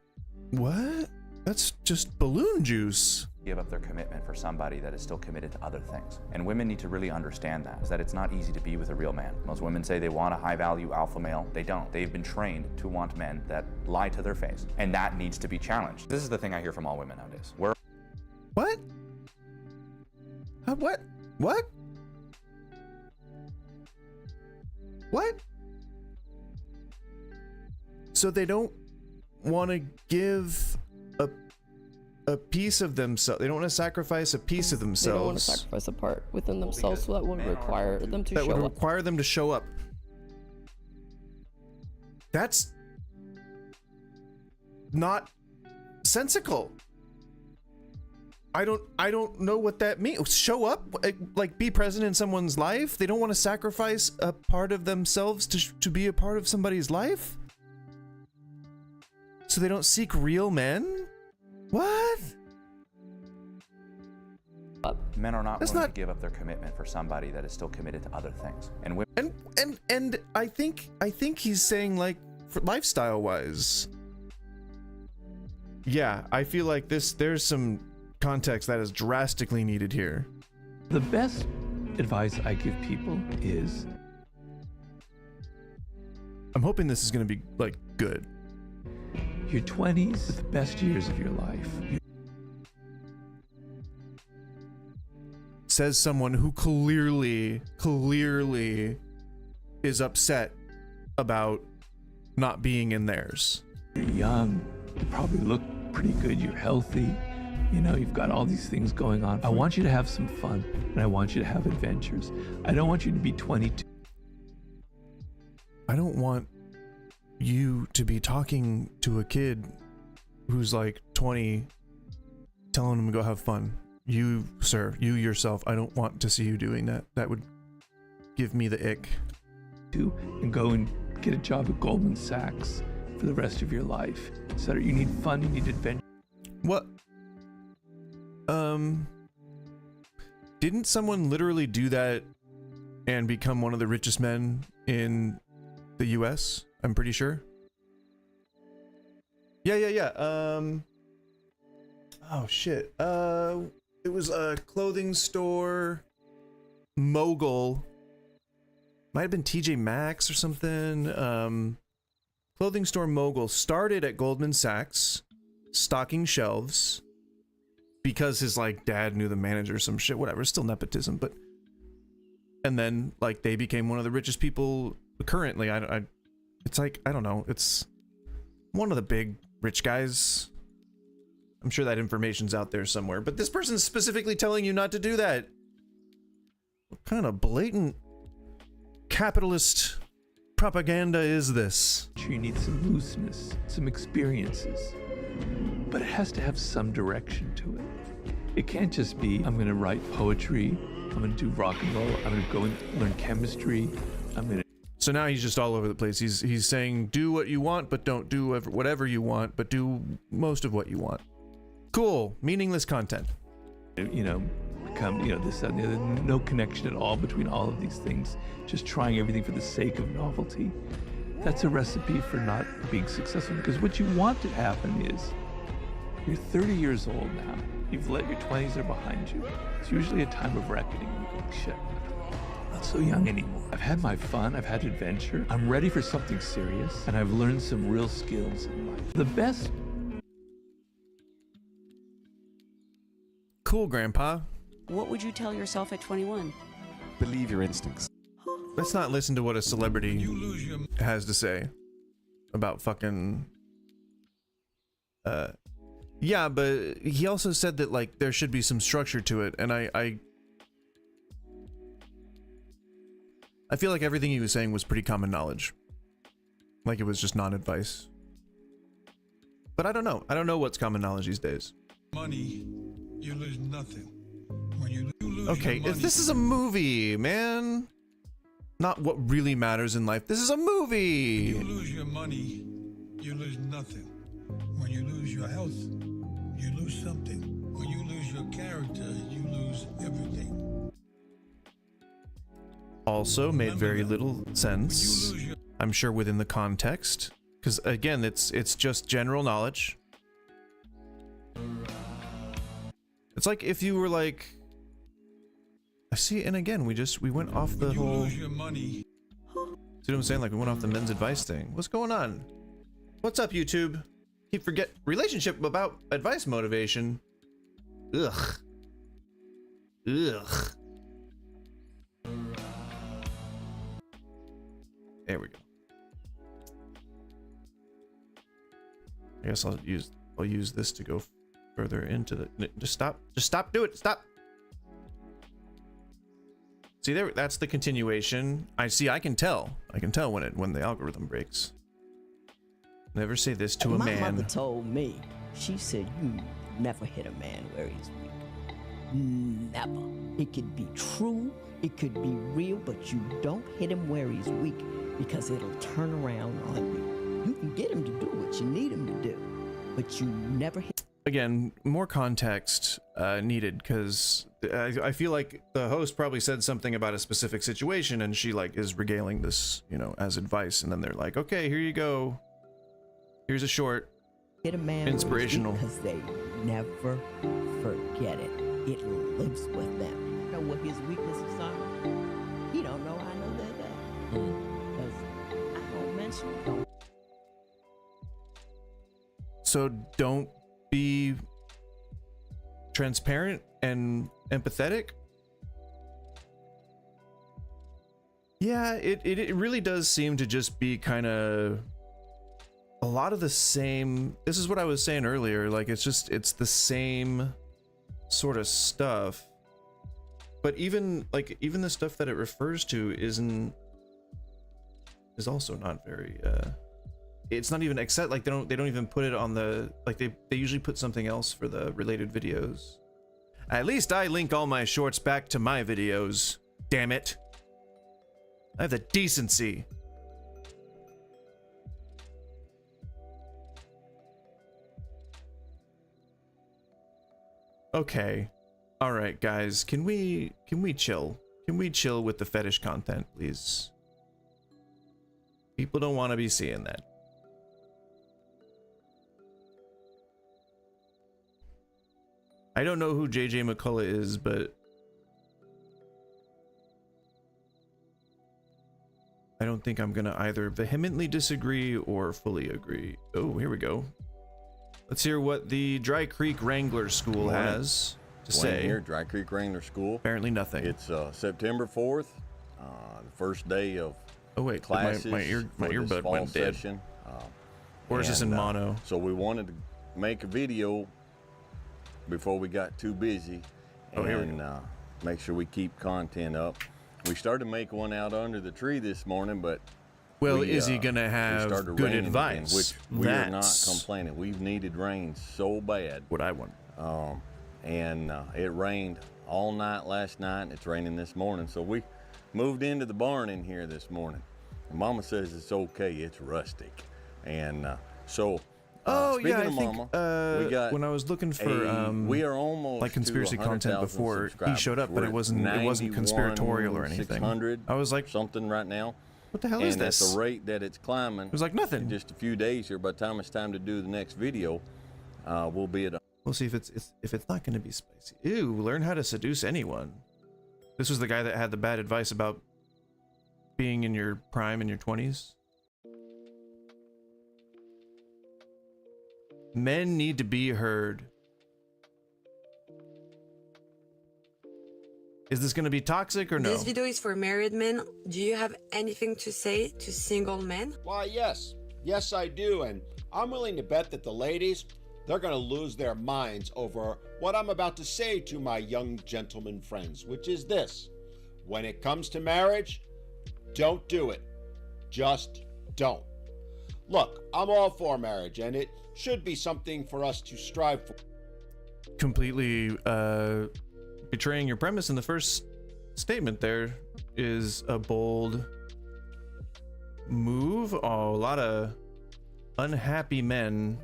What? That's just balloon juice. give up their commitment for somebody that is still committed to other things. And women need to really understand that, is that it's not easy to be with a real man. Most women say they want a high-value alpha male. They don't. They've been trained to want men that lie to their face. And that needs to be challenged. This is the thing I hear from all women nowadays. What? What? What? What? So they don't want to give a piece of themselves. They don't want to sacrifice a piece of themselves. They don't want to sacrifice a part within themselves, so that would require them to show up. That would require them to show up. That's not sensical. I don't know what that means. Show up, like be present in someone's life. They don't want to sacrifice a part of themselves to be a part of somebody's life. So they don't seek real men? What? Men are not willing to give up their commitment for somebody that is still committed to other things. And women And I think he's saying, like, for lifestyle wise. Yeah, I feel like there's some context that is drastically needed here. The best advice I give people is, I'm hoping this is going to be, like, good. Your 20s are the best years of your life. Says someone who clearly is upset about not being in theirs. You're young, you probably look pretty good, you're healthy, you know, you've got all these things going on. I want you to have some fun, and I want you to have adventures. I don't want you to be 22. I don't want you to be talking to a kid who's like 20, telling him to go have fun. You, sir, you yourself, I don't want to see you doing that. That would give me the ick. And go and get a job at Goldman Sachs for the rest of your life. So you need fun, you need adventure. What? Didn't someone literally do that and become one of the richest men in the US? I'm pretty sure. Yeah. Oh shit. It was a clothing store mogul. Might have been TJ Maxx or something. Clothing store mogul started at Goldman Sachs, stocking shelves because his like dad knew the manager or some shit, whatever. Still nepotism, but and then like they became one of the richest people currently. It's like, I don't know, it's one of the big rich guys. I'm sure that information's out there somewhere, but this person's specifically telling you not to do that. What kind of blatant capitalist propaganda is this? You need some looseness, some experiences, but it has to have some direction to it. It can't just be, I'm going to write poetry, I'm going to do rock and roll, I'm going to go and learn chemistry, I'm going to... So now he's just all over the place. He's saying do what you want, but don't do whatever you want, but do most of what you want. Cool. Meaningless content. You know, become, you know, this, that, and the other. No connection at all between all of these things. Just trying everything for the sake of novelty. That's a recipe for not being successful. Because what you want to happen is, you're 30 years old now. You've let your 20s are behind you. It's usually a time of reckoning. You go, shit, I'm not so young anymore. I've had my fun. I've had adventure. I'm ready for something serious. And I've learned some real skills in life. The best... Cool, Grandpa. What would you tell yourself at 21? Believe your instincts. Let's not listen to what a celebrity has to say about fucking... Yeah, but he also said that, like, there should be some structure to it, and I feel like everything he was saying was pretty common knowledge. Like, it was just non-advice. But I don't know. I don't know what's common knowledge these days. Money, you lose nothing. When you lose okay, this is a movie, man. Not what really matters in life. This is a movie. When you lose your money, you lose nothing. When you lose your health, you lose something. When you lose your character, you lose everything. Also made very little sense. I'm sure within the context, because again, it's just general knowledge. It's like if you were like, I see, and again, we went off the whole. See what I'm saying? Like we went off the men's advice thing. What's going on? What's up, YouTube? Keep forget relationship about advice motivation. Ugh. Ugh. There we go. I guess I'll use this to go further into the. Just stop. Do it. Stop. See there. That's the continuation. I can tell when the algorithm breaks. Never say this to a man. My mother told me. She said you never hit a man where he's weak. Never. It could be true. It could be real, but you don't hit him where he's weak because it'll turn around on you. You can get him to do what you need him to do, but you never hit. Again, more context needed, because I feel like the host probably said something about a specific situation and she like is regaling this, you know, as advice, and then they're like, okay, here you go. Here's a short hit a man inspirational. Because they never forget it. It lives with them. You know what his weaknesses are? He don't know I know that. Because I don't mention it. So don't be transparent and empathetic. Yeah, it really does seem to just be kind of a lot of the same. This is what I was saying earlier. Like, it's the same sort of stuff. But even the stuff that it refers to is also not very. It's not even except like they don't even put it on the like they usually put something else for the related videos. At least I link all my shorts back to my videos. Damn it! I have the decency. Okay. All right, guys. Can we chill? Can we chill with the fetish content, please? People don't want to be seeing that. I don't know who JJ McCullough is, but I don't think I'm gonna either vehemently disagree or fully agree. Oh, here we go. Let's hear what the Dry Creek Wrangler School has to say. Here, Dry Creek Wrangler School. Apparently nothing. It's September 4th, the first day of classes. my earbud went dead. Or is this in mono? So we wanted to make a video before we got too busy and make sure we keep content up. We started to make one out under the tree this morning, but is he gonna have good advice? Again, which we are not complaining. We've needed rain so bad. What I want. And it rained all night last night, and it's raining this morning. So we moved into the barn in here this morning. And Mama says it's okay, it's rustic. And speaking of Mama, we got when I was looking for we are almost like conspiracy content before he showed up, but it wasn't conspiratorial or anything. I was like something right now. What the hell is this? And at the rate that it's climbing, it was like nothing. In just a few days here, by the time it's time to do the next video, we'll be at. We'll see if it's not going to be spicy. Ew! Learn how to seduce anyone. This was the guy that had the bad advice about being in your prime in your 20s. Men need to be heard. Is this going to be toxic or no? This video is for married men. Do you have anything to say to single men? Why, yes. Yes, I do. And I'm willing to bet that the ladies, they're going to lose their minds over what I'm about to say to my young gentlemen friends, which is this. When it comes to marriage, don't do it. Just don't. Look, I'm all for marriage, and it should be something for us to strive for. Completely betraying your premise in the first statement there is a bold move. Oh, a lot of unhappy men.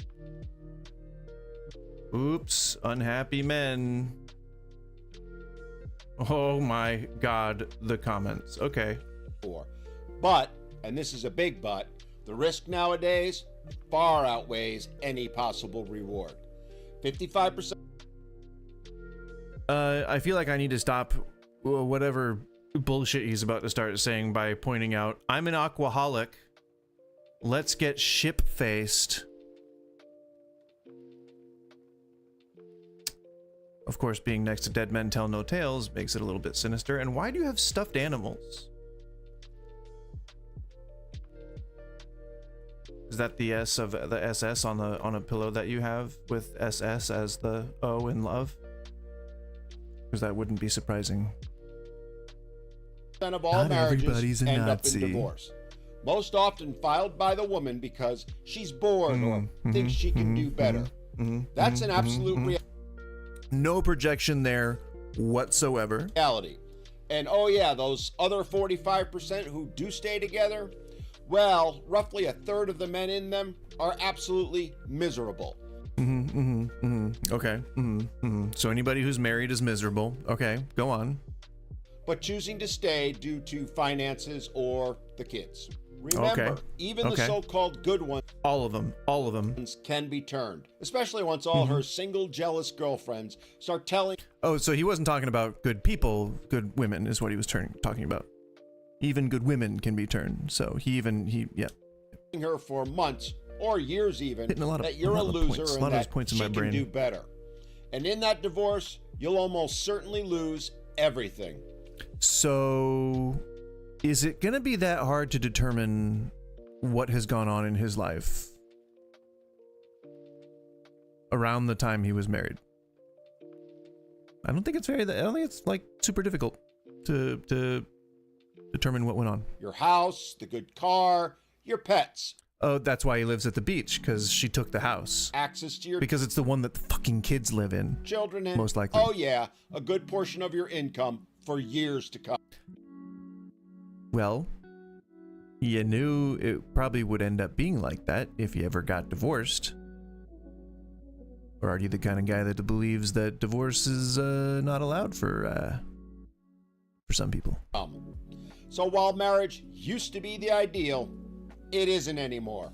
Oops, unhappy men. Oh my God, the comments. Okay. But, and this is a big but, the risk nowadays far outweighs any possible reward. 55%. I feel like I need to stop whatever bullshit he's about to start saying by pointing out, I'm an aquaholic. Let's get ship-faced. Of course, being next to Dead Men Tell No Tales makes it a little bit sinister. And why do you have stuffed animals? Is that the S of the SS on a pillow that you have with SS as the O in love? Because that wouldn't be surprising. Of all Not marriages everybody's a end Nazi. up in divorce. Most often filed by the woman because she's bored or thinks she can do better. That's an absolute no projection there whatsoever. reality. And oh yeah, those other 45% who do stay together, well, roughly a third of the men in them are absolutely miserable. Okay. So anybody who's married is miserable. Okay, go on. But choosing to stay due to finances or the kids. Remember, even the so-called good ones, all of them can be turned, especially once all her single jealous girlfriends start telling. Oh, so he wasn't talking about good people, good women is what he was talking about. Even good women can be turned. So yeah. Her for months or years even that you're a points. loser A and lot of that points in she my can brain. do better. And in that divorce, you'll almost certainly lose everything. So is it going to be that hard to determine what has gone on in his life around the time he was married. I don't think it's like super difficult to determine what went on. Your house, the good car, your pets. Oh, that's why he lives at the beach, because she took the house. Access to your Because it's the one that the fucking kids live in. children and, most likely. oh yeah, a good portion of your income for years to come. Well, you knew it probably would end up being like that if you ever got divorced. Or are you the kind of guy that believes that divorce is not allowed for some people? So while marriage used to be the ideal, it isn't anymore.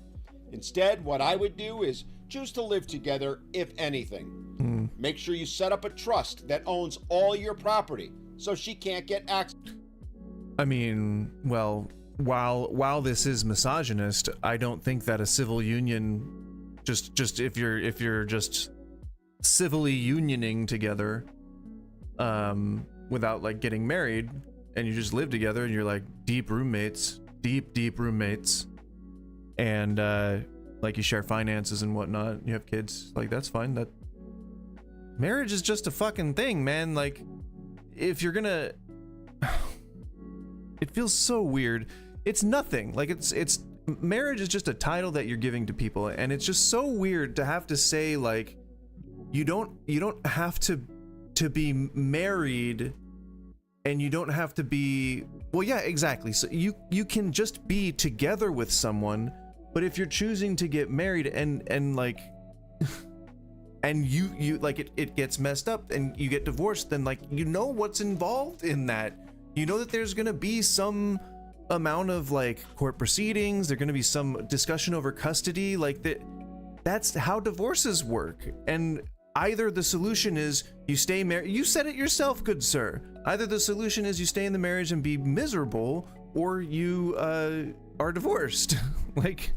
Instead, what I would do is choose to live together, if anything. Make sure you set up a trust that owns all your property, so she can't get access. I mean, well, while this is misogynist, I don't think that a civil union, just if you're just civilly unioning together, without like getting married, and you just live together and you're like deep roommates, and like you share finances and whatnot, you have kids, like that's fine. That marriage is just a fucking thing, man. Like if you're gonna it feels so weird. It's nothing. Like it's marriage is just a title that you're giving to people, and it's just so weird to have to say like you don't have to be married, and you don't have to be, well, yeah, exactly. So you can just be together with someone, but if you're choosing to get married and like and you like it gets messed up and you get divorced, then like you know what's involved in that. You know that there's gonna be some amount of like court proceedings, there's gonna be some discussion over custody, like that's how divorces work. And either the solution is you stay married, you said it yourself, good sir, either the solution is you stay in the marriage and be miserable, or you are divorced. Like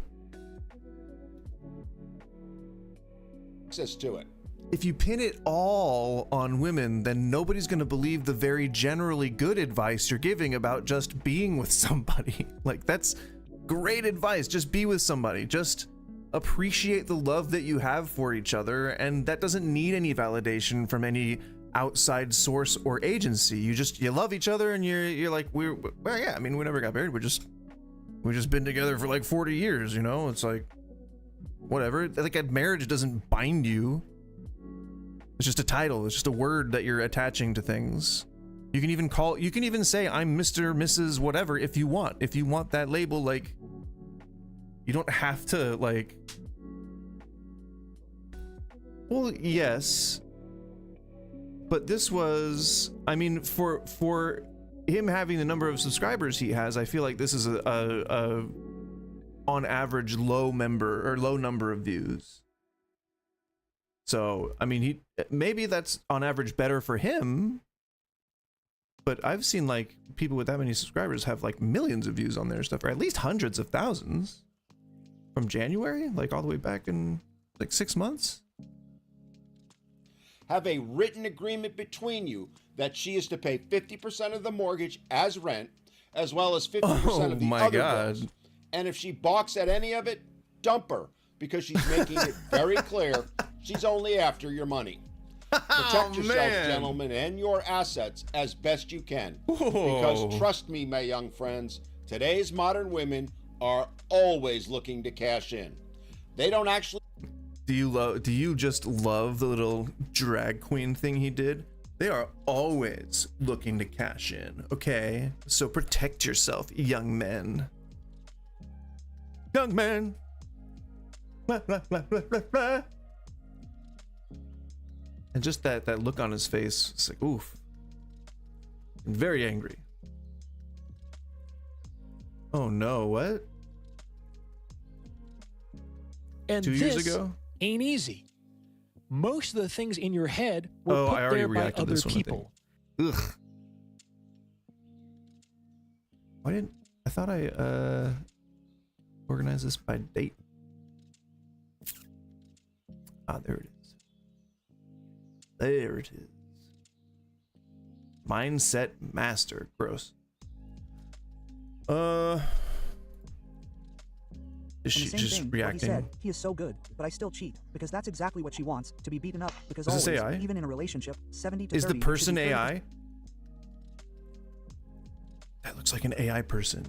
Access to it. if you pin it all on women, then nobody's going to believe the very generally good advice you're giving about just being with somebody. Like, that's great advice. Just be with somebody. Just appreciate the love that you have for each other, and that doesn't need any validation from any outside source or agency. You love each other, and you're like, well, yeah, I mean, we never got married. We've just been together for like 40 years, you know? It's like, whatever. Like, a marriage doesn't bind you. It's just a title. It's just a word that you're attaching to things. You can even say I'm Mr., Mrs., whatever if you want. If you want that label, like, you don't have to, like, well, yes, but this was, I mean, for him having the number of subscribers he has, I feel like this is a on average low number of views. So, I mean, maybe that's on average better for him, but I've seen like people with that many subscribers have like millions of views on their stuff, or at least hundreds of thousands from January, like all the way back in like 6 months. Have a written agreement between you that she is to pay 50% of the mortgage as rent, as well as 50% of the other bills. And if she balks at any of it, dump her, because she's making it very clear she's only after your money. Protect yourself, gentlemen, and your assets as best you can. Because trust me, my young friends, today's modern women are always looking to cash in. They don't actually... Do you just love the little drag queen thing he did? They are always looking to cash in, okay? So protect yourself, young men. Young man. And just that look on his face, it's like, oof. Very angry. Oh no, what? And 2 years ago? Ain't easy. Most of the things in your head were put there by other people. Ugh. Why didn't I thought I organized this by date? Ah, there it is. There it is. Mindset master. Gross. Is And she the same just thing, reacting? What he said, he is so good, but I still cheat because that's exactly what she wants, to be beaten up. Because Is this always, AI? even in a relationship, 70 to Is 30 the should person be 30%. AI? That looks like an AI person.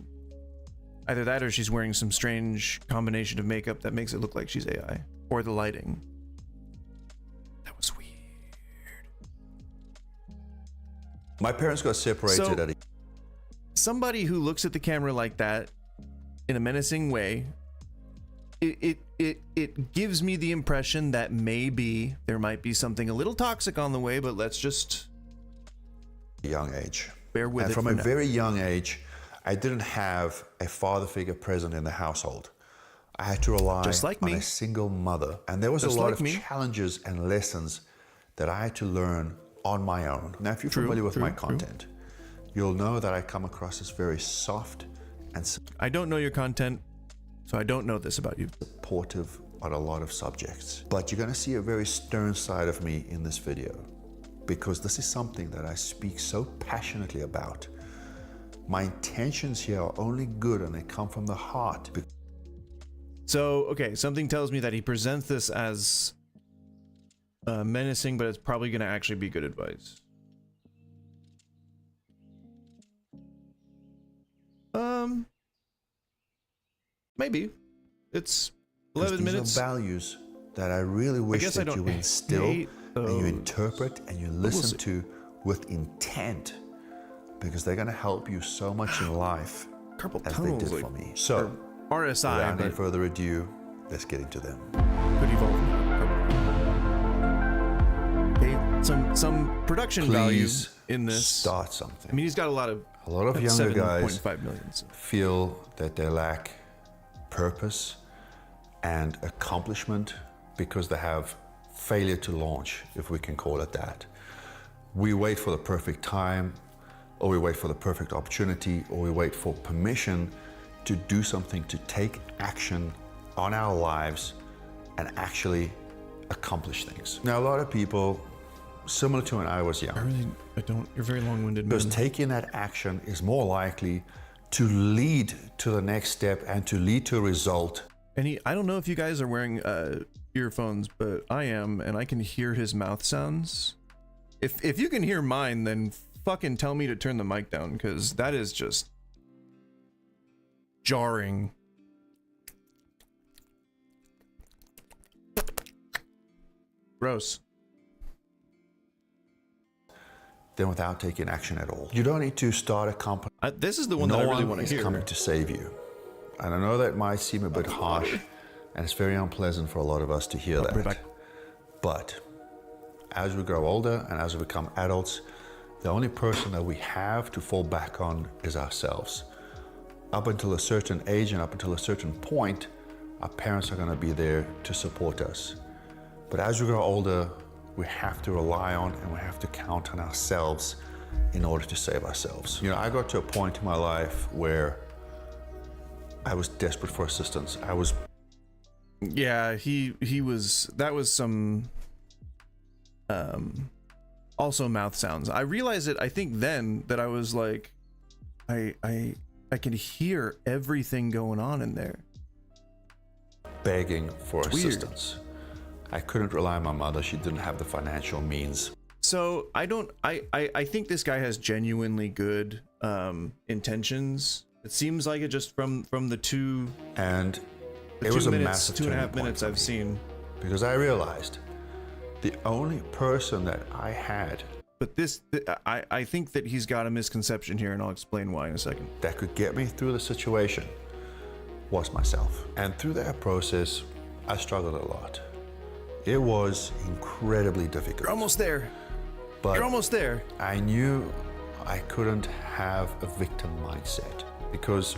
Either that or she's wearing some strange combination of makeup that makes it look like she's AI. Or the lighting. That was weird. My parents got separated So, at a somebody who looks at the camera like that in a menacing way, it gives me the impression that maybe there might be something a little toxic on the way, but let's just young age. Bear with and it from for a now. very young age, I didn't have a father figure present in the household. I had to rely Just like on me. a single mother. And there was Just a lot like of me. challenges and lessons that I had to learn on my own. Now, if you're familiar with my content, you'll know that I come across as very soft and I don't know your content, so I don't know this about you. Supportive on a lot of subjects. But you're going to see a very stern side of me in this video, because this is something that I speak so passionately about. My intentions here are only good and they come from the heart. So, okay, something tells me that he presents this as menacing, but it's probably going to actually be good advice. Maybe. It's 11 these minutes. are values that I really wish guess I that you don't instill hate and you those. interpret and you But we'll listen see. to with intent, because they're going to help you so much in life Carpal as they tunnel's did like- for me. So, or RSI, without any but further ado, let's get into them. could evolve. Okay, some production value Please in this. start something. I mean, he's got a lot of younger guys 7.5 million. So. feel that they lack purpose and accomplishment because they have failure to launch, if we can call it that. We wait for the perfect time, or we wait for the perfect opportunity, or we wait for permission to do something, to take action on our lives and actually accomplish things. Now, a lot of people, similar to when I was young, you're very long-winded, because man. taking that action is more likely to lead to the next step and to lead to a result. And I don't know if you guys are wearing earphones, but I am, and I can hear his mouth sounds. If you can hear mine, then fucking tell me to turn the mic down, because that is just jarring. Gross. Then without taking action at all. You don't need to start a company. This is the one that I really want to is hear. coming to save you. And I know that might seem a bit harsh, and it's very unpleasant for a lot of us to hear that. But as we grow older and as we become adults, the only person that we have to fall back on is ourselves. Up until a certain age and up until a certain point, our parents are going to be there to support us. But as we grow older, we have to rely on and we have to count on ourselves in order to save ourselves. You know, I got to a point in my life where I was desperate for assistance. Yeah, he was. That was some. Also mouth sounds. I realized it. I think then that I was like, I can hear everything going on in there. Begging for It's weird. assistance. I couldn't rely on my mother. She didn't have the financial means. So I think this guy has genuinely good intentions. It seems like it just from the two. And the it two was a minutes, massive 2.5 turning point minutes for I've me. seen. Because I realized the only person that I had. But I think that he's got a misconception here, and I'll explain why in a second. That could get me through the situation was myself. And through that process, I struggled a lot. It was incredibly difficult. You're almost there. But You're almost there. I knew I couldn't have a victim mindset, because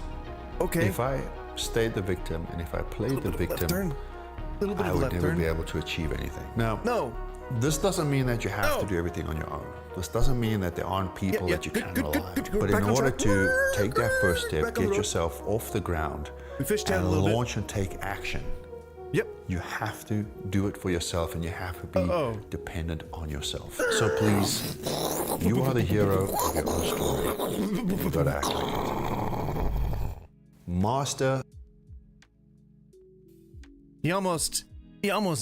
if I stayed the victim and if I played the victim, I would never be able to achieve anything. Now, this doesn't mean that you have to do everything on your own. This doesn't mean that there aren't people that you can rely on. But in order to take that first step, get yourself off the ground, and launch and take action, you have to do it for yourself, and you have to be dependent on yourself. So please, you are the hero of your own story. You've got to act like it. Master He almost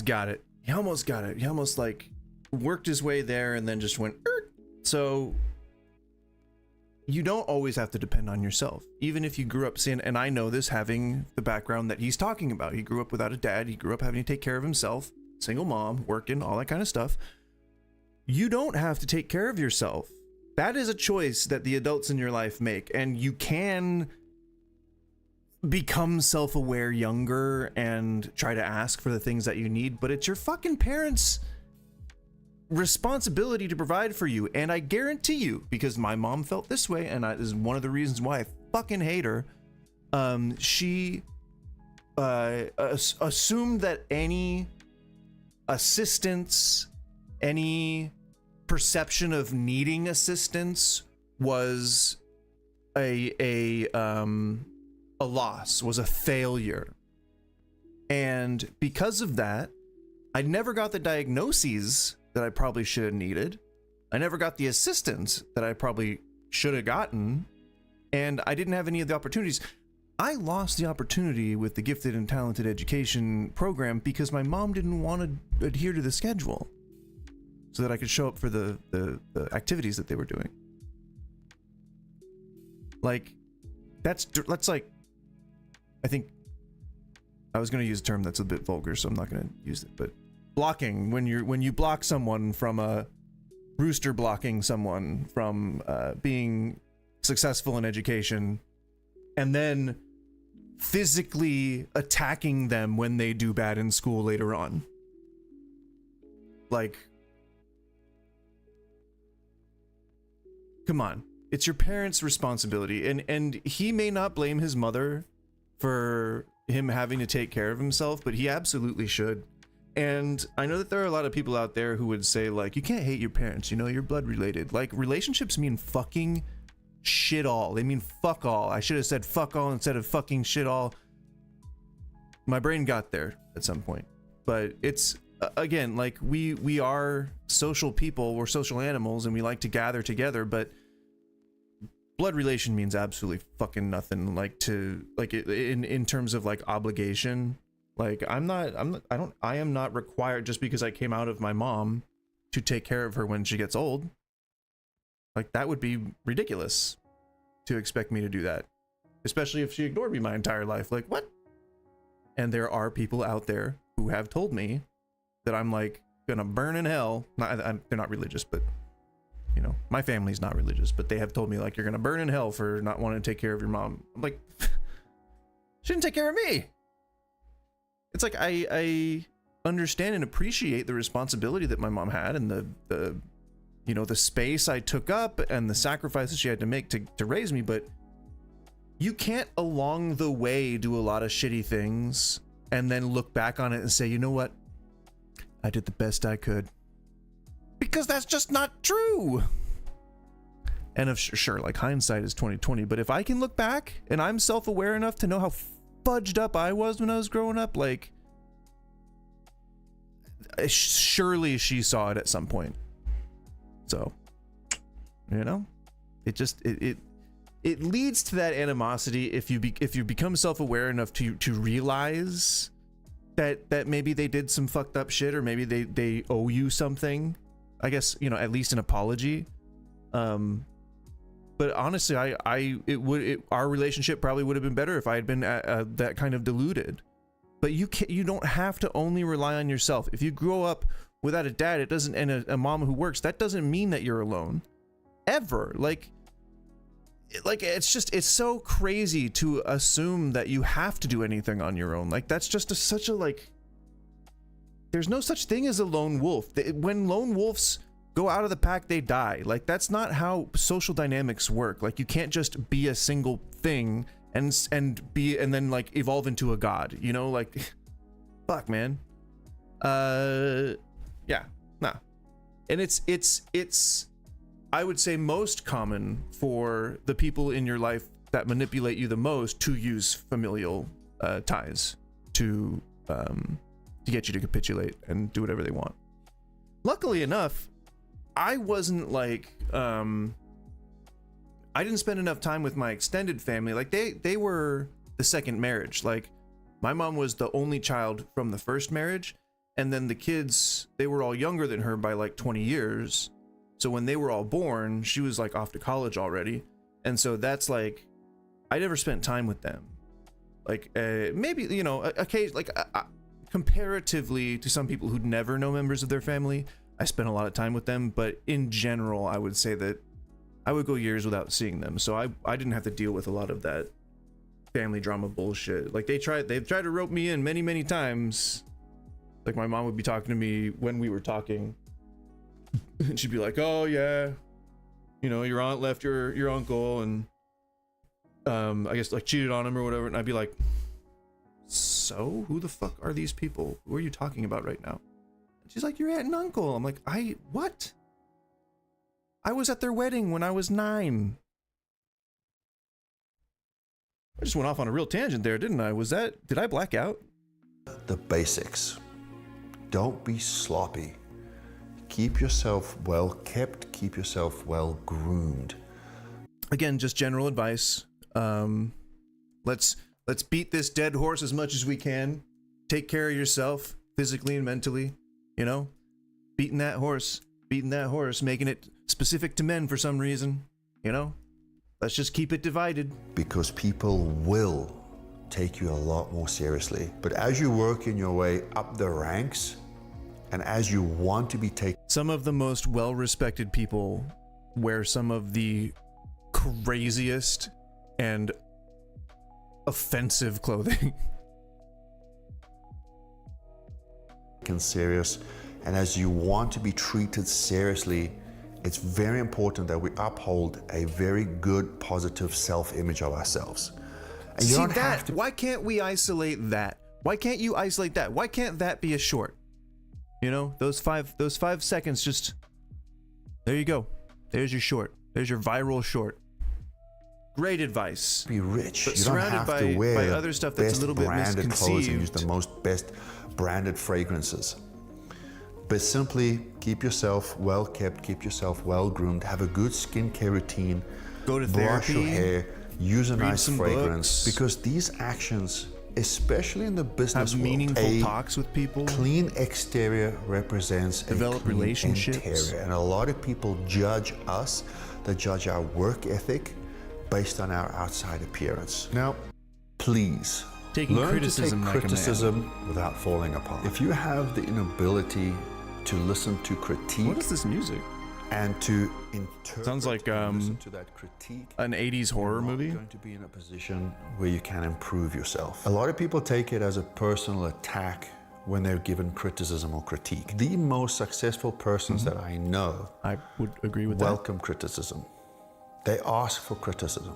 got it. He almost like worked his way there and then just went, "Er." So you don't always have to depend on yourself. Even if you grew up seeing, and I know this having the background that he's talking about. He grew up without a dad. He grew up having to take care of himself, single mom, working, all that kind of stuff. You don't have to take care of yourself. That is a choice that the adults in your life make, and you can become self-aware younger and try to ask for the things that you need, but it's your fucking parents' responsibility to provide for you. And I guarantee you, because my mom felt this way, and this is one of the reasons why I fucking hate her, she assumed that any assistance, any perception of needing assistance was a loss, was a failure. And because of that, I never got the diagnoses that I probably should have needed. I never got the assistance that I probably should have gotten, and I didn't have any of the opportunities. I lost the opportunity with the gifted and talented education program because my mom didn't want to adhere to the schedule so that I could show up for the activities that they were doing. Like, that's like, I think I was going to use a term that's a bit vulgar, so I'm not going to use it, but blocking, when you block someone from a rooster, blocking someone from being successful in education, and then physically attacking them when they do bad in school later on. Like, come on, it's your parents' responsibility, and he may not blame his mother for him having to take care of himself, but he absolutely should. And I know that there are a lot of people out there who would say, like, you can't hate your parents, you know, you're blood related. Like, relationships mean fucking shit all. They mean fuck all. I should have said fuck all instead of fucking shit all. My brain got there at some point. But it's, again, like, we are social people, we're social animals, and we like to gather together, but blood relation means absolutely fucking nothing. Like, to, like, in terms of, like, obligation. Like, I am not required, just because I came out of my mom, to take care of her when she gets old. Like, that would be ridiculous to expect me to do that, especially if she ignored me my entire life. Like, what? And there are people out there who have told me that I'm, like, gonna burn in hell. They're not religious, but, you know, my family's not religious, but they have told me, like, you're gonna burn in hell for not wanting to take care of your mom. I'm like, she didn't take care of me. It's like, I understand and appreciate the responsibility that my mom had, and the you know, the space I took up and the sacrifices she had to make to raise me, but you can't along the way do a lot of shitty things and then look back on it and say, you know what, I did the best I could, because that's just not true. And if sure, like, hindsight is 20/20, but if I can look back and I'm self-aware enough to know how fudged up I was when I was growing up, like, surely she saw it at some point. So, you know, it just it leads to that animosity if you become self-aware enough to realize that maybe they did some fucked up shit, or maybe they owe you something. I guess, you know, at least an apology. But honestly, our relationship probably would have been better if I had been that kind of deluded. But you don't have to only rely on yourself. If you grow up without a dad, it doesn't, and a mom who works, that doesn't mean that you're alone, ever. Like it's so crazy to assume that you have to do anything on your own. Like, that's just such a, like, there's no such thing as a lone wolf. When lone wolves go out of the pack, they die. Like, that's not how social dynamics work. Like, you can't just be a single thing and then, like, evolve into a god, you know? Like, fuck, man. Yeah, nah. And it's I would say most common for the people in your life that manipulate you the most to use familial ties to get you to capitulate and do whatever they want. Luckily enough, I wasn't like, I didn't spend enough time with my extended family. Like, they were the second marriage. Like, My mom was the only child from the first marriage, and then the kids, they were all younger than her by like 20 years. So when they were all born, she was like off to college already. And so that's like, I never spent time with them. Like maybe, you know, occasionally, like comparatively to some people who'd never know members of their family, I spent a lot of time with them. But in general, I would say that I would go years without seeing them. So I didn't have to deal with a lot of that family drama bullshit. Like they've tried to rope me in many, many times. Like my mom would be talking to me when we were talking, and she'd be like, "Oh yeah, you know, your aunt left your uncle, and I guess like cheated on him or whatever." And I'd be like, "So who the fuck are these people? Who are you talking about right now?" And she's like, "Your aunt and uncle." I'm like, what? I was at their wedding when I was 9. I just went off on a real tangent there, didn't I? Did I black out? The basics. Don't be sloppy. Keep yourself well kept, keep yourself well groomed. Again, just general advice. Let's beat this dead horse as much as we can. Take care of yourself physically and mentally, you know? Beating that horse, making it specific to men for some reason, you know? Let's just keep it divided. Because people will take you a lot more seriously. But as you work in your way up the ranks, and as you want to be taken... Some of the most well-respected people wear some of the craziest and offensive clothing. Serious, and as you want to be treated seriously, it's very important that we uphold a very good, positive self-image of ourselves. And you don't have to... Why can't we isolate that? Why can't you isolate that? Why can't that be a short? You know, those five seconds, just there you go. There's your short. There's your viral short. Great advice. Be rich. But you don't have to wear by other stuff that's a little bit branded clothes and use misconceived. the most best branded fragrances. But simply keep yourself well kept, keep yourself well groomed, have a good skincare routine, go to brush therapy, your hair, use a nice fragrance, books. because these actions, especially in the business have world, meaningful talks with people. Clean exterior represents develop a clean relationships. interior, and a lot of people judge us, they judge our work ethic based on our outside appearance. Now, please learn criticism to take like criticism without falling apart. If you have the inability to listen to critique, what is this music? And to interpret, sounds like listen to that critique, an 80s horror movie. You're going to be in a position where you can improve yourself. A lot of people take it as a personal attack when they're given criticism or critique. The most successful persons that I know, I would agree with welcome criticism. They ask for criticism.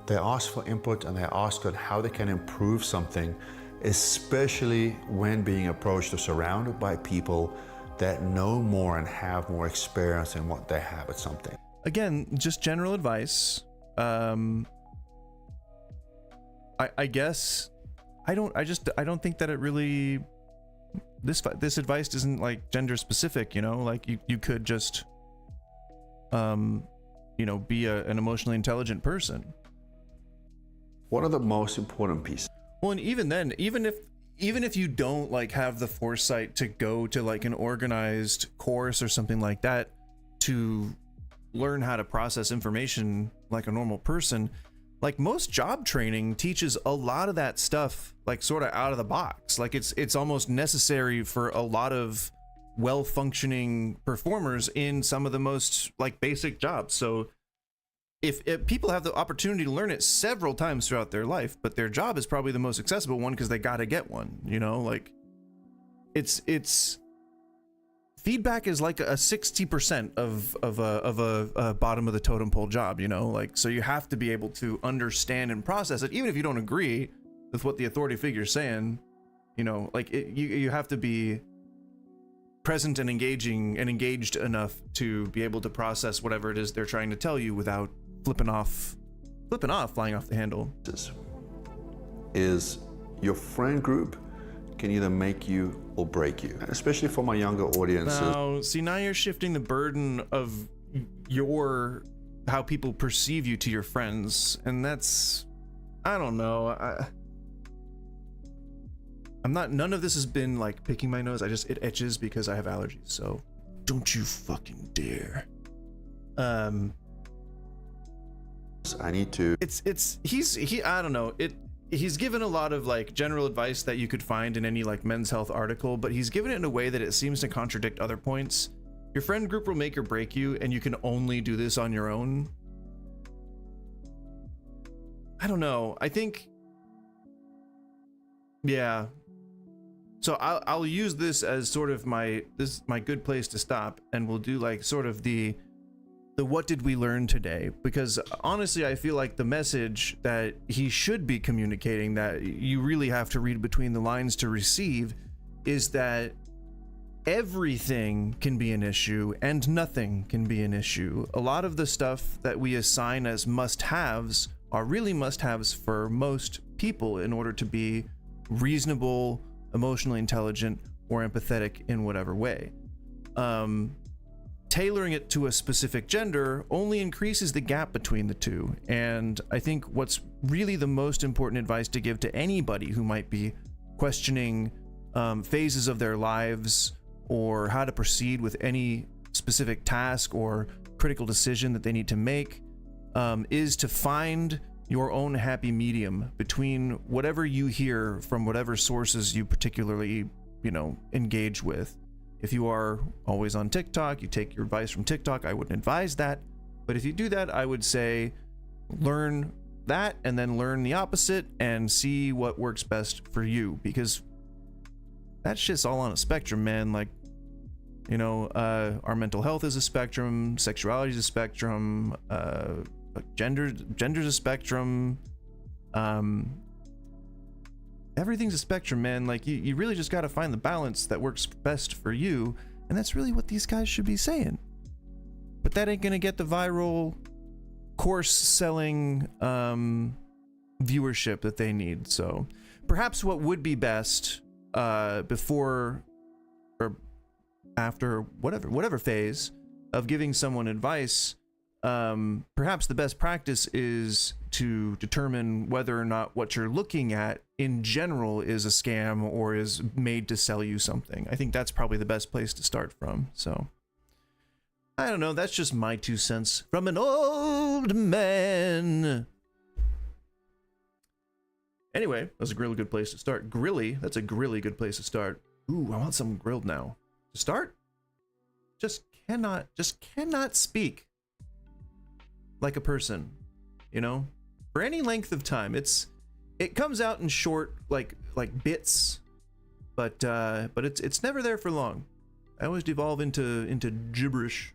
They ask for input, and they ask on how they can improve something, especially when being approached or surrounded by people that know more and have more experience in what they have at something. Again, just general advice. I guess I don't think that it really, this advice isn't like gender specific, you know, like you could just you know, be an emotionally intelligent person. One of the most important pieces. Well, and even then, even if you don't like have the foresight to go to like an organized course or something like that to learn how to process information like a normal person, like most job training teaches a lot of that stuff like sort of out of the box. Like it's almost necessary for a lot of well-functioning performers in some of the most like basic jobs. So if people have the opportunity to learn it several times throughout their life, but their job is probably the most accessible one because they got to get one, you know, like it's feedback is like a 60% of a bottom of the totem pole job, you know, like, so you have to be able to understand and process it, even if you don't agree with what the authority figure is saying, you know, like you have to be present and engaging and engaged enough to be able to process whatever it is they're trying to tell you without flipping off, flying off the handle. Is your friend group can either make you or break you, especially for my younger audiences. Now, see, now you're shifting the burden of how people perceive you to your friends, and that's, I don't know. none of this has been like picking my nose. It itches because I have allergies. So don't you fucking dare. I need to. I don't know. He's given a lot of like general advice that you could find in any like Men's Health article, but he's given it in a way that it seems to contradict other points. Your friend group will make or break you, and you can only do this on your own. I don't know. I think, yeah. So I'll use this as sort of my good place to stop, and we'll do like sort of the what did we learn today? Because honestly, I feel like the message that he should be communicating, that you really have to read between the lines to receive, is that everything can be an issue and nothing can be an issue. A lot of the stuff that we assign as must-haves are really must-haves for most people in order to be reasonable, emotionally intelligent, or empathetic in whatever way. Tailoring it to a specific gender only increases the gap between the two, and I think what's really the most important advice to give to anybody who might be questioning phases of their lives or how to proceed with any specific task or critical decision that they need to make is to find your own happy medium between whatever you hear from whatever sources you particularly, engage with. If you are always on TikTok, you take your advice from TikTok, I wouldn't advise that. But if you do that, I would say learn that and then learn the opposite and see what works best for you, because that shit's all on a spectrum, man. Like, our mental health is a spectrum, sexuality is a spectrum, gender's a spectrum, everything's a spectrum, man. Like, you really just got to find the balance that works best for you, and that's really what these guys should be saying. But that ain't gonna get the viral course selling viewership that they need. So perhaps what would be best before or after whatever phase of giving someone advice, perhaps the best practice is to determine whether or not what you're looking at in general is a scam or is made to sell you something. I think that's probably the best place to start from. So I don't know, that's just my 2 cents from an old man. Anyway, that's a really good place to start. That's a really good place to start. Ooh, I want something grilled now. To start? Just cannot speak like a person, for any length of time. It comes out in short like bits, but it's never there for long. I always devolve into gibberish.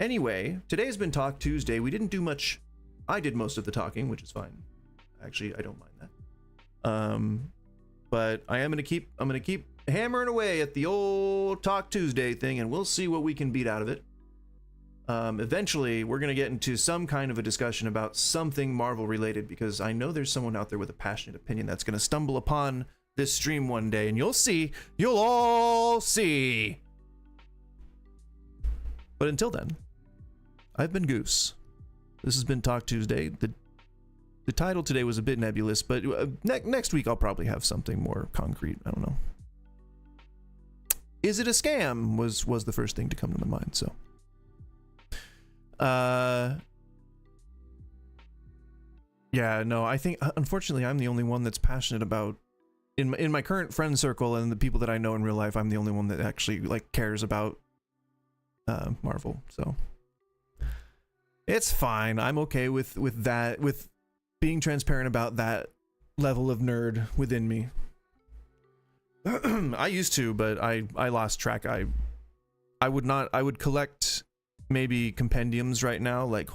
Anyway, today's been Talk Tuesday. We didn't do much. I did most of the talking, which is fine. Actually, I don't mind that. But I'm gonna keep hammering away at the old Talk Tuesday thing, and we'll see what we can beat out of it. Eventually, we're going to get into some kind of a discussion about something Marvel related, because I know there's someone out there with a passionate opinion that's going to stumble upon this stream one day, and you'll all see. But until then, I've been Goose. This has been Talk Tuesday. The title today was a bit nebulous, but next week I'll probably have something more concrete. I don't know. Is it a scam? Was the first thing to come to my mind, so. Yeah, no, I think unfortunately I'm the only one that's passionate about, in my current friend circle and the people that I know in real life, I'm the only one that actually like cares about Marvel, so it's fine. I'm okay with that, with being transparent about that level of nerd within me. I used to, but I lost track. I would collect maybe compendiums right now, like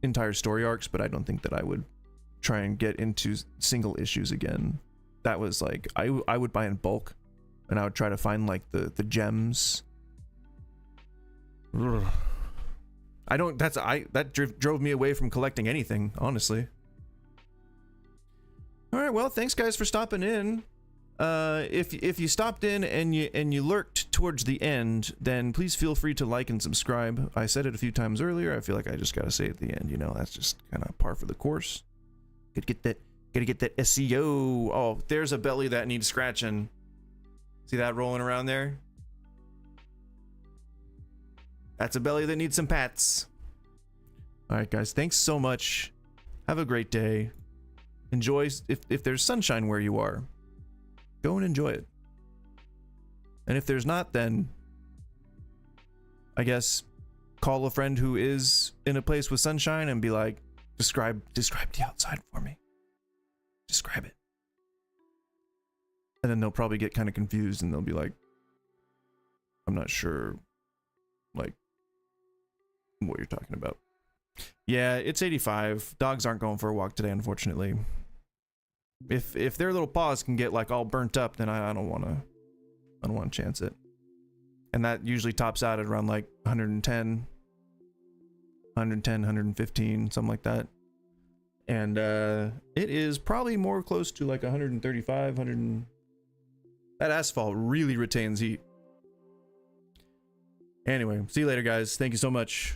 entire story arcs, but I don't think that I would try and get into single issues again. That was like, I would buy in bulk, and I would try to find like the gems. Ugh. That drove me away from collecting anything, honestly. All right, well, thanks guys for stopping in. If you stopped in and you lurked towards the end, then please feel free to like and subscribe. I said it a few times earlier. I feel like I just gotta say it at the end. That's just kind of par for the course. Could get that Gotta get that SEO. Oh, there's a belly that needs scratching. See that rolling around there? That's a belly that needs some pats. All right, guys. Thanks so much. Have a great day. Enjoy. If there's sunshine where you are, go and enjoy it. And if there's not, then I guess call a friend who is in a place with sunshine and be like, describe the outside for me. Describe it. And then they'll probably get kind of confused and they'll be like, I'm not sure, like, what you're talking about. Yeah, it's 85. Dogs aren't going for a walk today, unfortunately. If their little paws can get like all burnt up, then I don't want to chance it. And that usually tops out at around like 110, 115, something like that. And it is probably more close to like 135, 100. That asphalt really retains heat. Anyway, see you later, guys. Thank you so much.